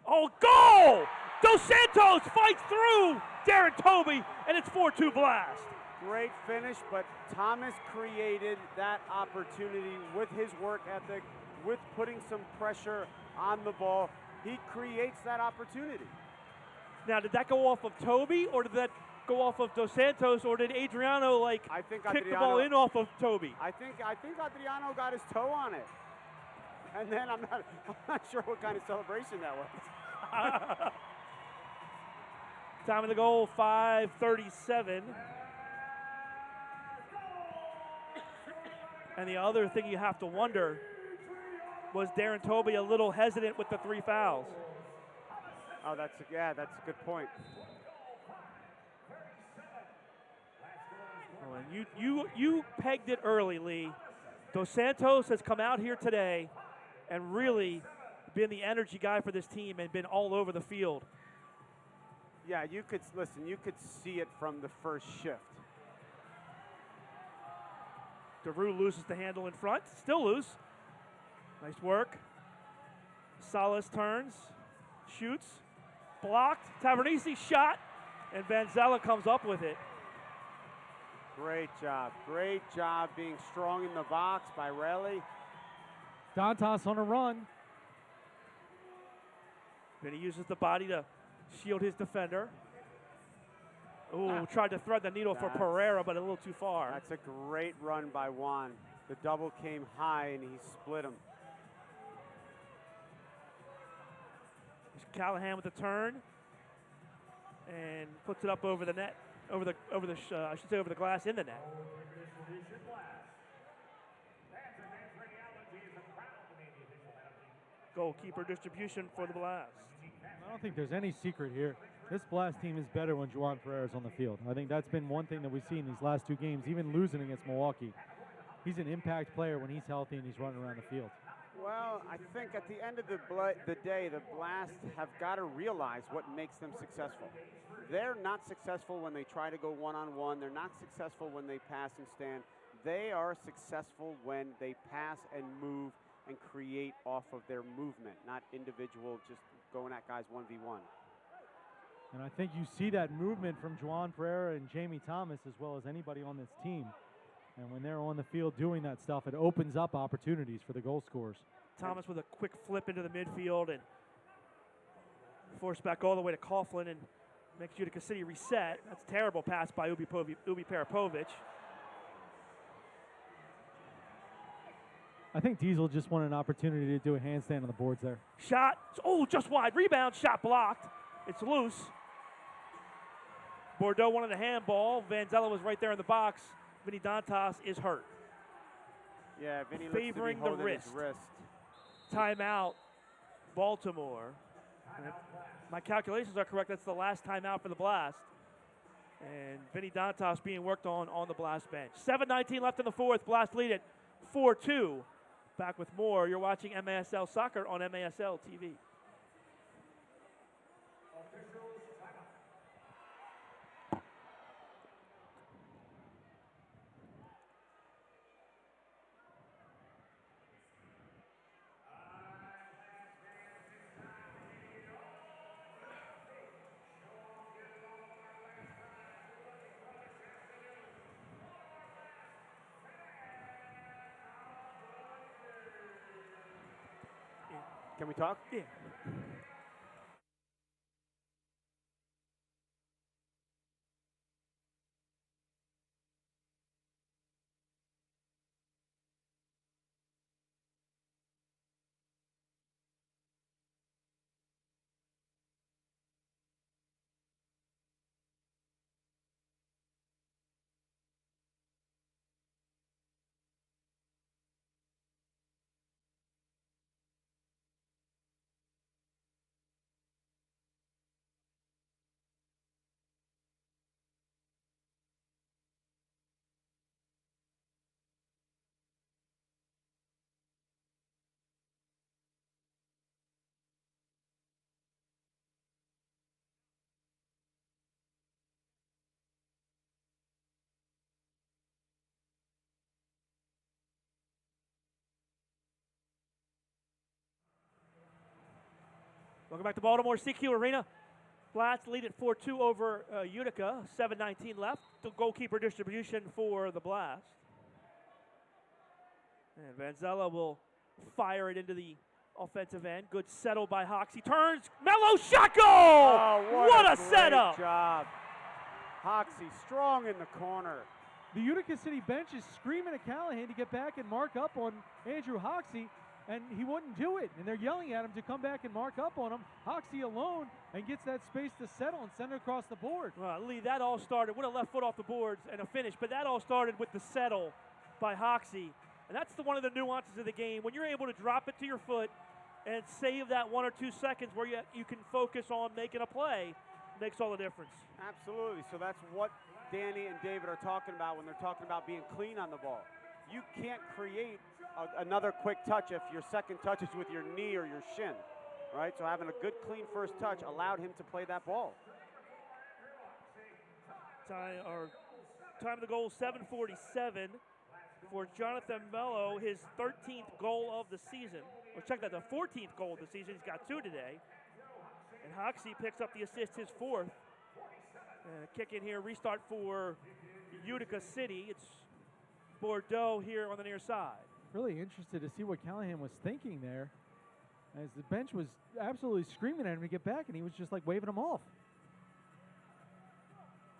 Oh, goal! Dos Santos fights through Darren Toby, and it's 4-2 Blast. Great finish, but Thomas created that opportunity with his work ethic, with putting some pressure on the ball. He creates that opportunity. Now, did that go off of Toby, or did that go off of Dos Santos, or did Adriano kick the ball in off of Toby? I think Adriano got his toe on it, and then I'm not sure what kind of celebration that was. Time of the goal, 5:37. And the other thing you have to wonder, was Darren Toby a little hesitant with the 3 fouls? Oh, that's a good point. Oh, and you pegged it early, Lee. Dos Santos has come out here today and really been the energy guy for this team and been all over the field. Yeah, you could see it from the first shift. DeRue loses the handle in front, still loose. Nice work. Salas turns, shoots, blocked. Tavernisi shot, and Vanzella comes up with it. Great job being strong in the box by Raleigh. Dantas on a run. Then he uses the body to shield his defender. Ooh, tried to thread the needle for Pereira, but a little too far. That's a great run by Juan. The double came high, and he split him. Callahan with the turn, and puts it up over the net, over the glass in the net. Goalkeeper distribution for the Blast. I don't think there's any secret here. This Blast team is better when Juan Pereira's on the field. I think that's been one thing that we've seen these last 2 games, even losing against Milwaukee. He's an impact player when he's healthy and he's running around the field. Well, I think at the end of the day, the Blast have got to realize what makes them successful. They're not successful when they try to go one-on-one. They're not successful when they pass and stand. They are successful when they pass and move and create off of their movement, not individual just going at guys 1v1. And I think you see that movement from Juan Pereira and Jamie Thomas as well as anybody on this team. And when they're on the field doing that stuff, it opens up opportunities for the goal scorers. Thomas with a quick flip into the midfield and forced back all the way to Coughlin and makes Utica City reset. That's a terrible pass by Ubi Parapovic. I think Diesel just wanted an opportunity to do a handstand on the boards there. Shot, oh, just wide. Rebound, shot blocked. It's loose. Bordeaux wanted a handball. Vanzella was right there in the box. Vinny Dantas is hurt. Yeah, Vinny favoring looks to be the holding his wrist. Timeout, Baltimore. And if my calculations are correct, that's the last timeout for the Blast. And Vinny Dantas being worked on the Blast bench. 7:19 left in the fourth. Blast lead it 4-2. Back with more. You're watching MASL Soccer on MASL TV. Can we talk? Yeah. Welcome back to Baltimore CQ Arena. Blast lead at 4-2 over Utica. 7:19 left. The goalkeeper distribution for the Blast. And Vanzella will fire it into the offensive end. Good settle by Hawks. He turns. Mellow shot goal! Oh, what a great setup! Job. Hoxie strong in the corner. The Utica City bench is screaming at Callahan to get back and mark up on Andrew Hoxie, and he wouldn't do it. And they're yelling at him to come back and mark up on him. Hoxie alone and gets that space to settle and send it across the board. Well, Lee, that all started with a left foot off the boards and a finish, but that all started with the settle by Hoxie. And that's one of the nuances of the game. When you're able to drop it to your foot and save that 1 or 2 seconds where you can focus on making a play, makes all the difference. Absolutely. So that's what Danny and David are talking about when they're talking about being clean on the ball. You can't create another quick touch if your second touch is with your knee or your shin, right? So having a good, clean first touch allowed him to play that ball. Time of the goal, 7:47 for Jonathan Mello, his 13th goal of the season. Or check that, the 14th goal of the season. He's got 2 today. And Hoxie picks up the assist, his 4th. Kick in here, restart for Utica City. It's Bordeaux here on the near side. Really interested to see what Callahan was thinking there, as the bench was absolutely screaming at him to get back, and he was just like waving them off.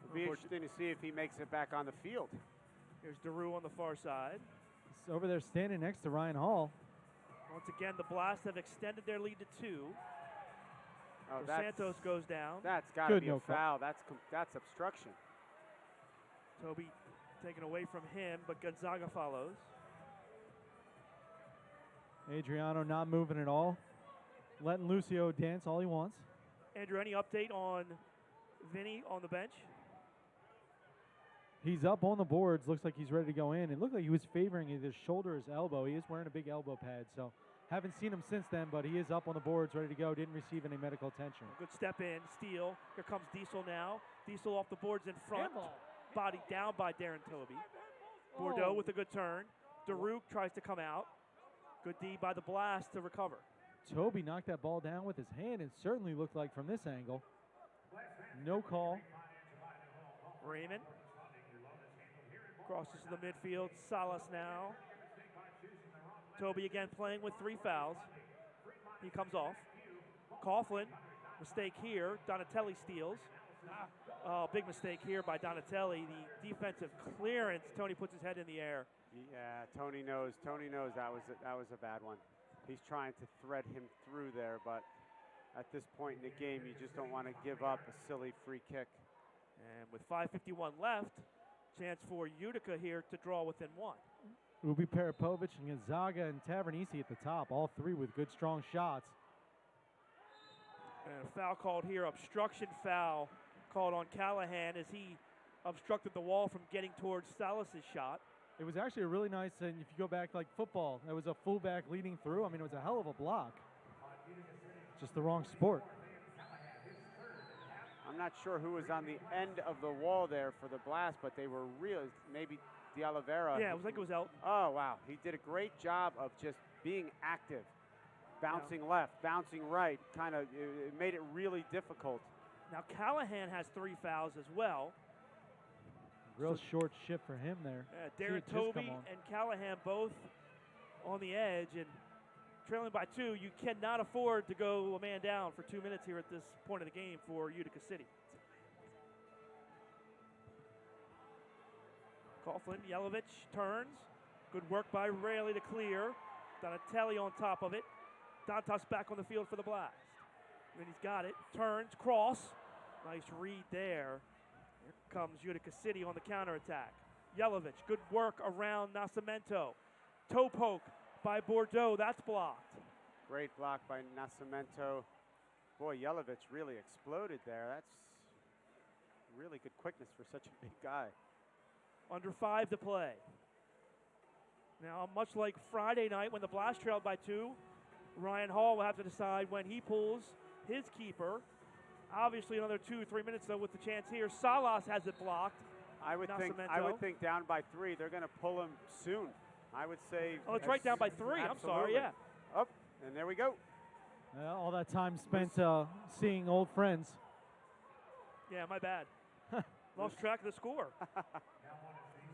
It'll be interesting to see if he makes it back on the field. Here's DeRue on the far side. He's over there standing next to Ryan Hall. Once again, the Blast have extended their lead to 2. Oh, Santos goes down. That's got to be a foul. That's obstruction. Toby taken away from him, but Gonzaga follows. Adriano not moving at all, letting Lucio dance all he wants. Andrew, any update on Vinny on the bench? He's up on the boards. Looks like he's ready to go in. It looked like he was favoring either his shoulder or his elbow. He is wearing a big elbow pad, so haven't seen him since then, but he is up on the boards, ready to go. Didn't receive any medical attention. Good step in, steal. Here comes Diesel now. Diesel off the boards in front. Body down by Darren Toby. Bordeaux with a good turn. DeRue tries to come out. Good D by the Blast to recover. Toby knocked that ball down with his hand. It certainly looked like from this angle. No call. Raymond crosses to the midfield. Salas now. Toby again playing with 3 fouls. He comes off. Coughlin, mistake here. Donatelli steals. Big mistake here by Donatelli. The defensive clearance. Tony puts his head in the air. Yeah, Tony knows. Tony knows that was a bad one. He's trying to thread him through there, but at this point in the game, you just don't want to give up a silly free kick. And with 5:51 left, chance for Utica here to draw within one. Ubi Peripovic and Gonzaga and Tavernisi at the top, all three with good, strong shots. And a foul called here, obstruction foul called on Callahan as he obstructed the wall from getting towards Salas' shot. It was actually a really nice, and if you go back like football, there was a fullback leading through. I mean, it was a hell of a block. Just the wrong sport. I'm not sure who was on the end of the wall there for the blast, but they were real. Maybe De Oliveira. Yeah, it was like it was Elton. Oh, wow. He did a great job of just being active. Bouncing left, bouncing right. Kind of, it made it really difficult. Now, Callahan has 3 fouls as well. Real short shift for him there. Darren Toby and Callahan both on the edge, and trailing by 2. You cannot afford to go a man down for 2 minutes here at this point of the game for Utica City. Coughlin, Yelovich turns. Good work by Rayleigh to clear. Donatelli on top of it. Dantas back on the field for the blast. Then he's got it. Turns, cross. Nice read there. Here comes Utica City on the counterattack. Yelovich, good work around Nascimento. Toe poke by Bordeaux. That's blocked. Great block by Nascimento. Boy, Yelovich really exploded there. That's really good quickness for such a big guy. Under 5 to play. Now, much like Friday night when the Blast trailed by 2, Ryan Hall will have to decide when he pulls his keeper. Obviously, another 2-3 minutes, though, with the chance here. Salas has it blocked. I would think down by 3, they're going to pull him soon. I would say. Oh, it's right down by 3. I'm sorry, yeah. Up, and there we go. All that time spent seeing old friends. Yeah, my bad. Lost track of the score.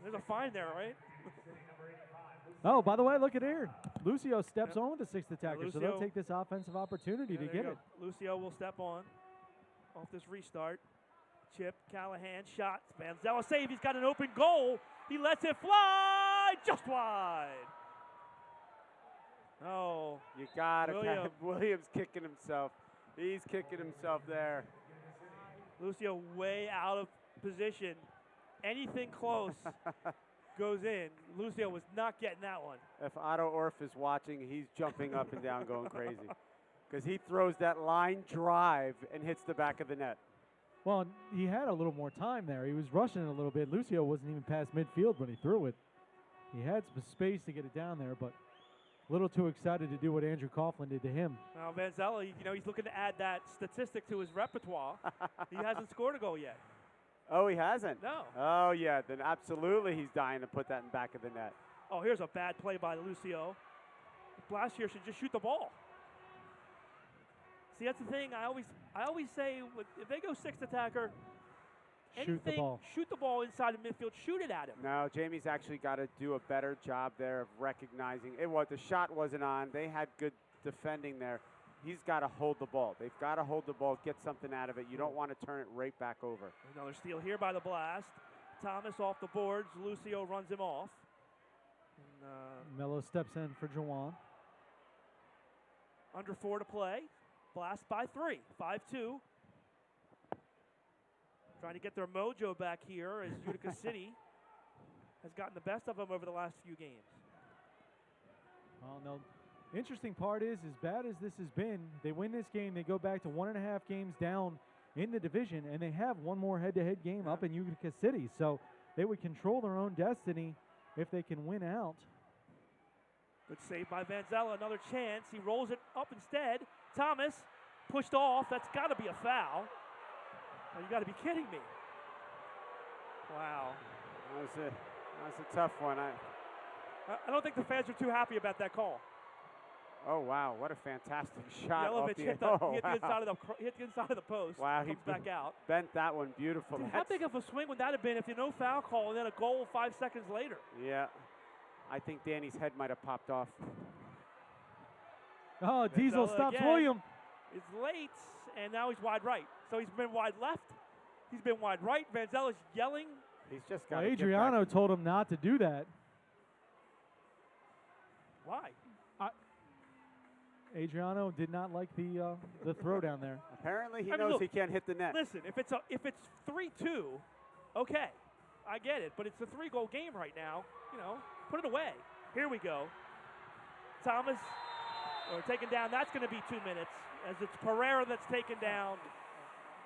There's a fine there, right? Oh, by the way, look at here. Lucio steps on with the 6th attacker, so they'll take this offensive opportunity to get it. Lucio will step on off this restart. Chip, Callahan, shot. Manzella save. He's got an open goal. He lets it fly just wide. Oh, you got it. Williams kicking himself. He's kicking himself there. Lucio way out of position. Anything close goes in. Lucio was not getting that one. If Otto Orff is watching, he's jumping up and down going crazy. Because he throws that line drive and hits the back of the net. Well, he had a little more time there. He was rushing it a little bit. Lucio wasn't even past midfield when he threw it. He had some space to get it down there, but a little too excited to do what Andrew Coughlin did to him. Now, Manzella, he's looking to add that statistic to his repertoire. He hasn't scored a goal yet. Oh, he hasn't? No. Oh, yeah, then absolutely he's dying to put that in back of the net. Oh, here's a bad play by Lucio. Blast here should just shoot the ball. See, that's the thing. I always say, if they go 6th attacker, shoot the ball inside of midfield, shoot it at him. No, Jamie's actually got to do a better job there of recognizing it. The shot wasn't on. They had good defending there. He's got to hold the ball. They've got to hold the ball, get something out of it. You don't want to turn it right back over. Another steal here by the Blast. Thomas off the boards. Lucio runs him off. And, Mello steps in for Jawan. Under 4 to play. Blast by 3. 5-2. Trying to get their mojo back here as Utica City has gotten the best of them over the last few games. Well, no. Interesting part is, as bad as this has been, they win this game, they go back to 1.5 games down in the division, and they have one more head-to-head game up in Utica City. So they would control their own destiny if they can win out. Good save by Manzella. Another chance. He rolls it up instead. Thomas pushed off. That's got to be a foul. Oh, you got to be kidding me. Wow. That's a tough one. I don't think the fans are too happy about that call. Oh, wow. What a fantastic shot. Yelovich hit the inside of the post. Wow. Comes back out. Bent that one beautifully. How big of a swing would that have been if there's no foul call and then a goal 5 seconds later? Yeah. I think Danny's head might have popped off. Oh, Diesel stops William. It's late, and now he's wide right. So he's been wide left. He's been wide right. Vanzella's yelling. He's just got Adriano told him not to do that. Why? Adriano did not like the throw down there. Apparently, he I mean, knows look, he can't hit the net. Listen, if it's 3-2, okay, I get it. But it's a 3-goal game right now. You know, put it away. Here we go. Thomas, taken down. That's going to be 2 minutes, as it's Pereira that's taken down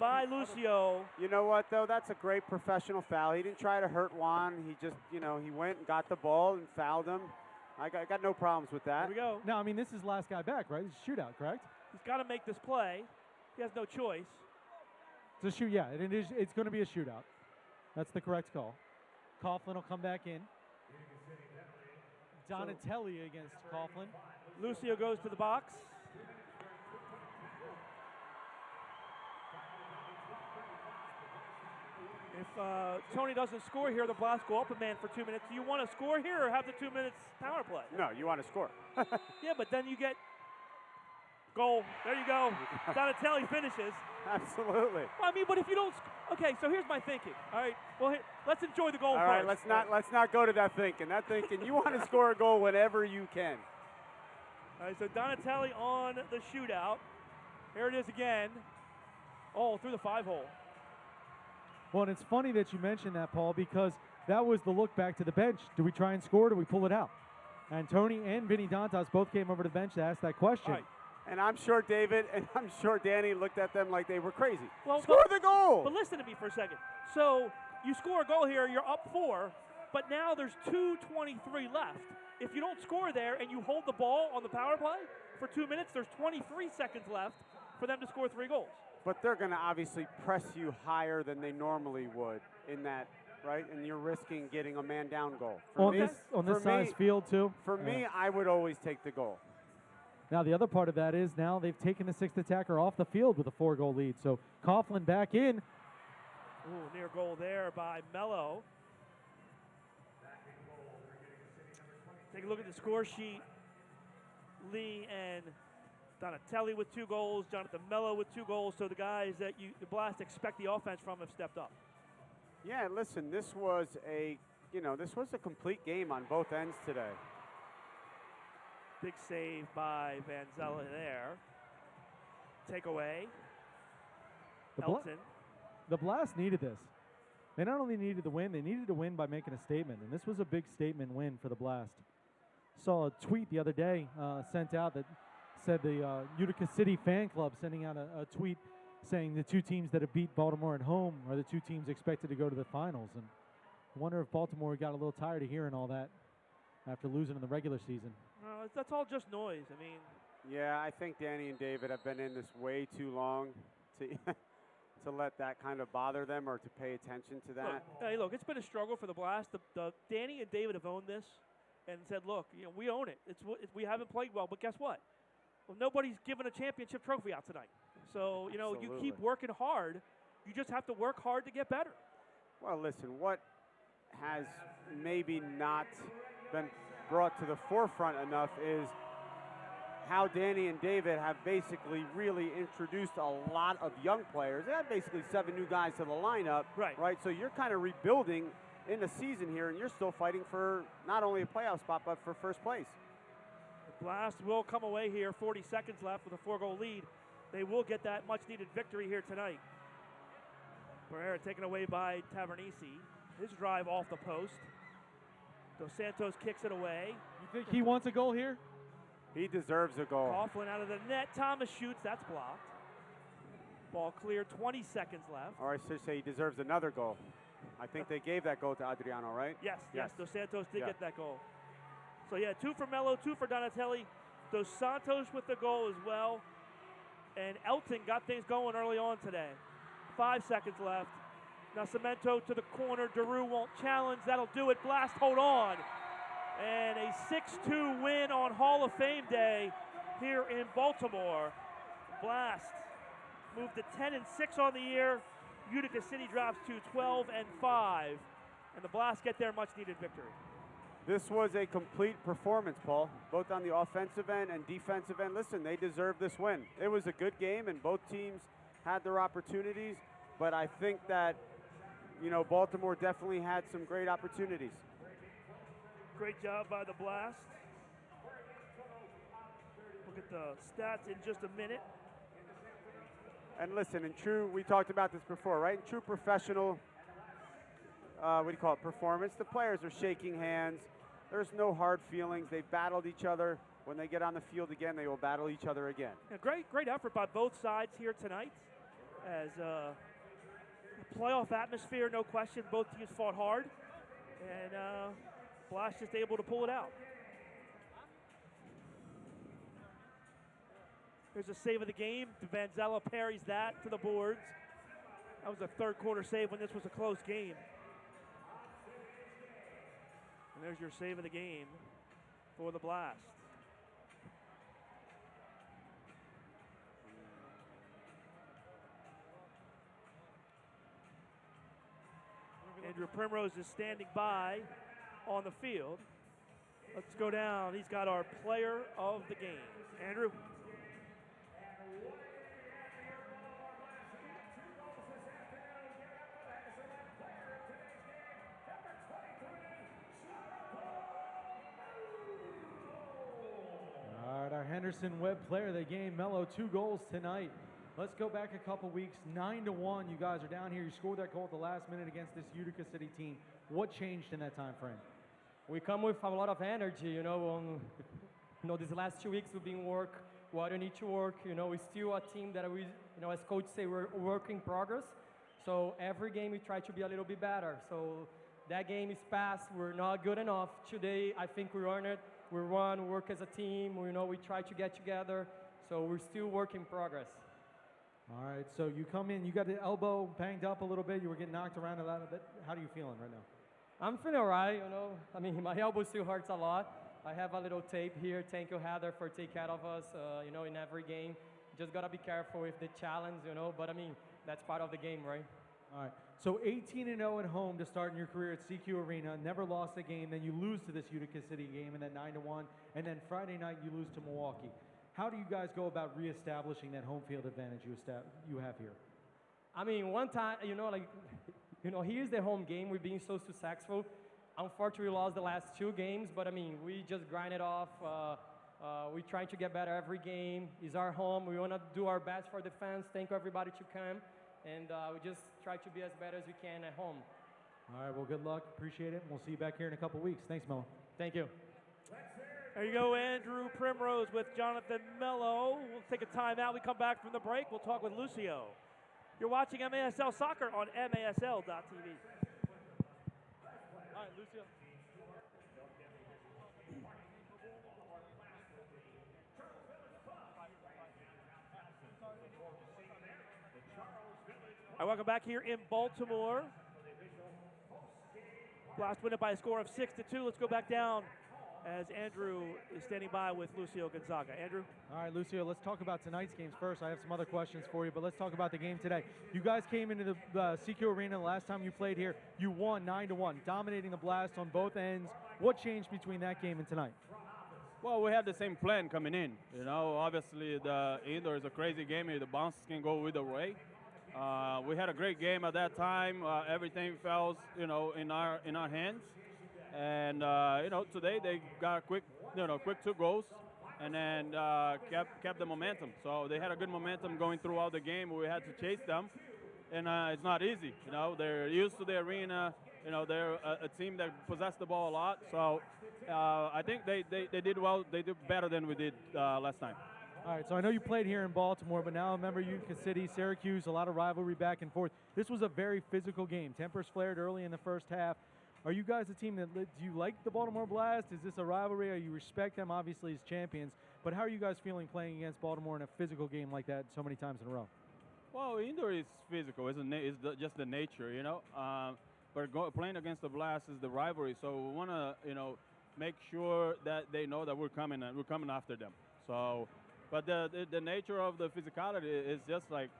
by Lucio. You know what, though? That's a great professional foul. He didn't try to hurt Juan. He just, he went and got the ball and fouled him. I got no problems with that. Here we go. No, I mean, this is last guy back, right? It's a shootout, correct? He's got to make this play. He has no choice. It's a shoot, yeah. It's going to be a shootout. That's the correct call. Coughlin will come back in. Donatelli against Coughlin. Lucio goes to the box. If Tony doesn't score here, the Blast go up a man for 2 minutes. Do you want to score here or have the 2 minutes power play? No, you want to score. Yeah, but then you get goal. There you go. Donatelli finishes. Absolutely. Well, I mean, but if you don't, okay. So here's my thinking. All right. Well, let's enjoy the goal All first. right, let's not go to that thinking. That thinking, you want to score a goal whenever you can. All right. So Donatelli on the shootout. Here it is again. Oh, through the 5-hole. Well, and it's funny that you mentioned that, Paul, because that was the look back to the bench. Do we try and score or do we pull it out? And Tony and Vinny Dantas both came over to the bench to ask that question. Right. And I'm sure David and I'm sure Danny looked at them like they were crazy. Well, score the goal! But listen to me for a second. So you score a goal here, you're up 4, but now there's 2:23 left. If you don't score there and you hold the ball on the power play for 2 minutes, there's 23 seconds left for them to score 3 goals. But they're going to obviously press you higher than they normally would in that, right? And you're risking getting a man down goal. On this size field, too? For me, I would always take the goal. Now, the other part of that is now they've taken the 6th attacker off the field with a 4-goal lead. So Coughlin back in. Ooh, near goal there by Mello. Take a look at the score sheet. Lee and Donatelli with 2 goals, Jonathan Mello with 2 goals. So the guys that the Blast expect the offense from have stepped up. Yeah, listen, this was a complete game on both ends today. Big save by Vanzella there. Takeaway. Elton. The Blast needed this. They not only needed the win, they needed to win by making a statement. And this was a big statement win for the Blast. Saw a tweet the other day sent out that said the Utica City fan club sending out a tweet saying the 2 teams that have beat Baltimore at home are the 2 teams expected to go to the finals. And I wonder if Baltimore got a little tired of hearing all that after losing in the regular season. That's all just noise. I mean. Yeah, I think Danny and David have been in this way too long to to let that kind of bother them or to pay attention to that. Look, it's been a struggle for the Blast. The Danny and David have owned this and said, look, we own it. We haven't played well, but guess what? Well, nobody's given a championship trophy out tonight. So, Absolutely. You keep working hard. You just have to work hard to get better. Well, listen, what has maybe not been brought to the forefront enough is how Danny and David have basically really introduced a lot of young players. They had basically 7 new guys to the lineup. Right. So you're kind of rebuilding in the season here, and you're still fighting for not only a playoff spot, but for first place. The Blast will come away here, 40 seconds left with a 4-goal lead. They will get that much-needed victory here tonight. Pereira taken away by Tavernisi. His drive off the post. Dos Santos kicks it away. You think he wants a goal here? He deserves a goal. Coughlin out of the net. Thomas shoots. That's blocked. Ball clear. 20 seconds left. Or I should say he deserves another goal. I think they gave that goal to Adriano, right? Yes. Dos Santos did get that goal. So, 2 for Mello, 2 for Donatelli. Dos Santos with the goal as well. And Elton got things going early on today. 5 seconds left. Nascimento to the corner. Daru won't challenge. That'll do it. Blast hold on. And a 6-2 win on Hall of Fame Day here in Baltimore. Blast moved to 10-6 on the year. Utica City drops to 12-5. And the Blast get their much-needed victory. This was a complete performance, Paul, both on the offensive end and defensive end. Listen, they deserve this win. It was a good game, and both teams had their opportunities. But I think that, Baltimore definitely had some great opportunities. Great job by the Blast. the stats in just a minute. And listen, in true, we talked about this before, right? In true professional, what do you call it, performance, the players are shaking hands. There's no hard feelings. They battled each other. When they get on the field again, they will battle each other again. Yeah, great effort by both sides here tonight. As playoff atmosphere, no question. Both teams fought hard, and Blast just able to pull it out. There's a save of the game. Vanzella parries that to the boards. That was a third quarter save when this was a close game. And there's your save of the game for the Blast. Andrew Primrose is standing by on the field. Let's go down. He's got our player of the game. Andrew. All right, our Henderson Webb player of the game, Mello, 2 goals tonight. Let's go back a couple weeks, 9-1. You guys are down here. You scored that goal at the last minute against this Utica City team. What changed in that time frame? We come with a lot of energy, these last 2 weeks we've been what we need to work. We're still a team that we, as coach say, we're work in progress. So every game we try to be a little bit better. So that game is past. We're not good enough. Today, I think we earned it. We run, work as a team. We try to get together. So we're still work in progress. All right, so you come in, you got the elbow banged up a little bit. You were getting knocked around a little bit. How are you feeling right now? I'm feeling all right, my elbow still hurts a lot. I have a little tape here. Thank you, Heather, for taking care of us, in every game. Just got to be careful with the challenge, but that's part of the game, right? All right, so 18-0 at home to start in your career at CQ Arena. Never lost a game. Then you lose to this Utica City game, and then 9-1. And then Friday night you lose to Milwaukee. How do you guys go about reestablishing that home field advantage you have here? One time, here's the home game. We've been so successful. Unfortunately, we lost the last 2 games, but we just grind it off. We're trying to get better every game. It's our home. We want to do our best for the fans. Thank everybody to come, and we just try to be as better as we can at home. All right, well, good luck. Appreciate it. We'll see you back here in a couple weeks. Thanks, Melo. Thank you. There you go, Andrew Primrose with Jonathan Mello. We'll take a timeout. We come back from the break. We'll talk with Lucio. You're watching MASL Soccer on MASL.tv. All right, Lucio. All right, welcome back here in Baltimore. Blast win it by a score of 6-2. Let's go back down as Andrew is standing by with Lucio Gonzaga. Andrew? All right, Lucio, let's talk about tonight's games first. I have some other questions for you, but let's talk about the game today. You guys came into the CQ Arena the last time you played here. You won 9-1, dominating the Blast on both ends. What changed between that game and tonight? Well, we had the same plan coming in. Obviously the indoor is a crazy game. The bounces can go either way. We had a great game at that time. Everything fell, in our hands. And today they got a quick 2 goals, and then kept the momentum. So they had a good momentum going throughout the game. We had to chase them, and it's not easy. They're used to the arena. They're a team that possess the ball a lot. So I think they did well. They did better than we did last time. All right, so I know you played here in Baltimore, but now I remember Utica City, Syracuse, a lot of rivalry back and forth. This was a very physical game. Tempers flared early in the first half. Are you guys a team do you like the Baltimore Blast? Is this a rivalry? Or you respect them, obviously, as champions? But how are you guys feeling playing against Baltimore in a physical game like that so many times in a row? Well, indoor is physical. It's just the nature, But playing against the Blast is the rivalry. So we want to, make sure that they know that we're coming after them. So, but the nature of the physicality is just like,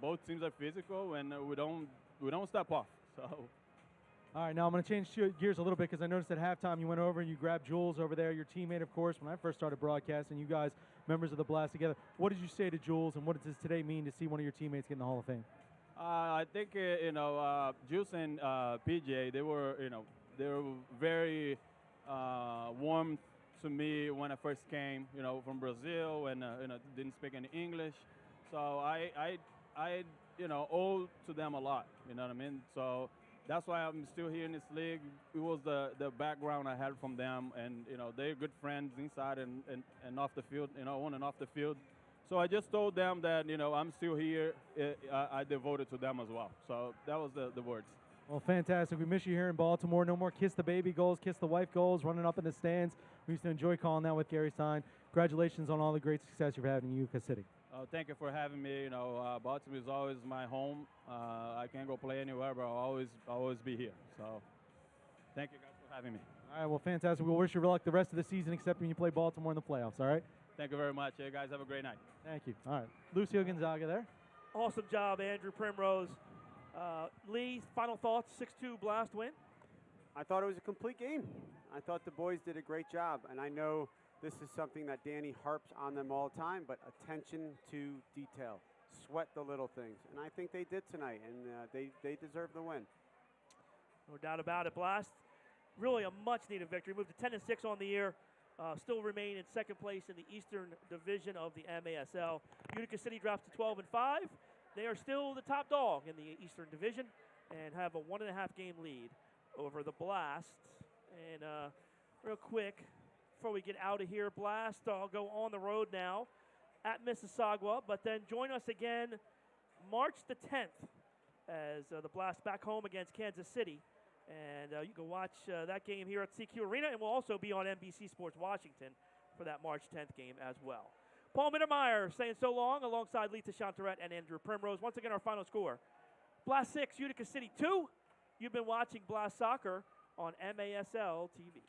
both teams are physical, and we don't step off. So. All right, now I'm going to change gears a little bit because I noticed at halftime you went over and you grabbed Jules over there, your teammate, of course, when I first started broadcasting, you guys, members of the Blast together. What did you say to Jules, and what does today mean to see one of your teammates get in the Hall of Fame? I think, Jules and PJ, they were very warm to me when I first came, from Brazil and didn't speak any English. So I owe to them a lot. You know what I mean? So that's why I'm still here in this league. It was the background I had from them, and they're good friends inside and off the field, on and off the field. So I just told them that I'm still here. I devoted to them as well. So that was the words. Well, fantastic. We miss you here in Baltimore. No more kiss the baby goals, kiss the wife goals, running up in the stands. We used to enjoy calling that with Gary Stein. Congratulations on all the great success you've had in Utica City. Thank you for having me. Baltimore is always my home. I can't go play anywhere, but I'll always be here. So thank you guys for having me. All right, well, fantastic. We'll wish you luck the rest of the season, except when you play Baltimore in the playoffs, all right? Thank you very much. You guys have a great night. Thank you. All right. Lucio Gonzaga there. Awesome job, Andrew Primrose. Lee, final thoughts, 6-2 Blast win? I thought it was a complete game. I thought the boys did a great job, and I know this is something that Danny harps on them all the time, but attention to detail. Sweat the little things, and I think they did tonight, and they deserve the win. No doubt about it. Blast, really a much-needed victory. Moved to 10-6 on the year. Still remain in second place in the Eastern Division of the MASL. Utica City drops to 12-5. They are still the top dog in the Eastern Division and have a 1.5-game lead over the Blast. And real quick, before we get out of here, Blast, I'll go on the road now at Mississauga, but then join us again March the 10th as the Blast back home against Kansas City. And you can watch that game here at CQ Arena, and we'll also be on NBC Sports Washington for that March 10th game as well. Paul Mittermeier saying so long alongside Lita Chantarette and Andrew Primrose. Once again, our final score, Blast 6, Utica City 2. You've been watching Blast Soccer on MASL TV.